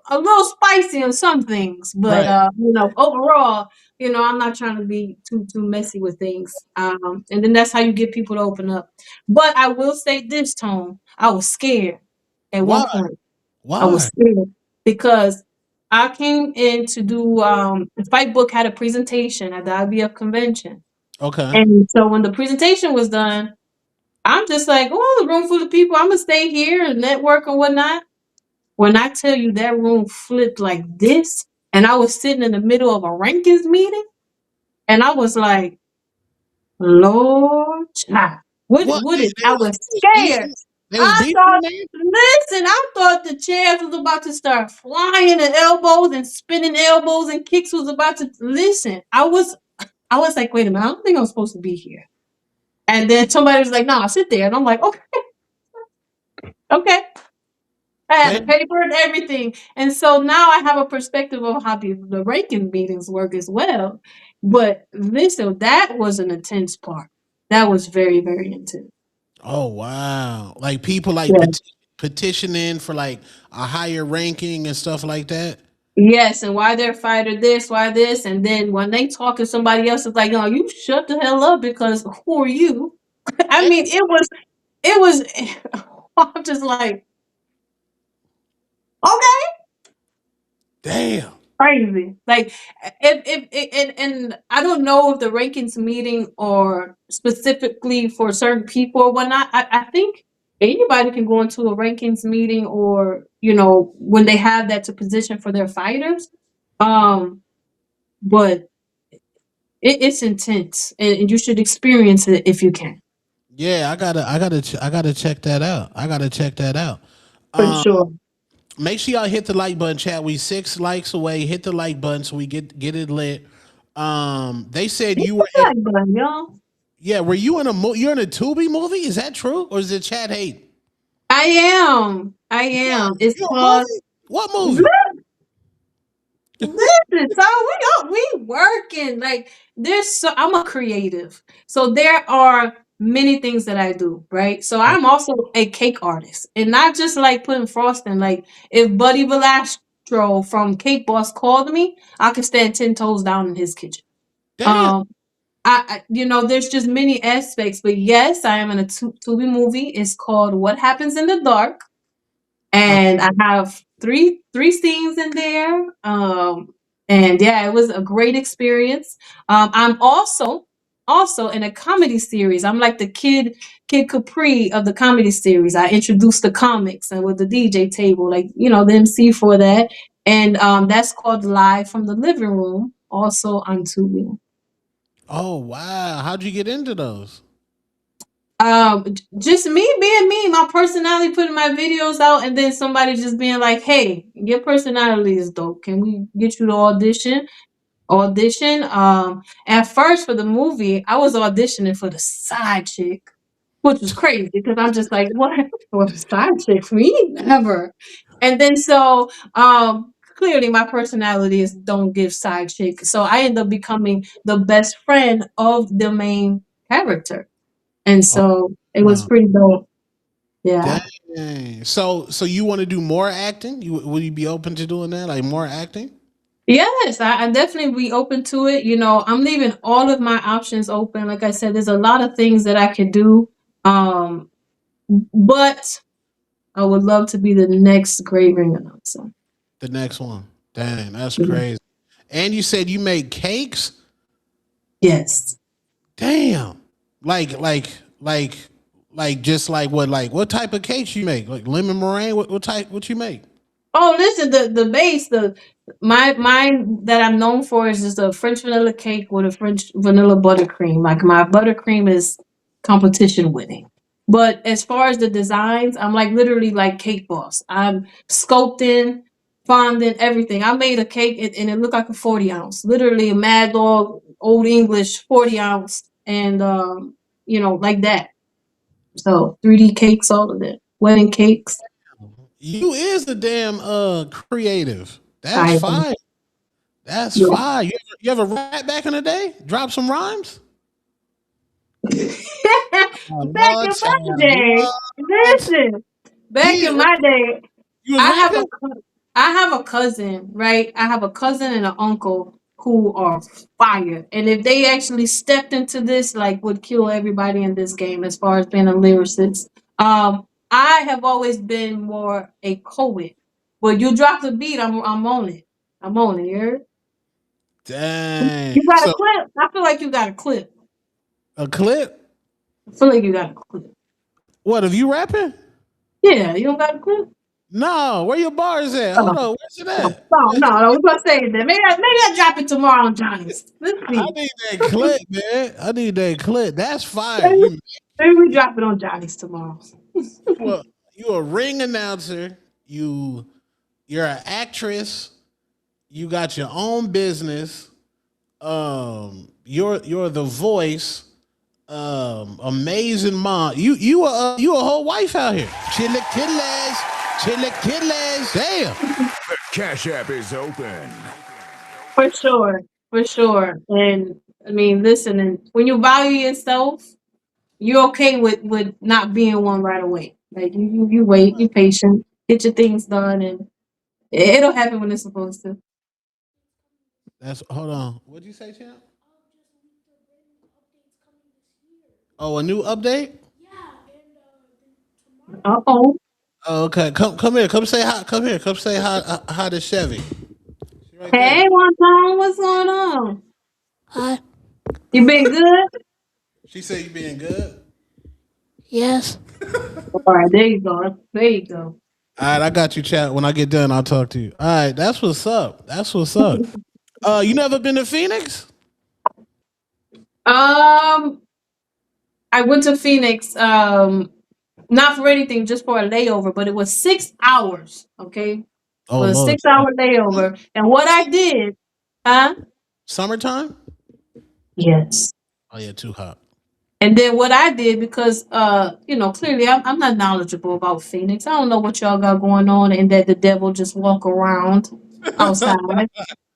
a little spicy on some things, but Right. overall, I'm not trying to be too messy with things. And then that's how you get people to open up. But I will say this, Tone, I was scared at Why? one point. I was Why? scared because I came in to do the Fight Book had a presentation at the IBF convention. Okay. And so when the presentation was done, I'm just like, oh, a room full of people. I'm gonna stay here and network and whatnot. When I tell you that room flipped like this, and I was sitting in the middle of a rankings meeting, and I was like, Lord, child, What? what is? I was They was scared. beefing. They was I beefing, thought, man. listen, I thought the chairs was about to start flying and elbows and spinning elbows and kicks was about to listen. I was like, wait a minute, I don't think I'm supposed to be here. And then somebody was like, no, sit there. And I'm like, okay, okay. I had the paper and everything. And so now I have a perspective of how the ranking meetings work as well. But listen, that was an intense part. That was very, very intense. Oh wow! Like people like Yeah. petitioning for like a higher ranking and stuff like that. Yes, and why they're fighter this, why this, and then when they talk to somebody else, it's like, no, you shut the hell up because who are you? I mean, it was. I'm just like, okay. Damn. Crazy. Like and I don't know if the rankings meeting or specifically for certain people or whatnot. I think anybody can go into a rankings meeting or, when they have that to position for their fighters. But it's intense and you should experience it if you can. Yeah, I gotta check that out. I gotta check that out. For sure. Make sure y'all hit the like button, chat. We 6 likes away. Hit the like button so we get it lit. They said you were in, Y'all. yeah. Were you in you're in a Tubi movie? Is that true or is it chat hate? I am. I am. It's You a called movie? What movie? Listen, so we working like I'm a creative. So there are many things that I do, right? So I'm also a cake artist. And not just like putting frosting. Like if Buddy Velastro from Cake Boss called me, I could stand 10 toes down in his kitchen. Damn. There's just many aspects, but yes, I am in a Tubi movie. It's called What Happens in the Dark, and I have three scenes in there. And yeah, it was a great experience. I'm also in a comedy series. I'm like the Kid Capri of the comedy series. I introduced the comics and with the DJ table, like the MC for that, and that's called Live from the Living Room, also on Tubi. Oh wow! How'd you get into those? Just me being me, my personality, putting my videos out, and then somebody just being like, "Hey, your personality is dope. Can we get you to audition?" At first for the movie, I was auditioning for the side chick, which was crazy because I'm just like, what a side chick for me? Never. And then so clearly my personality is don't give side chick. So I end up becoming the best friend of the main character. And so it was pretty dope. Yeah. Dang. So you want to do more acting? Would you be open to doing that? Like more acting? Yes, I definitely be open to it. I'm leaving all of my options open. Like I said, there's a lot of things that I could do. But I would love to be the next great ring announcer. The next one. Dang, that's crazy. And you said you make cakes? Yes. Damn. Like just like what type of cakes you make? Like lemon meringue? What you make? Oh, listen, the base, mine that I'm known for is just a French vanilla cake with a French vanilla buttercream. Like my buttercream is competition winning. But as far as the designs, I'm like literally like Cake Boss. I'm sculpting, fondant, everything. I made a cake and it looked like a 40 ounce, literally a Mad Dog, Old English 40 ounce, and like that. So 3D cakes, all of it, wedding cakes. You is the damn creative. I That's am. fire. That's Yeah. fire. You ever rap back in the day? Drop some rhymes? Back in my day, listen. Back in my day, You was I have rapping? I have a cousin, right? I have a cousin and an uncle who are fire. And if they actually stepped into this, like would kill everybody in this game as far as being a lyricist. I have always been more a poet. But you drop the beat, I'm on it. I'm on it, you heard? Dang. You got a So clip? I feel like you got a clip. a clip? I feel like you got a clip. What, of you rapping? Yeah, you don't got a clip? No, where your bars at? Hold on, where's it at? No, we're gonna say that. Maybe I drop it tomorrow on Johnny's. Let's I see. need that clip, man. I need that clip. That's fire. Maybe we drop it on Johnny's tomorrow. Well, you a ring announcer. You're an actress. You got your own business. You're the voice. Amazing mom. You a whole wife out here. Chillaquillas. Damn. The Cash App is open. For sure. For sure. And I mean, listen, and when you value yourself, you're okay with not being one right away. Like you wait, you patient, get your things done, and it'll happen when it's supposed to. That's hold on. What'd you say, champ? Oh, a new update? Uh-oh. Oh, okay. Come here. Come say hi. Come here. Come say hi to Chevy. Hey, one time, what's going on? Hi. You been good? She said you being good. Yes. All right, there you go. There you go. All right, I got you, chat. When I get done, I'll talk to you. All right, that's what's up. That's what's up. You never been to Phoenix? I went to Phoenix, not for anything, just for a layover, but it was 6 hours. Okay. It Oh was a Lord. 6 hour layover. And what I did, huh? Summertime? Yes. Oh yeah, too hot. And then what I did, because clearly I'm not knowledgeable about Phoenix. I don't know what y'all got going on and that the devil just walk around outside.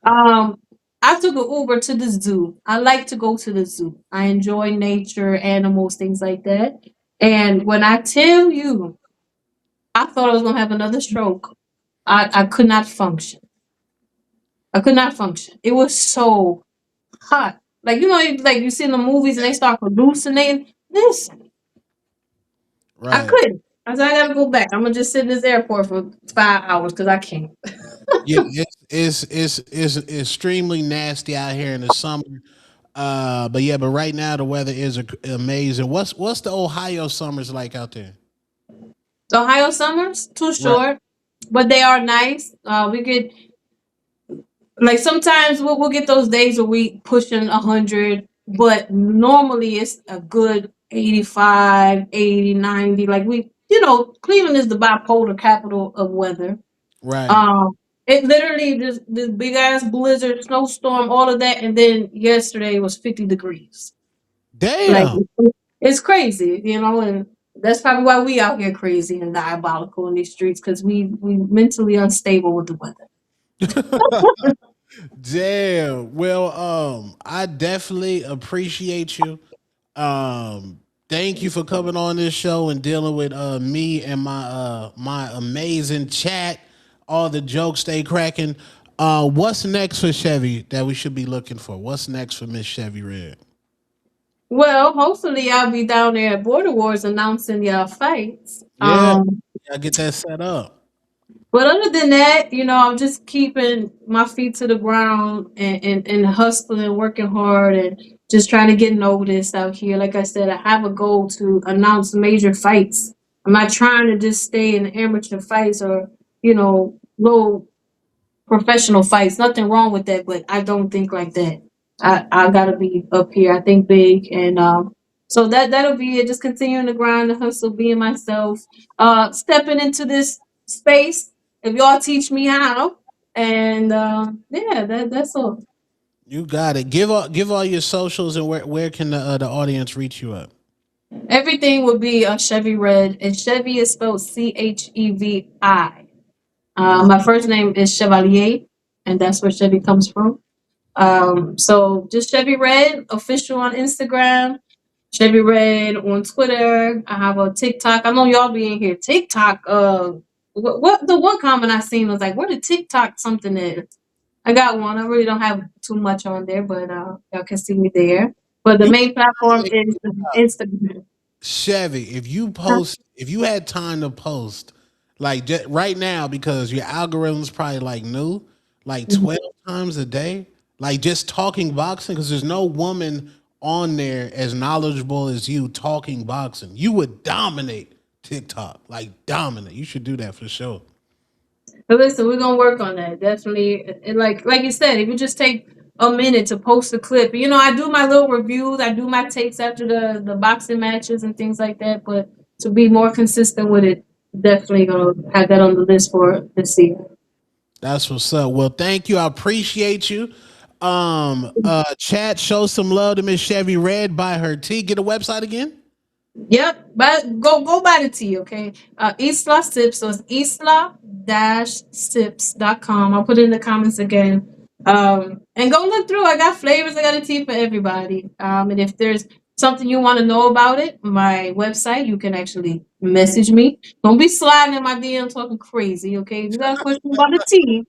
I took an Uber to the zoo. I like to go to the zoo. I enjoy nature, animals, things like that. And when I tell you, I thought I was gonna have another stroke. I could not function. I could not function. It was so hot. Like like you see in the movies and they start hallucinating. Listen, I Right. couldn't. I said I gotta go back. I'm gonna just sit in this airport for 5 hours because I can't. Yeah, it's extremely nasty out here in the summer. But right now the weather is amazing. What's the Ohio summers like out there? The Ohio summers too Right. short, but they are nice. We get like sometimes we'll get those days where we pushing 100, but normally it's a good 85, 80, 90. Like Cleveland is the bipolar capital of weather. Right. It literally just this big ass blizzard, snowstorm, all of that, and then yesterday was 50 degrees. Like Damn. it's crazy, and that's probably why we out here crazy and diabolical in these streets because we mentally unstable with the weather. Damn. Well, I definitely appreciate you. Thank you for coming on this show and dealing with me and my amazing chat. All the jokes they cracking. What's next for Chevy that we should be looking for? What's next for Miss Chevy Red? Well, hopefully I'll be down there at Border Wars announcing y'all fights. Yeah, I get that set up. But other than that, I'm just keeping my feet to the ground and hustling, working hard, and just trying to get noticed out here. Like I said, I have a goal to announce major fights. I'm not trying to just stay in amateur fights or, low professional fights. Nothing wrong with that, but I don't think like that. I gotta be up here. I think big, and so that'll be it. Just continuing to grind, the hustle, being myself, stepping into this space. If y'all teach me how, and that's all. You got it. Give all your socials and where can the audience reach you at? Everything would be Chevy Red, and Chevy is spelled Chevi. My first name is Chevalier, and that's where Chevy comes from. So just Chevy Red official on Instagram, Chevy Red on Twitter. I have a TikTok. I know y'all be in here. TikTok, what the one comment I seen was like, where the TikTok something is. I got one. I really don't have too much on there, but y'all can see me there. But the You main platform is Instagram. Chevy, if you had time to post, like right now, because your algorithm's probably like new, like 12 times a day, like just talking boxing, because there's no woman on there as knowledgeable as you talking boxing. You would dominate TikTok, like dominate. You should do that for sure. But listen, we're gonna work on that. Definitely. And like you said, if you just take a minute to post a clip, I do my little reviews, I do my takes after the boxing matches and things like that. But to be more consistent with it, definitely gonna have that on the list for this year. That's what's up. Well, thank you. I appreciate you. Chat, show some love to Miss Chevy Red. Buy her tea. Get a website again. Yep, but go buy the tea, okay? Isla Sips, so it's isla-sips.com. I'll put it in the comments again. And go look through. I got flavors, I got a tea for everybody. And if there's something you want to know about it, my website, you can actually message me. Don't be sliding in my DM talking crazy, okay? If you got a question about the tea,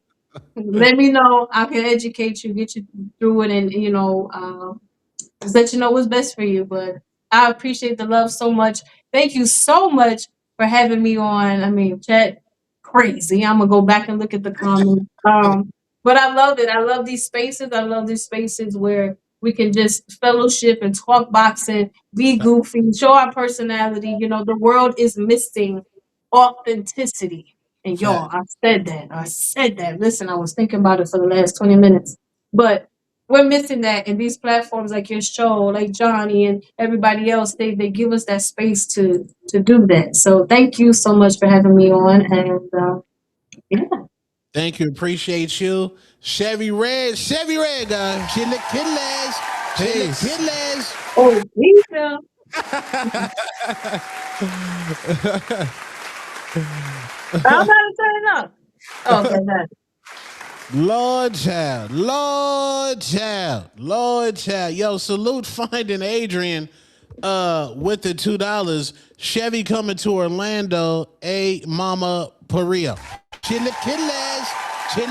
let me know. I can educate you, get you through it, and just let you know what's best for you. But I appreciate the love so much. Thank you so much for having me on. I mean, chat crazy. I'm gonna go back and look at the comments. But I love it. I love these spaces. I love these spaces where we can just fellowship and talk boxing, be goofy, show our personality. The world is missing authenticity. And y'all, I said that. I said that. Listen, I was thinking about it for the last 20 minutes. But we're missing that, and these platforms like your show, like Johnny and everybody else, they give us that space to do that. So thank you so much for having me on, and yeah. Thank you. Appreciate you. Chevy Red, guys. Chili Kidless. Chili Kidless. Oh, Lisa. I'm not turning up. Okay, nice. Lord child. Yo, salute Finding Adrian with the $2. Chevy coming to Orlando. A Mama Paria. Chili Kidless. Get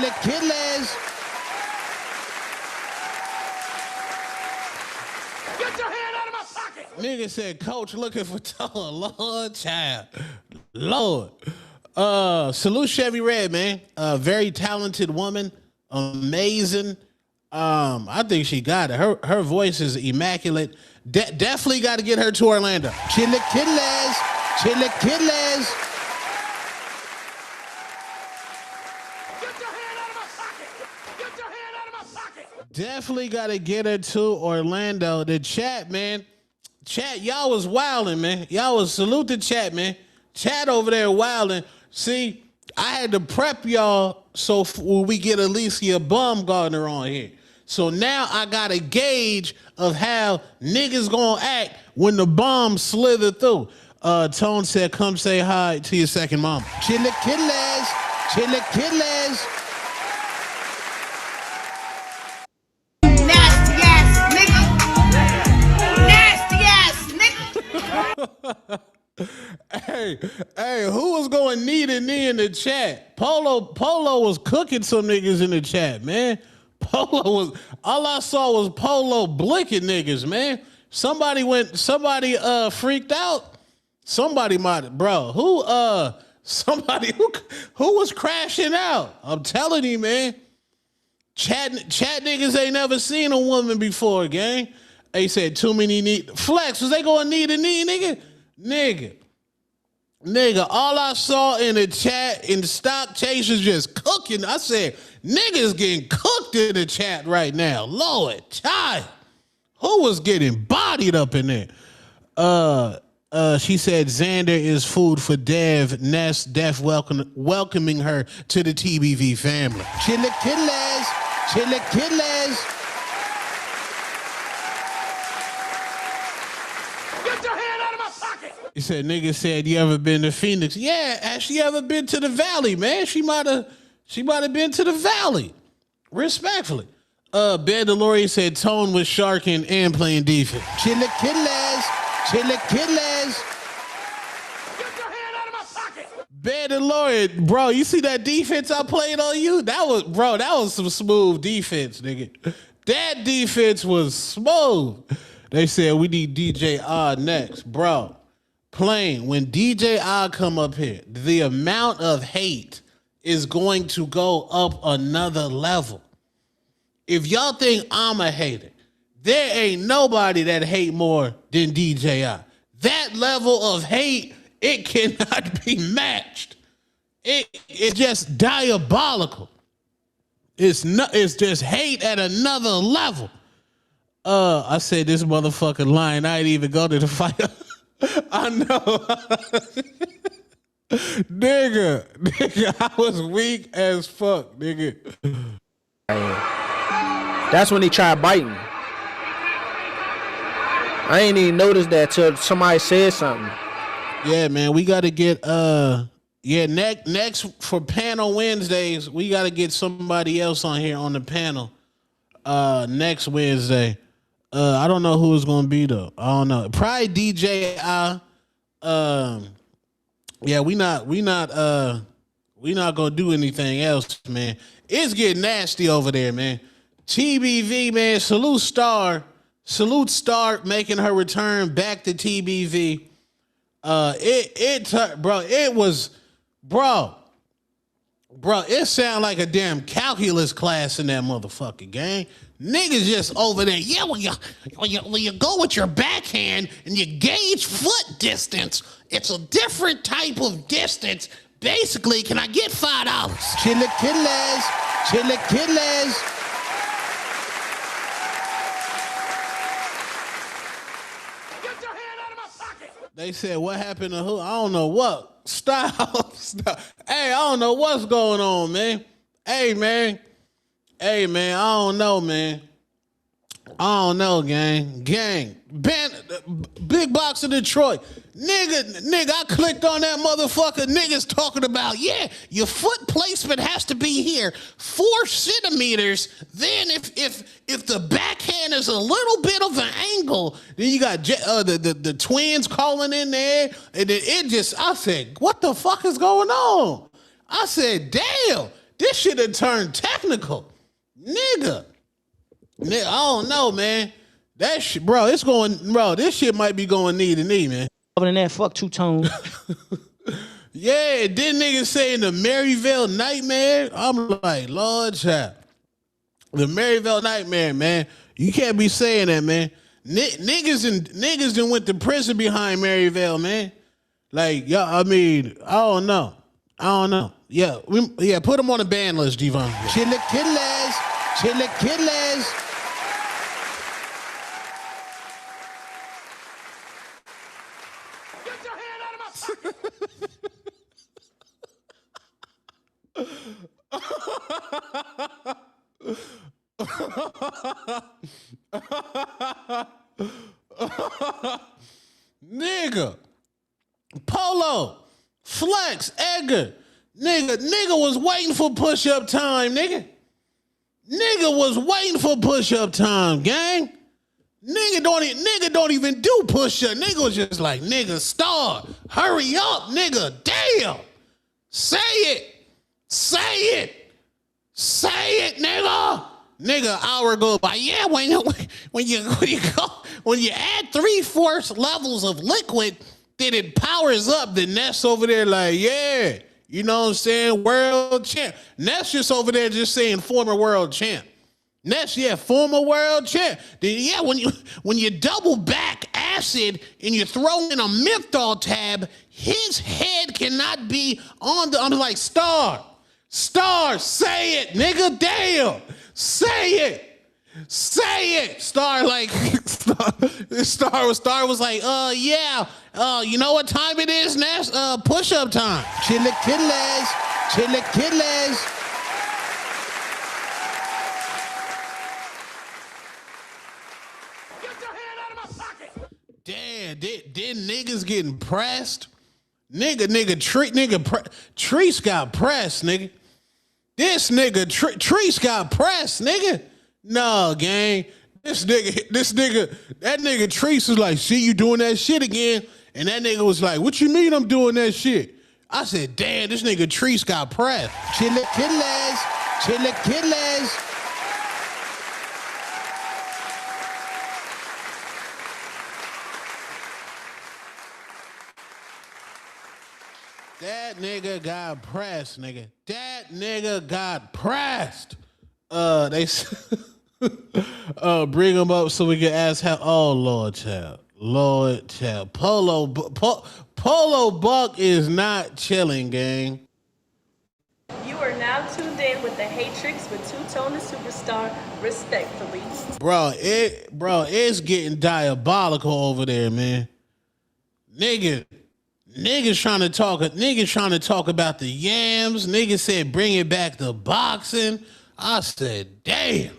your hand out of my pocket! Nigga said, Coach looking for tall. Lord child. Lord. Salute Chevy Red, man. Very talented woman. Amazing. I think she got it. Her voice is immaculate. Definitely got to get her to Orlando. Chili Kidless. Get your hand out of my pocket! Get your hand out of my pocket! Definitely got to get her to Orlando. The chat, man. Chat, y'all was wilding, man. Y'all was salute the chat, man. Chat over there wilding. See, I had to prep y'all so when we get Alicia Baumgartner on here. So now I got a gauge of how niggas gonna act when the bomb slither through. Tone said, come say hi to your second mom. Chili Kidless. Nasty ass nigga. Hey, who was going knee to knee in the chat? Polo was cooking some niggas in the chat, man. All I saw was Polo blinking niggas, man. Somebody freaked out. Somebody who was crashing out? I'm telling you, man. Chat niggas ain't never seen a woman before, gang. They said too many knee. Flex, was they going knee to knee, nigga? Nigga, all I saw in the chat in the stock chasers just cooking. I said, niggas getting cooked in the chat right now. Lord, child. Who was getting bodied up in there? She said Xander is food for Dev. Ness, Def welcoming her to the TBV family. Chili Kidless. He said, nigga said, you ever been to Phoenix? Yeah, has she ever been to the Valley, man? She might have been to the Valley. Respectfully. Ben DeLorean said Tone was sharking and playing defense. Chili Kidless. Mandalorian, bro, you see that defense I played on you? That was some smooth defense, nigga. That defense was smooth. They said we need DJ Odd next, bro. Plain, when DJ Odd come up here, the amount of hate is going to go up another level. If y'all think I'm a hater, there ain't nobody that hate more than DJ Odd. That level of hate, it cannot be matched. It's just diabolical. It's just hate at another level. I said this motherfucking line. I ain't even go to the fight. I know. nigga, I was weak as fuck, nigga. That's when he tried biting. I ain't even noticed that till somebody said something. Yeah, man, we got to get next for panel Wednesdays, we got to get somebody else on here on the panel next Wednesday. I don't know who it's going to be though. I don't know. Probably DJ yeah, we not going to do anything else, man. It's getting nasty over there, man. TBV, man, salute Star making her return back to TBV. It sound like a damn calculus class in that motherfucking gang. Niggas just over there. Yeah, when you go with your backhand and you gauge foot distance, it's a different type of distance. Basically, can I get $5? Chilaquiles. They said, what happened to who? I don't know what. Stop. Hey, I don't know what's going on, man. Hey, man, I don't know, man. I don't know, gang. Big Box of Detroit. Nigga, I clicked on that motherfucker. Niggas talking about, yeah, your foot placement has to be here 4 centimeters. Then if the backhand is a little bit of an angle, then you got the twins calling in there. And then I said, what the fuck is going on? I said, damn, this shit had turned technical. Nigga, I don't know, man. That shit, bro, this shit might be going knee to knee, man. Other than that, fuck two-tone. Yeah, didn't niggas say in the Maryville Nightmare? I'm like, Lord child. The Maryville Nightmare, man. You can't be saying that, man. Niggas done went to prison behind Maryville, man. Like, yeah, I mean, I don't know. Yeah, put them on the ban list, Devon. Chilaquiles. Nigga, Polo, Flex, Edgar, nigga was waiting for push-up time, nigga. Nigga was waiting for push-up time, gang. Nigga don't even do push-up. Nigga was just like, nigga, Star, hurry up, nigga, damn. Say it, nigga. Nigga, hour go by. Yeah, when you add 3/4 levels of liquid, then it powers up. Then Ness over there like, yeah, you know what I'm saying? World champ. Ness just over there just saying former world champ. Ness, yeah, former world champ. Then yeah, when you double back acid and you throw in a menthol tab, his head cannot be on the. I'm like, Star, say it, nigga, damn. Say it. Star was like, yeah. You know what time it is, Ness? Push-up time. Chilaquiles. Damn, did niggas getting pressed? Treese got pressed, nigga. This nigga, Treese got pressed, nigga. No, gang. That nigga Treese was like, see you doing that shit again. And that nigga was like, what you mean I'm doing that shit? I said, damn, this nigga Treese got pressed. Chilaquiles. That nigga got pressed, nigga. That nigga got pressed. They bring him up so we can ask how. Oh Lord, child. Polo Buck is not chilling, gang. You are now tuned in with the Hatrix with Two-Tone the Superstar, respectfully. Bro, it's getting diabolical over there, man. Niggas trying to talk about the yams. Niggas said bring it back to boxing. I said, damn.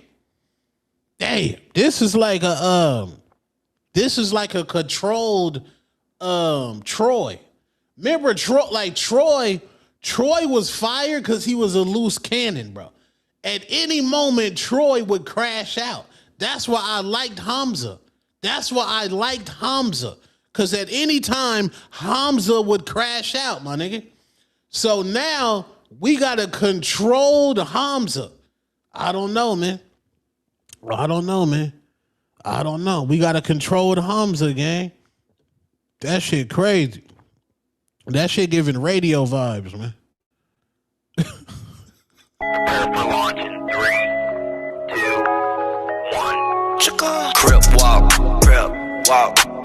This is like a controlled Troy. Remember Troy was fired because he was a loose cannon, bro. At any moment, Troy would crash out. That's why I liked Hamza. Because at any time, Hamza would crash out, my nigga. So now we got a controlled Hamza. I don't know, man. We got a controlled Hamza, gang. That shit crazy. That shit giving radio vibes, man. Prepare for launch in 3, 2, 1. Crip walk.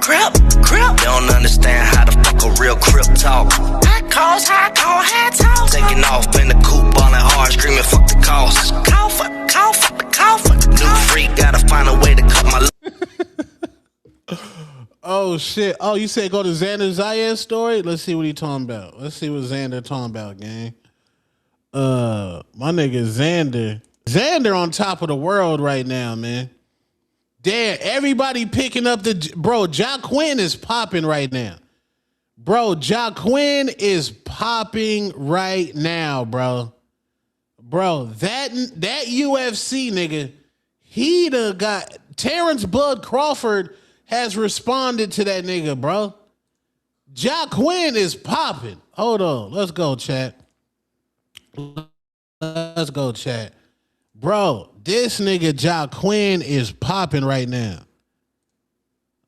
Crip. They don't understand how the fuck a real crip talk. High call, head talk. Taking off in the coupe, ballin' hard, screaming fuck the cost. Call for the new freak, gotta find a way to cut my. Oh shit! Oh, you said go to Xander Zayas story? Let's see what he talking about. Let's see what Xander talking about, gang. My nigga Xander on top of the world right now, man. Damn, everybody picking up Joaquin is popping right now. Joaquin is popping right now, bro. That UFC nigga, he done got Terrence Bud Crawford has responded to that nigga, bro. Joaquin is popping. Hold on, let's go, chat. Bro, this nigga Joaquin is popping right now.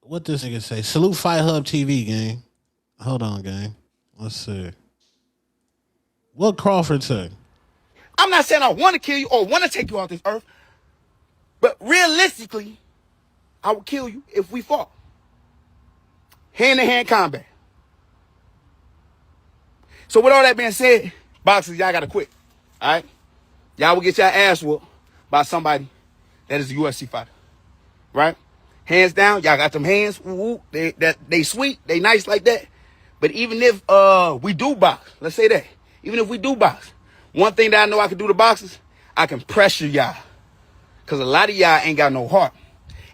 What this nigga say? Salute Fight Hub TV, gang. Hold on, gang. Let's see. What Crawford say? I'm not saying I want to kill you or want to take you off this earth, but realistically, I will kill you if we fought. Hand-to-hand combat. So with all that being said, boxers, y'all got to quit. All right? Y'all will get your ass whooped by somebody that is a UFC fighter. Right? Hands down, y'all got them hands. Ooh, they sweet. They nice like that. But even if we do box, let's say that. Even if we do box, one thing that I know I can do to boxers, I can pressure y'all. Because a lot of y'all ain't got no heart.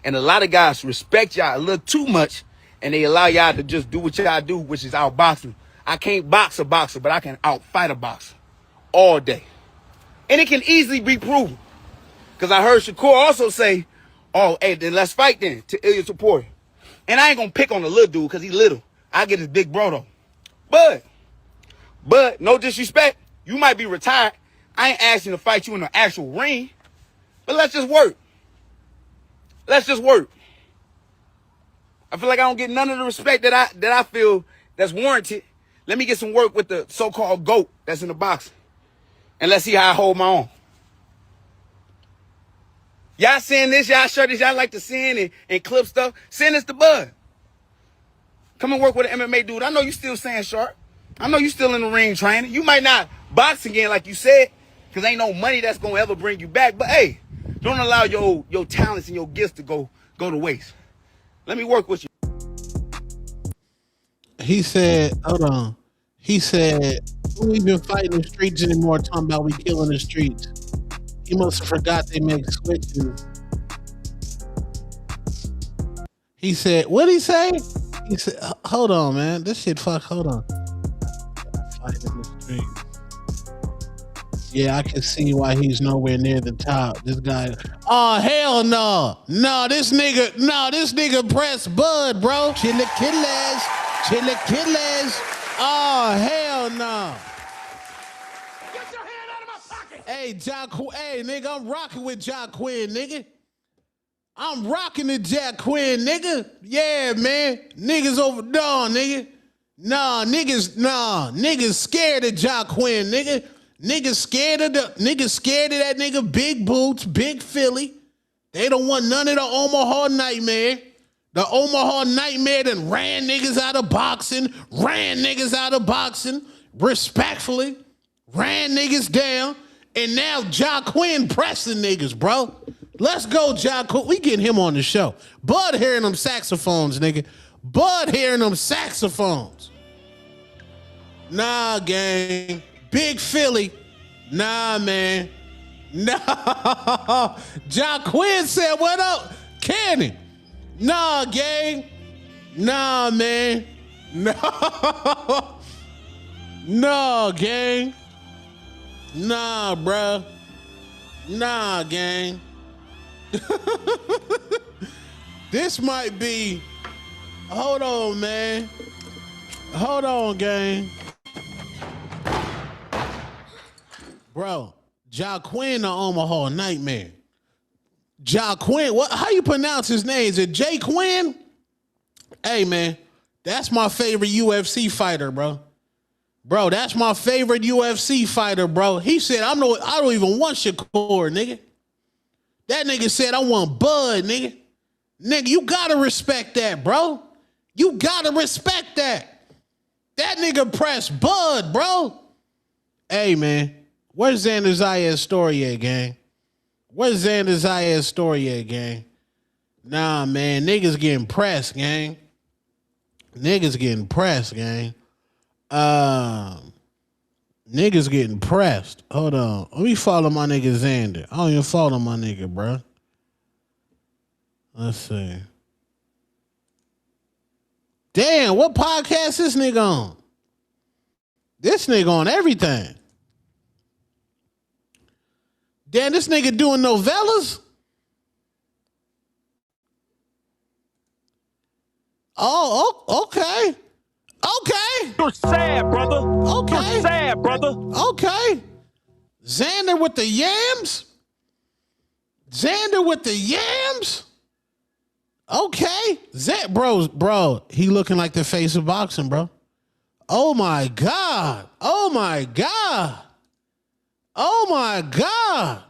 And a lot of guys respect y'all a little too much, and they allow y'all to just do what y'all do, which is outboxing. I can't box a boxer, but I can outfight a boxer all day. And it can easily be proven. Because I heard Shakur also say, oh, hey, then let's fight then to Ilya Topuria. And I ain't going to pick on the little dude because he's little. I get his big bro though. But, no disrespect, you might be retired. I ain't asking to fight you in an actual ring. But let's just work. I feel like I don't get none of the respect that I feel that's warranted. Let me get some work with the so-called GOAT that's in the boxing. And let's see how I hold my own. Y'all seeing this, y'all share this, y'all like to send and clip stuff. Send this to Bud. Come and work with an MMA dude. I know you still staying sharp. I know you still in the ring training. You might not box again like you said, because ain't no money that's going to ever bring you back. But hey, don't allow your talents and your gifts to go to waste. Let me work with you. He said, hold on. He said, who even fighting the streets anymore talking about we killing the streets? He must have forgot they make switches. He said, what'd he say? He said, hold on, man. This shit hold on. Fighting the streets. Yeah, I can see why he's nowhere near the top. This guy. Oh, hell no. No, this nigga press Bud, bro. Chilaquiles. Oh, hell no. Get your hand out of my pocket. Hey, nigga, I'm rocking with Joaquin, nigga. I'm rocking the Joaquin, nigga. Yeah, man. Niggas overdone, nigga. Niggas scared of Joaquin, nigga. Niggas scared of that nigga Big Boots, Big Philly. They don't want none of the Omaha Nightmare. The Omaha Nightmare that ran niggas out of boxing, respectfully, ran niggas down, and now Joaquin pressing niggas, bro. Let's go, Joaquin. We getting him on the show. Bud hearing them saxophones, nigga. Bud hearing them saxophones. Nah, gang. Big Philly. Nah, man. Nah. Joaquin said, what up? Cannon. Nah, gang. Nah, man. No. Nah, gang. Nah, bruh. Nah, gang. This might be... Hold on, man. Hold on, gang. Bro, Joaquin the Omaha Nightmare. Joaquin, how you pronounce his name? Is it Jay Quinn? Hey, man, that's my favorite UFC fighter, bro. Bro, that's my favorite UFC fighter, bro. He said, I don't even want Shakur, nigga. That nigga said, I want Bud, nigga. Nigga, you gotta respect that, bro. You gotta respect that. That nigga pressed Bud, bro. Hey, man, where's Xander Zayas' story at, gang? Where's Xander Zayas' story at, gang? Nah, man, niggas getting pressed, gang. Niggas getting pressed, gang. Niggas getting pressed. Hold on. Let me follow my nigga Xander. I don't even follow my nigga, bro. Let's see. Damn, what podcast this nigga on? This nigga on everything. Damn, this nigga doing novellas? Oh, okay. Okay. You're sad, brother. Okay. You're sad, brother. Okay. Xander with the yams? Xander with the yams? Okay. Bro, he looking like the face of boxing, bro. Oh my God. Oh my God. Oh my God.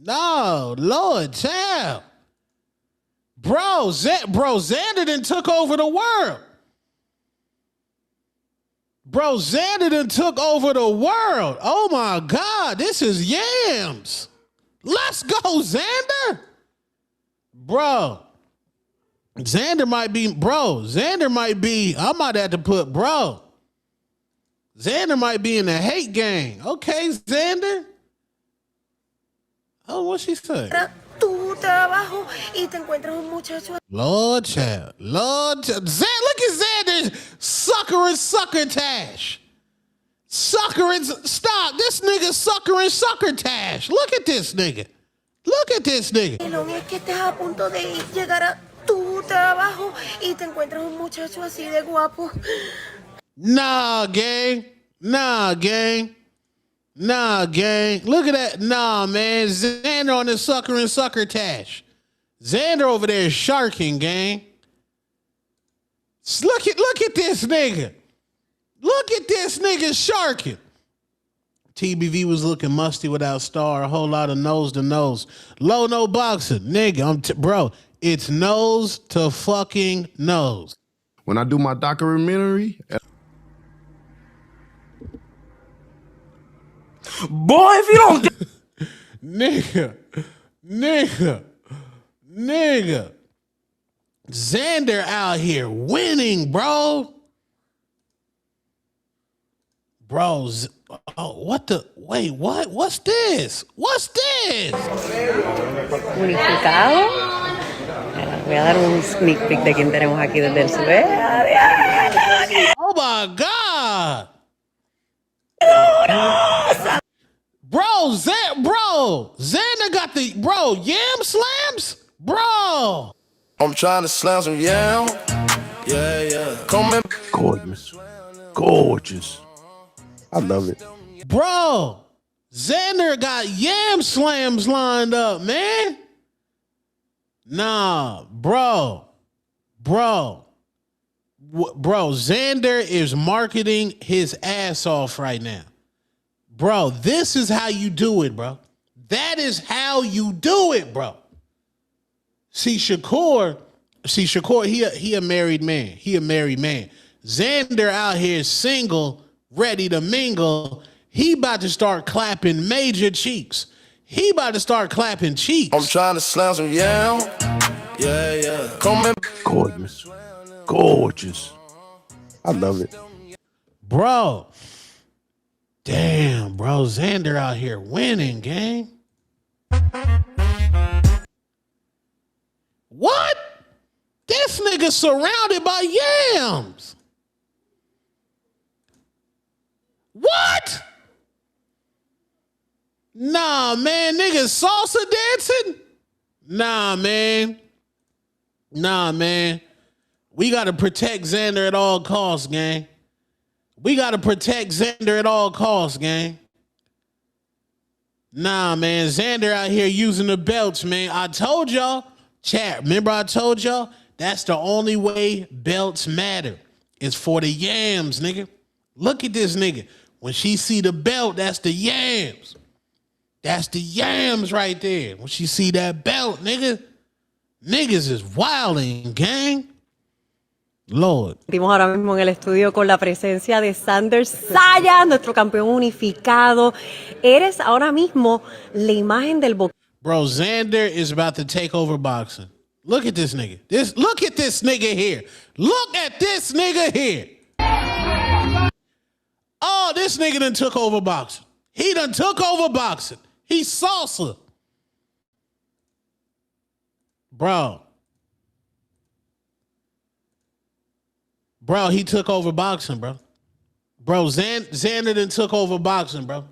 No, Lord, child. Bro, Xander done took over the world. Bro, Xander done took over the world. Oh my God, this is yams. Let's go, Xander. Bro, Xander might be, I might have to put, bro. Xander might be in the hate gang. Okay, Xander. Oh, what she say? Lord child. Look at Xander succotash. Stop. This nigga succotash. Look at this nigga. Look at this nigga. Nah, gang. Look at that. Nah, man. Xander on the succotash. Xander over there sharking, gang. Look at this nigga. Look at this nigga sharking. TBV was looking musty without Star. A whole lot of nose to nose. Low no boxing. Nigga, bro, it's nose to fucking nose. When I do my documentary... Boy, if you don't get... Nigga. Xander out here winning, bro. Bros, what? What's this? Unificado. Voy a dar un sneak peek de quién tenemos aquí desde el sur. Oh my God. Xander got the, yam slams? Bro. I'm trying to slam some yam. Yeah. Gorgeous. Gorgeous. I love it. Bro, Xander got yam slams lined up, man. Nah, bro, Xander is marketing his ass off right now. Bro, this is how you do it, bro. That is how you do it, bro. See, Shakur, he a married man. He a married man. Xander out here single, ready to mingle. He about to start clapping major cheeks. He about to start clapping cheeks. I'm trying to slam some yam. Yeah. Gorgeous. Gorgeous. I love it. Bro. Damn, bro. Xander out here winning, gang. What? This nigga surrounded by yams. What? Nah, man. Niggas salsa dancing? Nah, man. We got to protect Xander at all costs, gang. Nah, man. Xander out here using the belts, man. I told y'all, chat, remember I told y'all? That's the only way belts matter. It's for the yams, nigga. Look at this nigga. When she see the belt, that's the yams. That's the yams right there. When she see that belt, nigga, niggas is wilding, gang. Lord. Estamos ahora mismo en el estudio con la presencia de Xander Saya, nuestro campeón unificado. Eres ahora mismo la imagen del boxeo. Bro, Xander is about to take over boxing. Look at this nigga. Look at this nigga here. Look at this nigga here. Oh, this nigga done took over boxing. He done took over boxing. He's salsa. Bro, he took over boxing, bro. Xander done took over boxing, bro.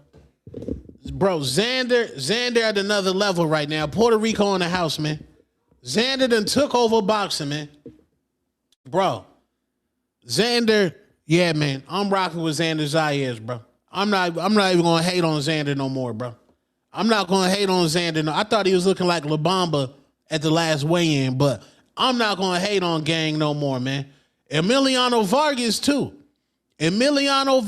Xander at another level right now. Puerto Rico in the house, man. Xander done took over boxing, man. Bro, Xander, yeah, man. I'm rocking with Xander Zayas, bro. I'm not even gonna hate on Xander no more, bro. I'm not gonna hate on Xander. No. I thought he was looking like La Bamba at the last weigh-in, but I'm not gonna hate on gang no more, man. Emiliano Vargas too. Emiliano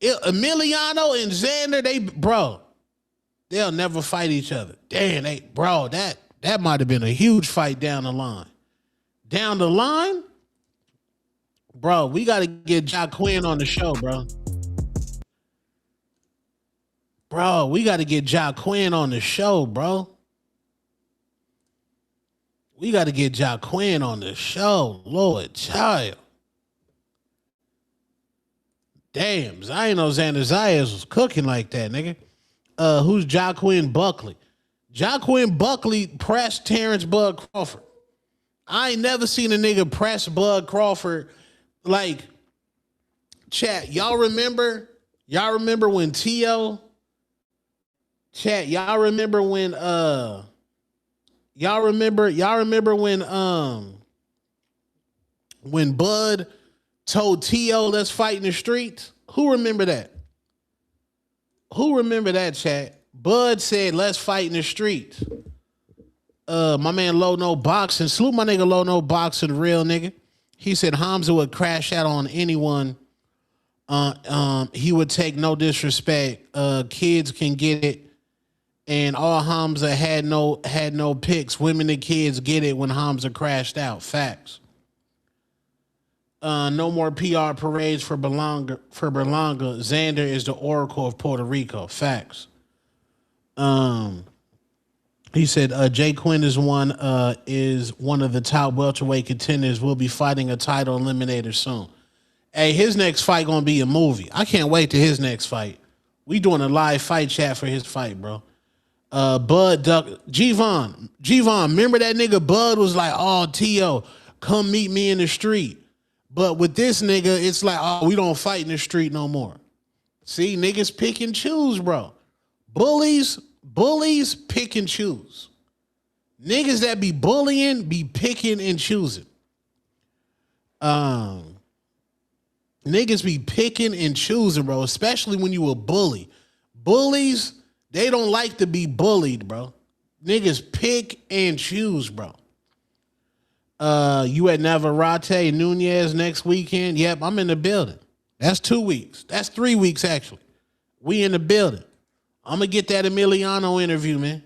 Emiliano and Xander, they'll never fight each other. Damn, that might have been a huge fight down the line. Down the line, bro, we got to get Joaquin on the show, bro. Bro, we got to get Joaquin on the show, bro. We got to get Joaquin on the show, Lord child. Damn, I ain't know Xander Zayas was cooking like that, nigga. Who's Joaquin Buckley? Joaquin Buckley pressed Terrence Bud Crawford. I ain't never seen a nigga press Bud Crawford like, chat, y'all remember when T.O. Chat, y'all remember when when Bud told T.O. let's fight in the streets? Who remember that? Chat? Bud said let's fight in the streets. My man Low No Boxing, salute my nigga Low No Boxing, real nigga. He said Hamza would crash out on anyone. He would take no disrespect. Kids can get it. And all Hamza had no picks. Women and kids get it when Hamza crashed out. Facts. No more PR parades for Berlanga. Xander is the Oracle of Puerto Rico. Facts. He said Jay Quinn is one of the top welterweight contenders. Will be fighting a title eliminator soon. Hey, his next fight gonna be a movie. I can't wait to his next fight. We doing a live fight chat for his fight, bro. Bud Duck G-Von, remember that nigga Bud was like, oh, T.O., come meet me in the street. But with this nigga, it's like, oh, we don't fight in the street no more. See, niggas pick and choose, bro. Bullies pick and choose. Niggas that be bullying be picking and choosing. Niggas be picking and choosing, bro, especially when you a bully. Bullies, they don't like to be bullied, bro. Niggas pick and choose, bro. You at Navarrete Nunez next weekend? Yep, I'm in the building. That's 2 weeks. That's 3 weeks, actually. We in the building. I'm going to get that Emiliano interview, man.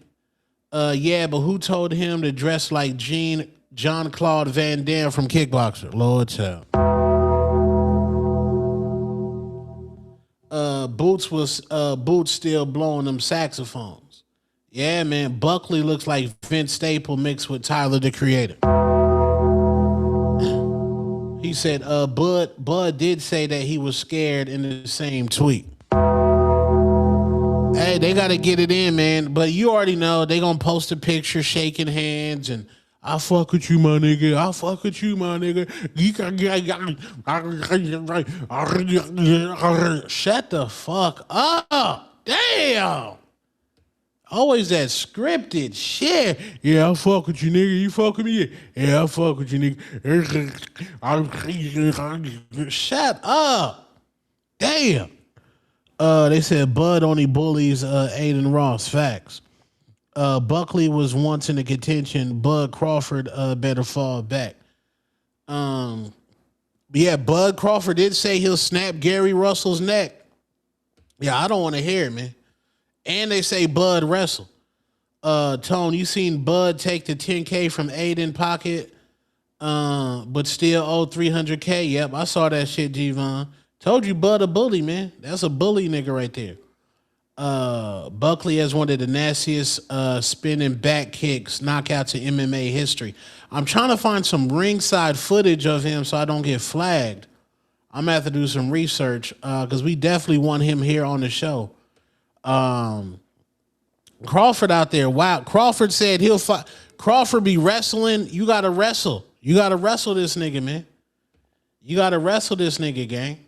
Yeah, but who told him to dress like Jean-Claude Van Damme from Kickboxer? Lord child. Boots still blowing them saxophones. Yeah, man. Buckley looks like Vince Staple mixed with Tyler the Creator. He said, Bud did say that he was scared in the same tweet. Hey, they got to get it in, man. But you already know they going to post a picture shaking hands and I fuck with you, my nigga. I fuck with you, my nigga. Shut the fuck up. Damn. Always that scripted shit. Yeah, I fuck with you, nigga. You fuck with me? Yeah, I fuck with you, nigga. Shut up. Damn. They said Bud only bullies Aiden Ross. Facts. Buckley was once in the contention. Bud Crawford better fall back. Yeah, Bud Crawford did say he'll snap Gary Russell's neck. Yeah, I don't want to hear it, man. And they say Bud wrestle. Tone, you seen Bud take the 10K from Aiden pocket, but still owe 300K? Yep, I saw that shit, G-Von. Told you Bud a bully, man. That's a bully nigga right there. Buckley has one of the nastiest spinning back kicks knockouts in MMA history. I'm trying to find some ringside footage of him so I don't get flagged. I'm gonna have to do some research because we definitely want him here on the show. Crawford out there. Wow. Crawford said he'll fight. Crawford be wrestling. You gotta wrestle. You gotta wrestle this nigga, man. You gotta wrestle this nigga, gang.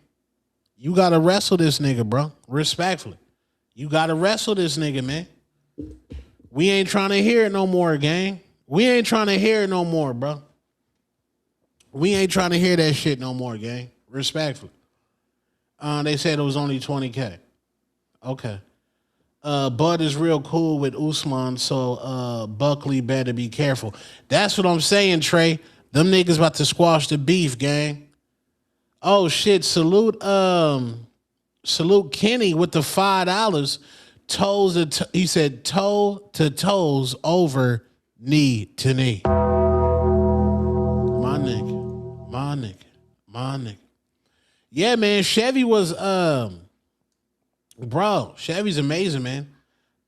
You gotta wrestle this nigga, bro. Respectfully. You gotta wrestle this nigga, man. We ain't trying to hear it no more, gang. We ain't trying to hear it no more, bro. We ain't trying to hear that shit no more, gang. Respectfully. They said it was only 20K. Okay. Bud is real cool with Usman, so Buckley better be careful. That's what I'm saying, Trey. Them niggas about to squash the beef, gang. Oh shit! Salute Kenny with the $5. He said toe to toes over knee to knee. My nigga. Yeah, man. Chevy was bro. Chevy's amazing, man.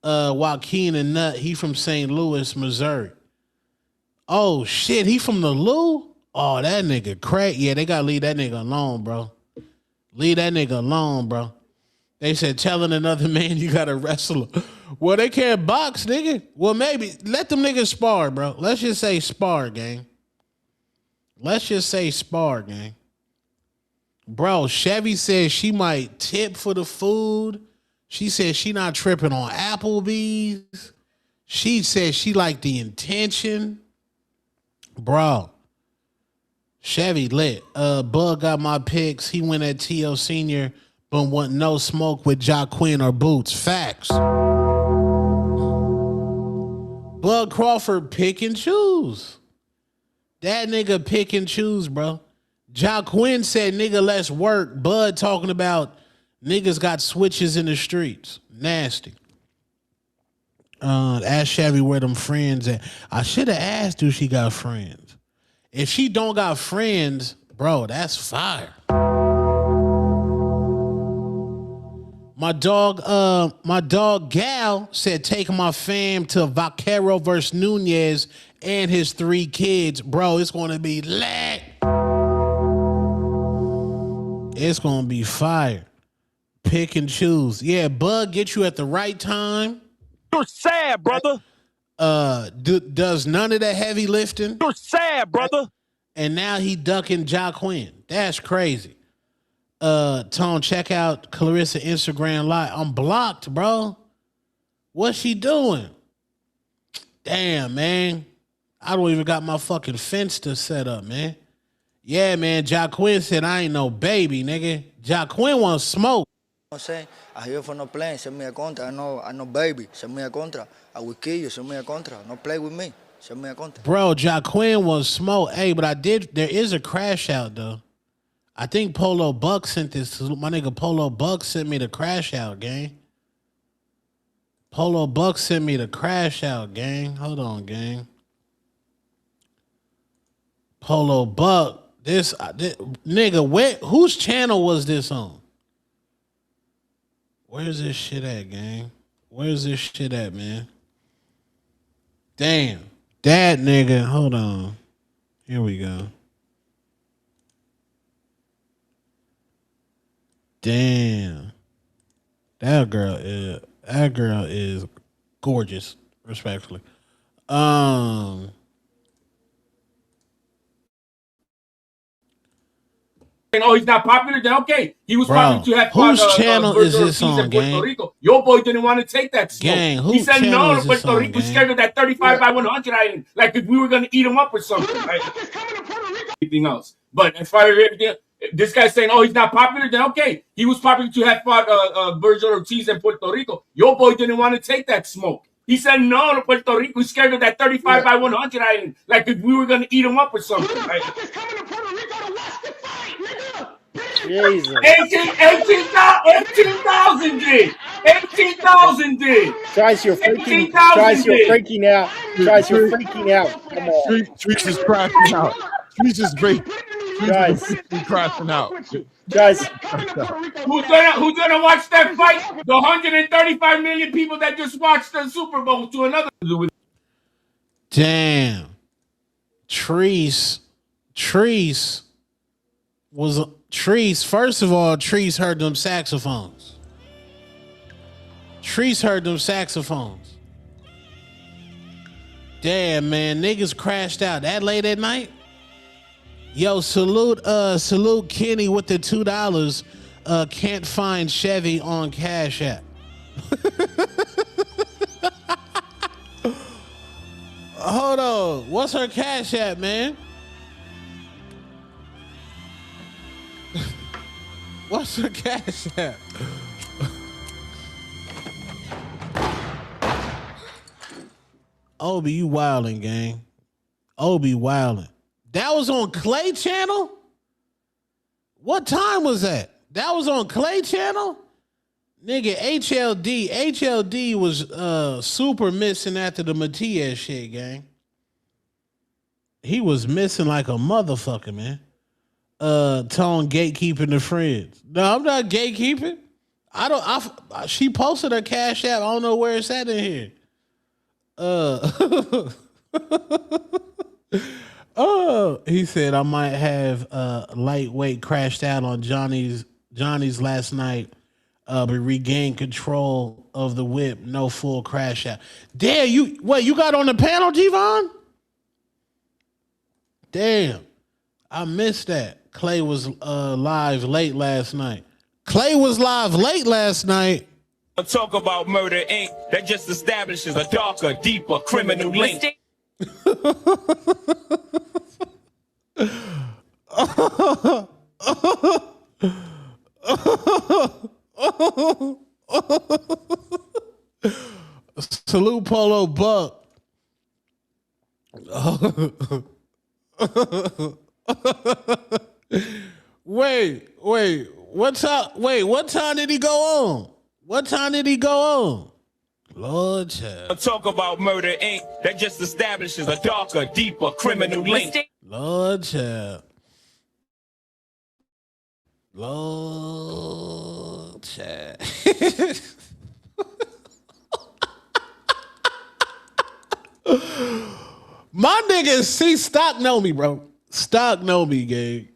Joaquin and Nut. He from St. Louis, Missouri. Oh shit, he from the Lou. Oh, that nigga crack. Yeah, they gotta leave that nigga alone, bro. Leave that nigga alone, bro. They said telling another man you gotta wrestle. Well, they can't box, nigga. Well, maybe let them niggas spar, bro. Let's just say spar, gang. Bro, Chevy says she might tip for the food. She said she not tripping on Applebee's. She said she like the intention. Bro. Chevy lit. Bug got my picks. He went at T.O. Senior, but want no smoke with Joaquin or Boots. Facts. Bud Crawford pick and choose. That nigga pick and choose, bro. Joaquin said, nigga, let's work. Bud talking about niggas got switches in the streets. Nasty. Ask Chevy where them friends at. I should have asked, do she got friends? If she don't got friends, bro, that's fire. My dog Gal said taking my fam to Vaquero versus Nunez and his 3 kids. Bro, it's gonna be lit. It's gonna be fire. Pick and choose. Yeah, Bud get you at the right time. You're sad, brother. Does none of that heavy lifting. You're sad, brother. And now he ducking Joaquin. That's crazy. Tone, check out Clarissa Instagram Live. I'm blocked, bro. What's she doing? Damn, man. I don't even got my fucking fence to set up, man. Yeah, man. Joaquin said I ain't no baby, nigga. Joaquin wants smoke. No sé, arriba for no playing, send me a contra. I know baby, send me a contra. I will kill you, send me a contra. No play with me, send me a contra. Bro, Joaquin wants smoke. Hey, but there is a crash out, though. I think Polo Buck sent this. My nigga Polo Buck sent me the crash out, gang. Polo Buck sent me the crash out, gang. Hold on, gang. Polo Buck. This nigga, whose channel was this on? Where's this shit at, gang? Where's this shit at, man? Damn. That nigga. Hold on. Here we go. Damn. That girl is gorgeous, respectfully. Oh, he's not popular? Then okay. He was Bro, popular to have whose channel is this on, in Puerto gang? Rico. Your boy didn't want to take that smoke. Gang, he whose said channel no is to this Puerto on, Rico, gang? scared of that 35 by 100 island. Like if we were going to eat him up or something. Right? Anything else. But as far as everything, this guy's saying, oh, he's not popular? Then okay. He was popular to have fought Virgil Ortiz in Puerto Rico. Your boy didn't want to take that smoke. He said no to Puerto Rico, scared of that 35 by 100 island. Like if we were going to eat him up or something. Right? Jesus. 18,000 did. 18,000 did. Trice, you're freaking out. Trice, you're freaking out. Come on. Trees is crashing out. Trees is great. Guys. Crashing out. Guys. Who's gonna watch that fight? The 135 million people that just watched the Super Bowl to another. Damn. Trees. First of all, Trees heard them saxophones. Damn, man, niggas crashed out that late at night. Yo, salute Kenny with the $2. Can't find Chevy on Cash App. Hold on, what's her Cash App, man? What's her Cash App? Obi, you wildin', gang. Obi wildin'. That was on Clay Channel? What time was that? That was on Clay Channel? Nigga, HLD was super missing after the Matias shit, gang. He was missing like a motherfucker, man. Tone gatekeeping the friends. No, I'm not gatekeeping. She posted her Cash App. I don't know where it's at in here. He said I might have lightweight crashed out on Johnny's last night, but regained control of the whip. No full crash out. Damn, you got on the panel, G-Von? Damn, I missed that. Clay was live late last night. Talk about Murder Inc. That just establishes a darker, deeper criminal link. Salute Polo Buck. Wait. What time did he go on? Lord child. Talk about Murder Inc. That just establishes a darker, deeper criminal link. Lord child. My niggas, see, Stock know me, bro. Stock know me, gang.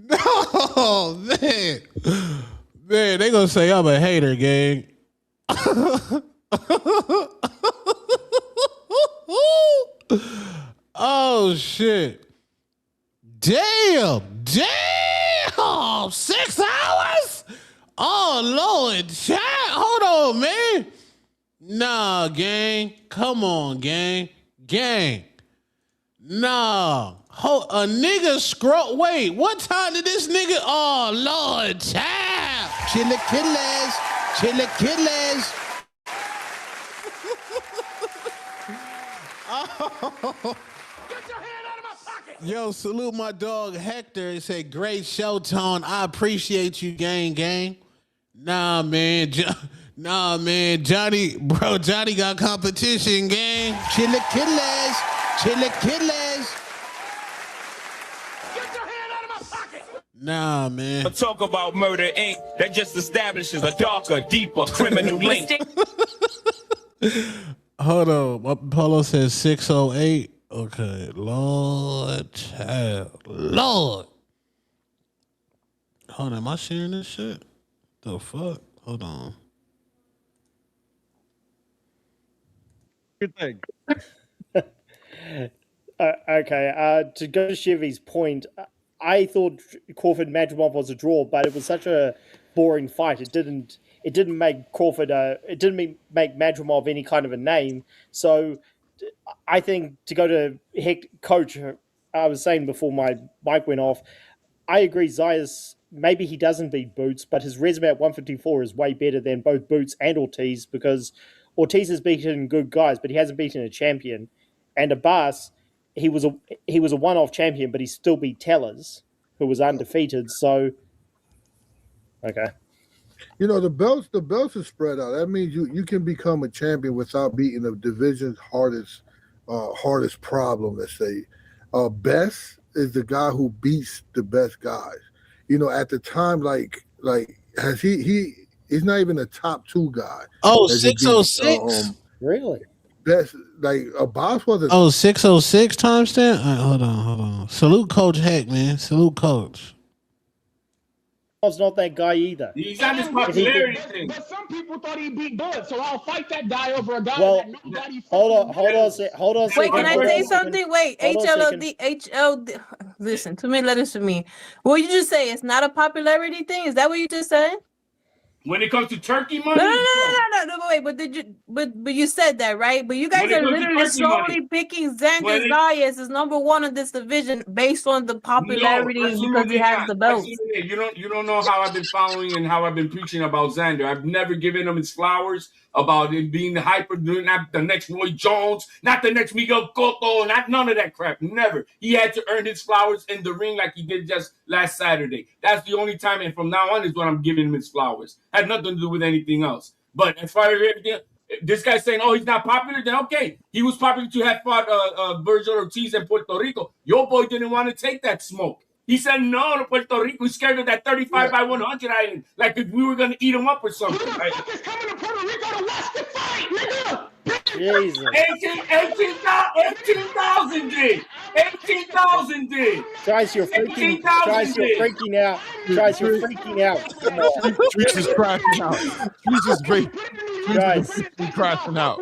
No, man. Man, they gonna say I'm a hater, gang. Oh, shit. Damn. 6 hours? Oh, Lord. Child, hold on, man. Nah, gang. Come on, gang. Gang. Nah. A nigga scroll. Wait, what time did this nigga? Oh, Lord, child. Chillaquillas. Chillaquillas. Oh. Yo, salute my dog Hector. He said, great show, Tone. I appreciate you, gang. Nah, man. Johnny got competition, gang. Chillaquillas. Chillaquillas. Get your hand out of my pocket! Nah, man. Talk about Murder Inc. That just establishes a darker, deeper criminal link. Hold on. Polo says 608. Okay. Lord, child. Lord. Hold on. Am I sharing this shit? The fuck? Hold on. Good thing. Okay. To go to Chevy's point, I thought Crawford Madrimov was a draw, but it was such a boring fight. It didn't make Crawford. It didn't make Madrimov any kind of a name. So I think to go to coach, I was saying before my mic went off, I agree. Zayas, maybe he doesn't beat Boots, but his resume at 154 is way better than both Boots and Ortiz, because Ortiz has beaten good guys, but he hasn't beaten a champion. And Abbas, he was a one-off champion, but he still beat Tellers, who was undefeated. So, okay. You know, the belts are spread out. That means you can become a champion without beating the division's hardest problem, let's say. Best is the guy who beats the best guys. You know, at the time, like has he's not even a top 2 guy. Oh, 606? Really? Best, like a boss was a 606 timestamp? Hold on. Salute Coach Heck, man. Salute Coach. I was not that guy either. He's on this popularity thing. But some people thought he beat Bud, so I'll fight that guy over a guy that nobody. Hold on. Wait, can I say something? Wait, HLD. Listen to me. Listen to me. What you just say? It's not a popularity thing. Is that what you just said? When it comes to turkey money, no. Wait, but you said that, right? But you guys are literally slowly picking Xander Zayas as number 1 in this division based on the popularity because he has the belt. You don't know how I've been following and how I've been preaching about Xander. I've never given him his flowers about it being the hyper, not the next Roy Jones, not the next Miguel Cotto, not none of that crap. Never. He had to earn his flowers in the ring like he did just last Saturday. That's the only time, and from now on is when I'm giving him his flowers. Had nothing to do with anything else. But as far as everything, this guy's saying, oh, he's not popular, then okay. He was popular to have fought Virgil Ortiz in Puerto Rico. Your boy didn't want to take that smoke. He said no to Puerto Rico. He's scared of that 35 by 100 island. Like if we were going to eat him up or something. Who the fuck is coming to Puerto Rico to watch the fight, nigga? Jesus. 18,000 did. 18,000 did. Guys, you're freaking out. Guys, you're freaking out. Come on. Streets is crashing out. Streets is great. Guys, crashing out.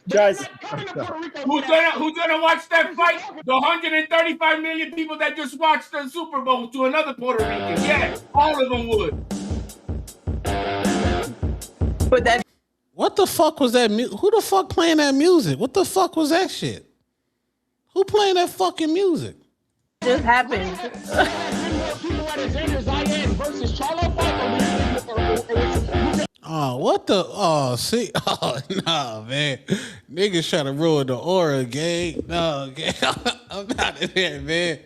Guys, who's gonna watch that fight? The 135 million people that just watched the Super Bowl to another Puerto Rican. Yeah, all of them would. But that. What the fuck was that? Who the fuck playing that music? What the fuck was that shit? Who playing that fucking music? Just happened. Oh, what the? Oh, see? Oh, nah, man. Niggas trying to ruin the aura, gang. No, gang. I'm not in there, man.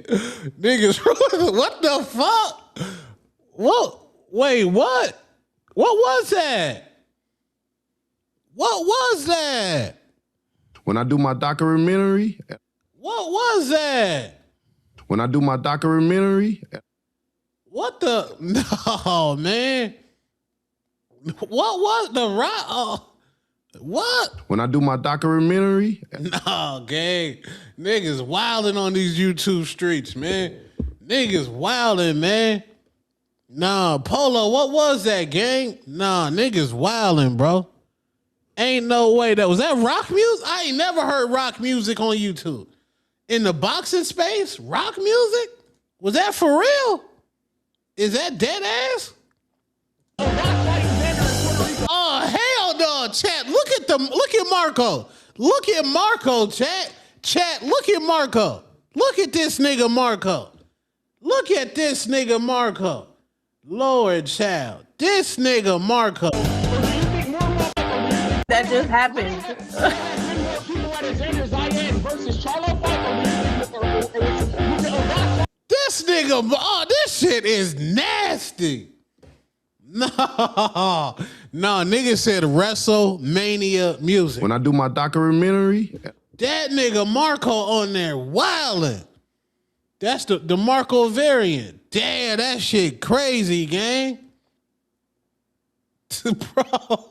Niggas ruin. What the fuck? What? Wait, what? What was that? What was that? When I do my documentary. What was that? When I do my documentary. What the? No, man. What was the rock? Oh, what? When I do my documentary. No, gang. Niggas wilding on these YouTube streets, man. Niggas wilding, man. Nah, Polo, what was that, gang? Nah, niggas wilding, bro. Ain't no way that was that rock music. I ain't never heard rock music on YouTube. In the boxing space, rock music? Was that for real? Is that dead ass? Oh hell no, chat. Look at Marco. Look at Marco, chat. Chat, look at Marco. Look at this nigga Marco. Look at this nigga Marco. Lord child. This nigga Marco. That just happened. This nigga, oh, this shit is nasty. No, nigga said WrestleMania music. When I do my documentary, that nigga Marco on there wildin'. That's the Marco variant. Damn, that shit crazy, gang. Bro,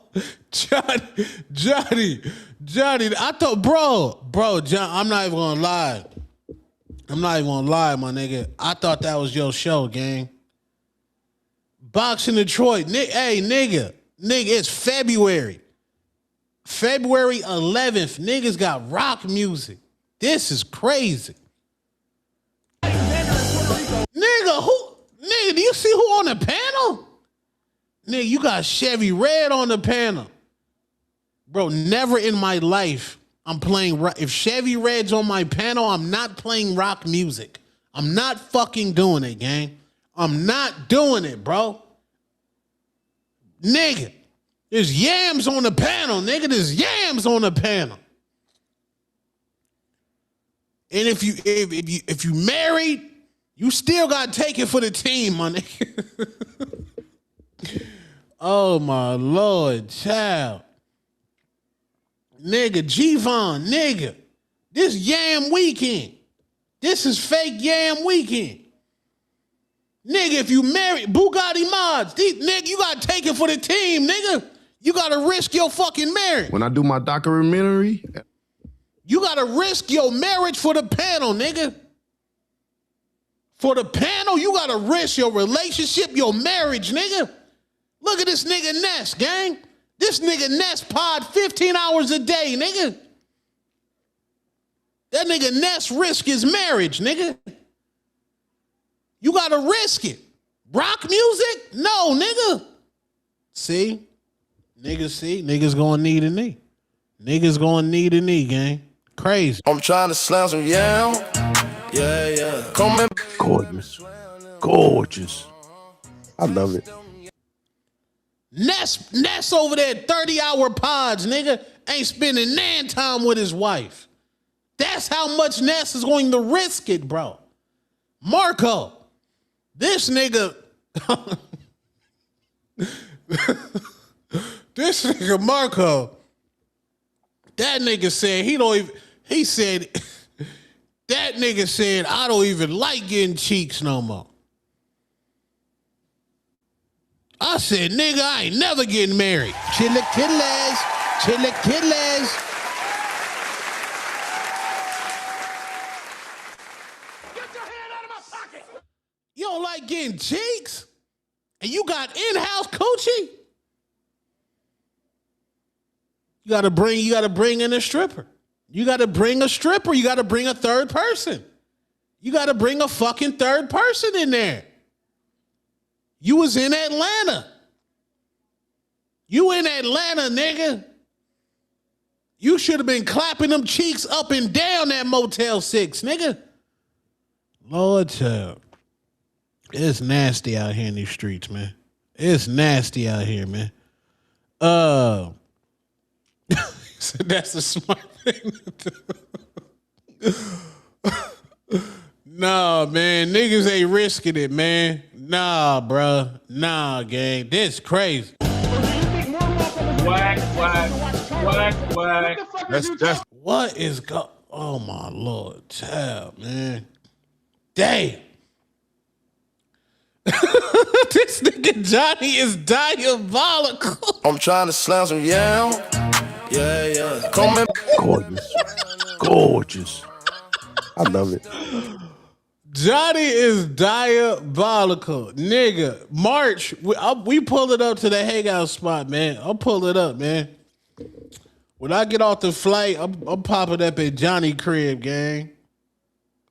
Johnny, I thought, bro, John, I'm not even gonna lie. My nigga. I thought that was your show, gang. Boxing Detroit. Hey, nigga, it's February. February 11th. Niggas got rock music. This is crazy. Nigga, do you see who on the panel? Nigga, you got Chevy Red on the panel. Bro, never in my life I'm playing rock. If Chevy Red's on my panel, I'm not playing rock music. I'm not fucking doing it, gang. I'm not doing it, bro. Nigga, there's yams on the panel, nigga. There's yams on the panel. And if you married, you still got to take it for the team, my nigga. Oh, my Lord, child. Nigga, G-Von, nigga. This yam weekend. This is fake yam weekend. Nigga, if you married Bugatti mods, nigga, you got to take it for the team, nigga. You got to risk your fucking marriage. When I do my documentary, you got to risk your marriage for the panel, nigga. For the panel, you got to risk your relationship, your marriage, nigga. Look at this nigga Ness, gang. This nigga Ness pod 15 hours a day, nigga. That nigga Ness risk his marriage, nigga. You got to risk it. Rock music? No, nigga. See? Niggas gonna need a knee. Niggas gonna need a knee, gang. Crazy. I'm trying to slam some yam. Yeah. Come in. Gorgeous. I love it. Ness over there 30-hour pods, nigga, ain't spending nan time with his wife. That's how much Ness is going to risk it, bro. Marco, this nigga, Marco, that nigga said that nigga said, I don't even like getting cheeks no more. I said, nigga, I ain't never getting married. Chilaquiles. You don't like getting cheeks? And you got in-house coaching? You gotta bring in a stripper. You gotta bring a stripper. You gotta bring a third person. You gotta bring a fucking third person in there. You was in Atlanta. You in Atlanta, nigga. You should have been clapping them cheeks up and down that Motel 6, nigga. Lord child. It's nasty out here in these streets, man. It's nasty out here, man. So that's a smart thing to do. Nah, man. Niggas ain't risking it, man. Nah, bruh. Nah, gang. This crazy. Whack. That's what is oh my Lord, child, man. Damn. This nigga Johnny is diabolical. I'm trying to slam some yam. Yeah. Come in. Gorgeous. I love it. Johnny is diabolical. Nigga, March, we pull it up to the hangout spot, man. I'll pull it up, man. When I get off the flight, I'm popping up at Johnny crib, gang.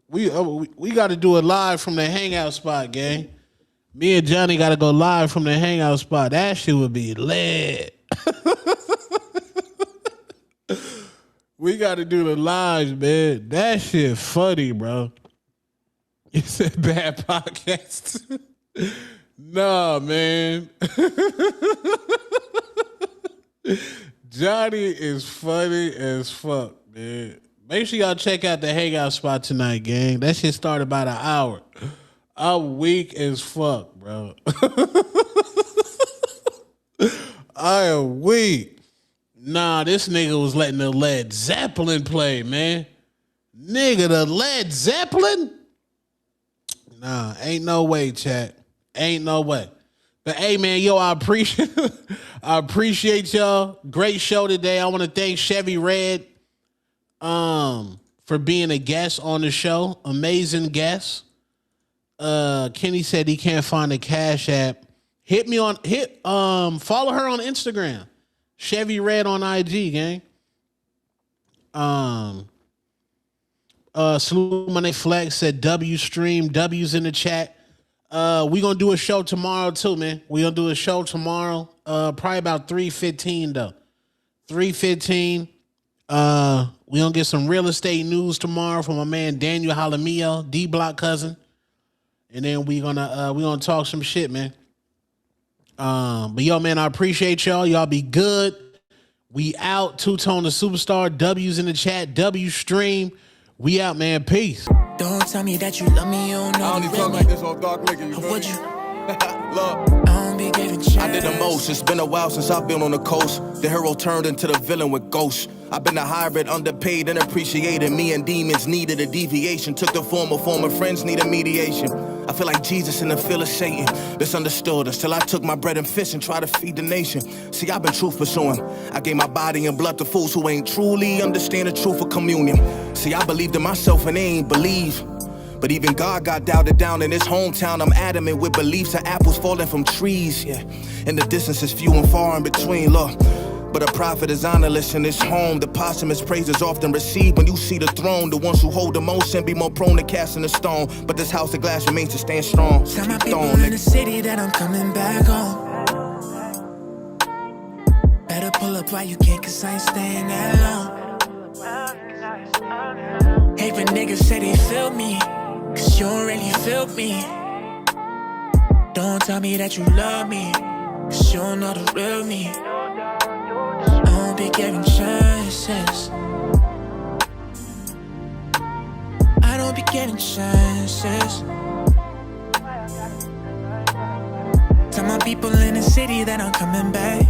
We got to do it live from the hangout spot, gang. Me and Johnny got to go live from the hangout spot. That shit would be lit. We got to do the lives, man. That shit funny, bro. You said bad podcast. Nah, man. Johnny is funny as fuck, man. Make sure y'all check out the hangout spot tonight, gang. That shit started about an hour. I'm weak as fuck, bro. I am weak. Nah, this nigga was letting the Led Zeppelin play, man. Nigga, the Led Zeppelin? Nah, ain't no way, chat. Ain't no way. But hey, man, yo, I appreciate y'all. Great show today. I want to thank Chevy Red for being a guest on the show. Amazing guest. Kenny said he can't find the Cash App. Follow her on Instagram. Chevy Red on IG, gang. Salute Money Flex said W stream. W's in the chat. We gonna do a show tomorrow too, man. We gonna do a show tomorrow. Probably about 3:15 though. 3:15. We gonna get some real estate news tomorrow from my man Daniel Jalamillo, D Block cousin. And then we gonna talk some shit, man. But yo, man, I appreciate y'all. Y'all be good. We out. Two-Tone the Superstar. W's in the chat. W stream. We out, man. Peace. Don't tell me that you love me, you don't know. I only talk like this on dark liquor. You would you? Look. I did the most. It's been a while since I've been on the coast. The hero turned into the villain with ghosts. I've been a hybrid, underpaid and appreciated. Me and demons needed a deviation. Took the form of former friends need a mediation. I feel like Jesus in the field of Satan. Misunderstood until I took my bread and fish and tried to feed the nation. See, I've been truth pursuing. I gave my body and blood to fools who ain't truly understand the truth of communion. See, I believed in myself and they ain't believe. But even God got doubted down in his hometown. I'm adamant with beliefs of apples falling from trees. Yeah, and the distance is few and far in between. Look, but a prophet is honorless in his home. The posthumous praise is often received when you see the throne. The ones who hold the most and be more prone to casting a stone. But this house of glass remains to stand strong. Tell my people in the city that I'm coming back home. Better pull up while you can, cause I ain't staying that long. Hate when niggas say they feel me, cause you don't really feel me. Don't tell me that you love me, cause you don't know the real me. I don't be giving chances. I don't be getting chances. Tell my people in the city that I'm coming back.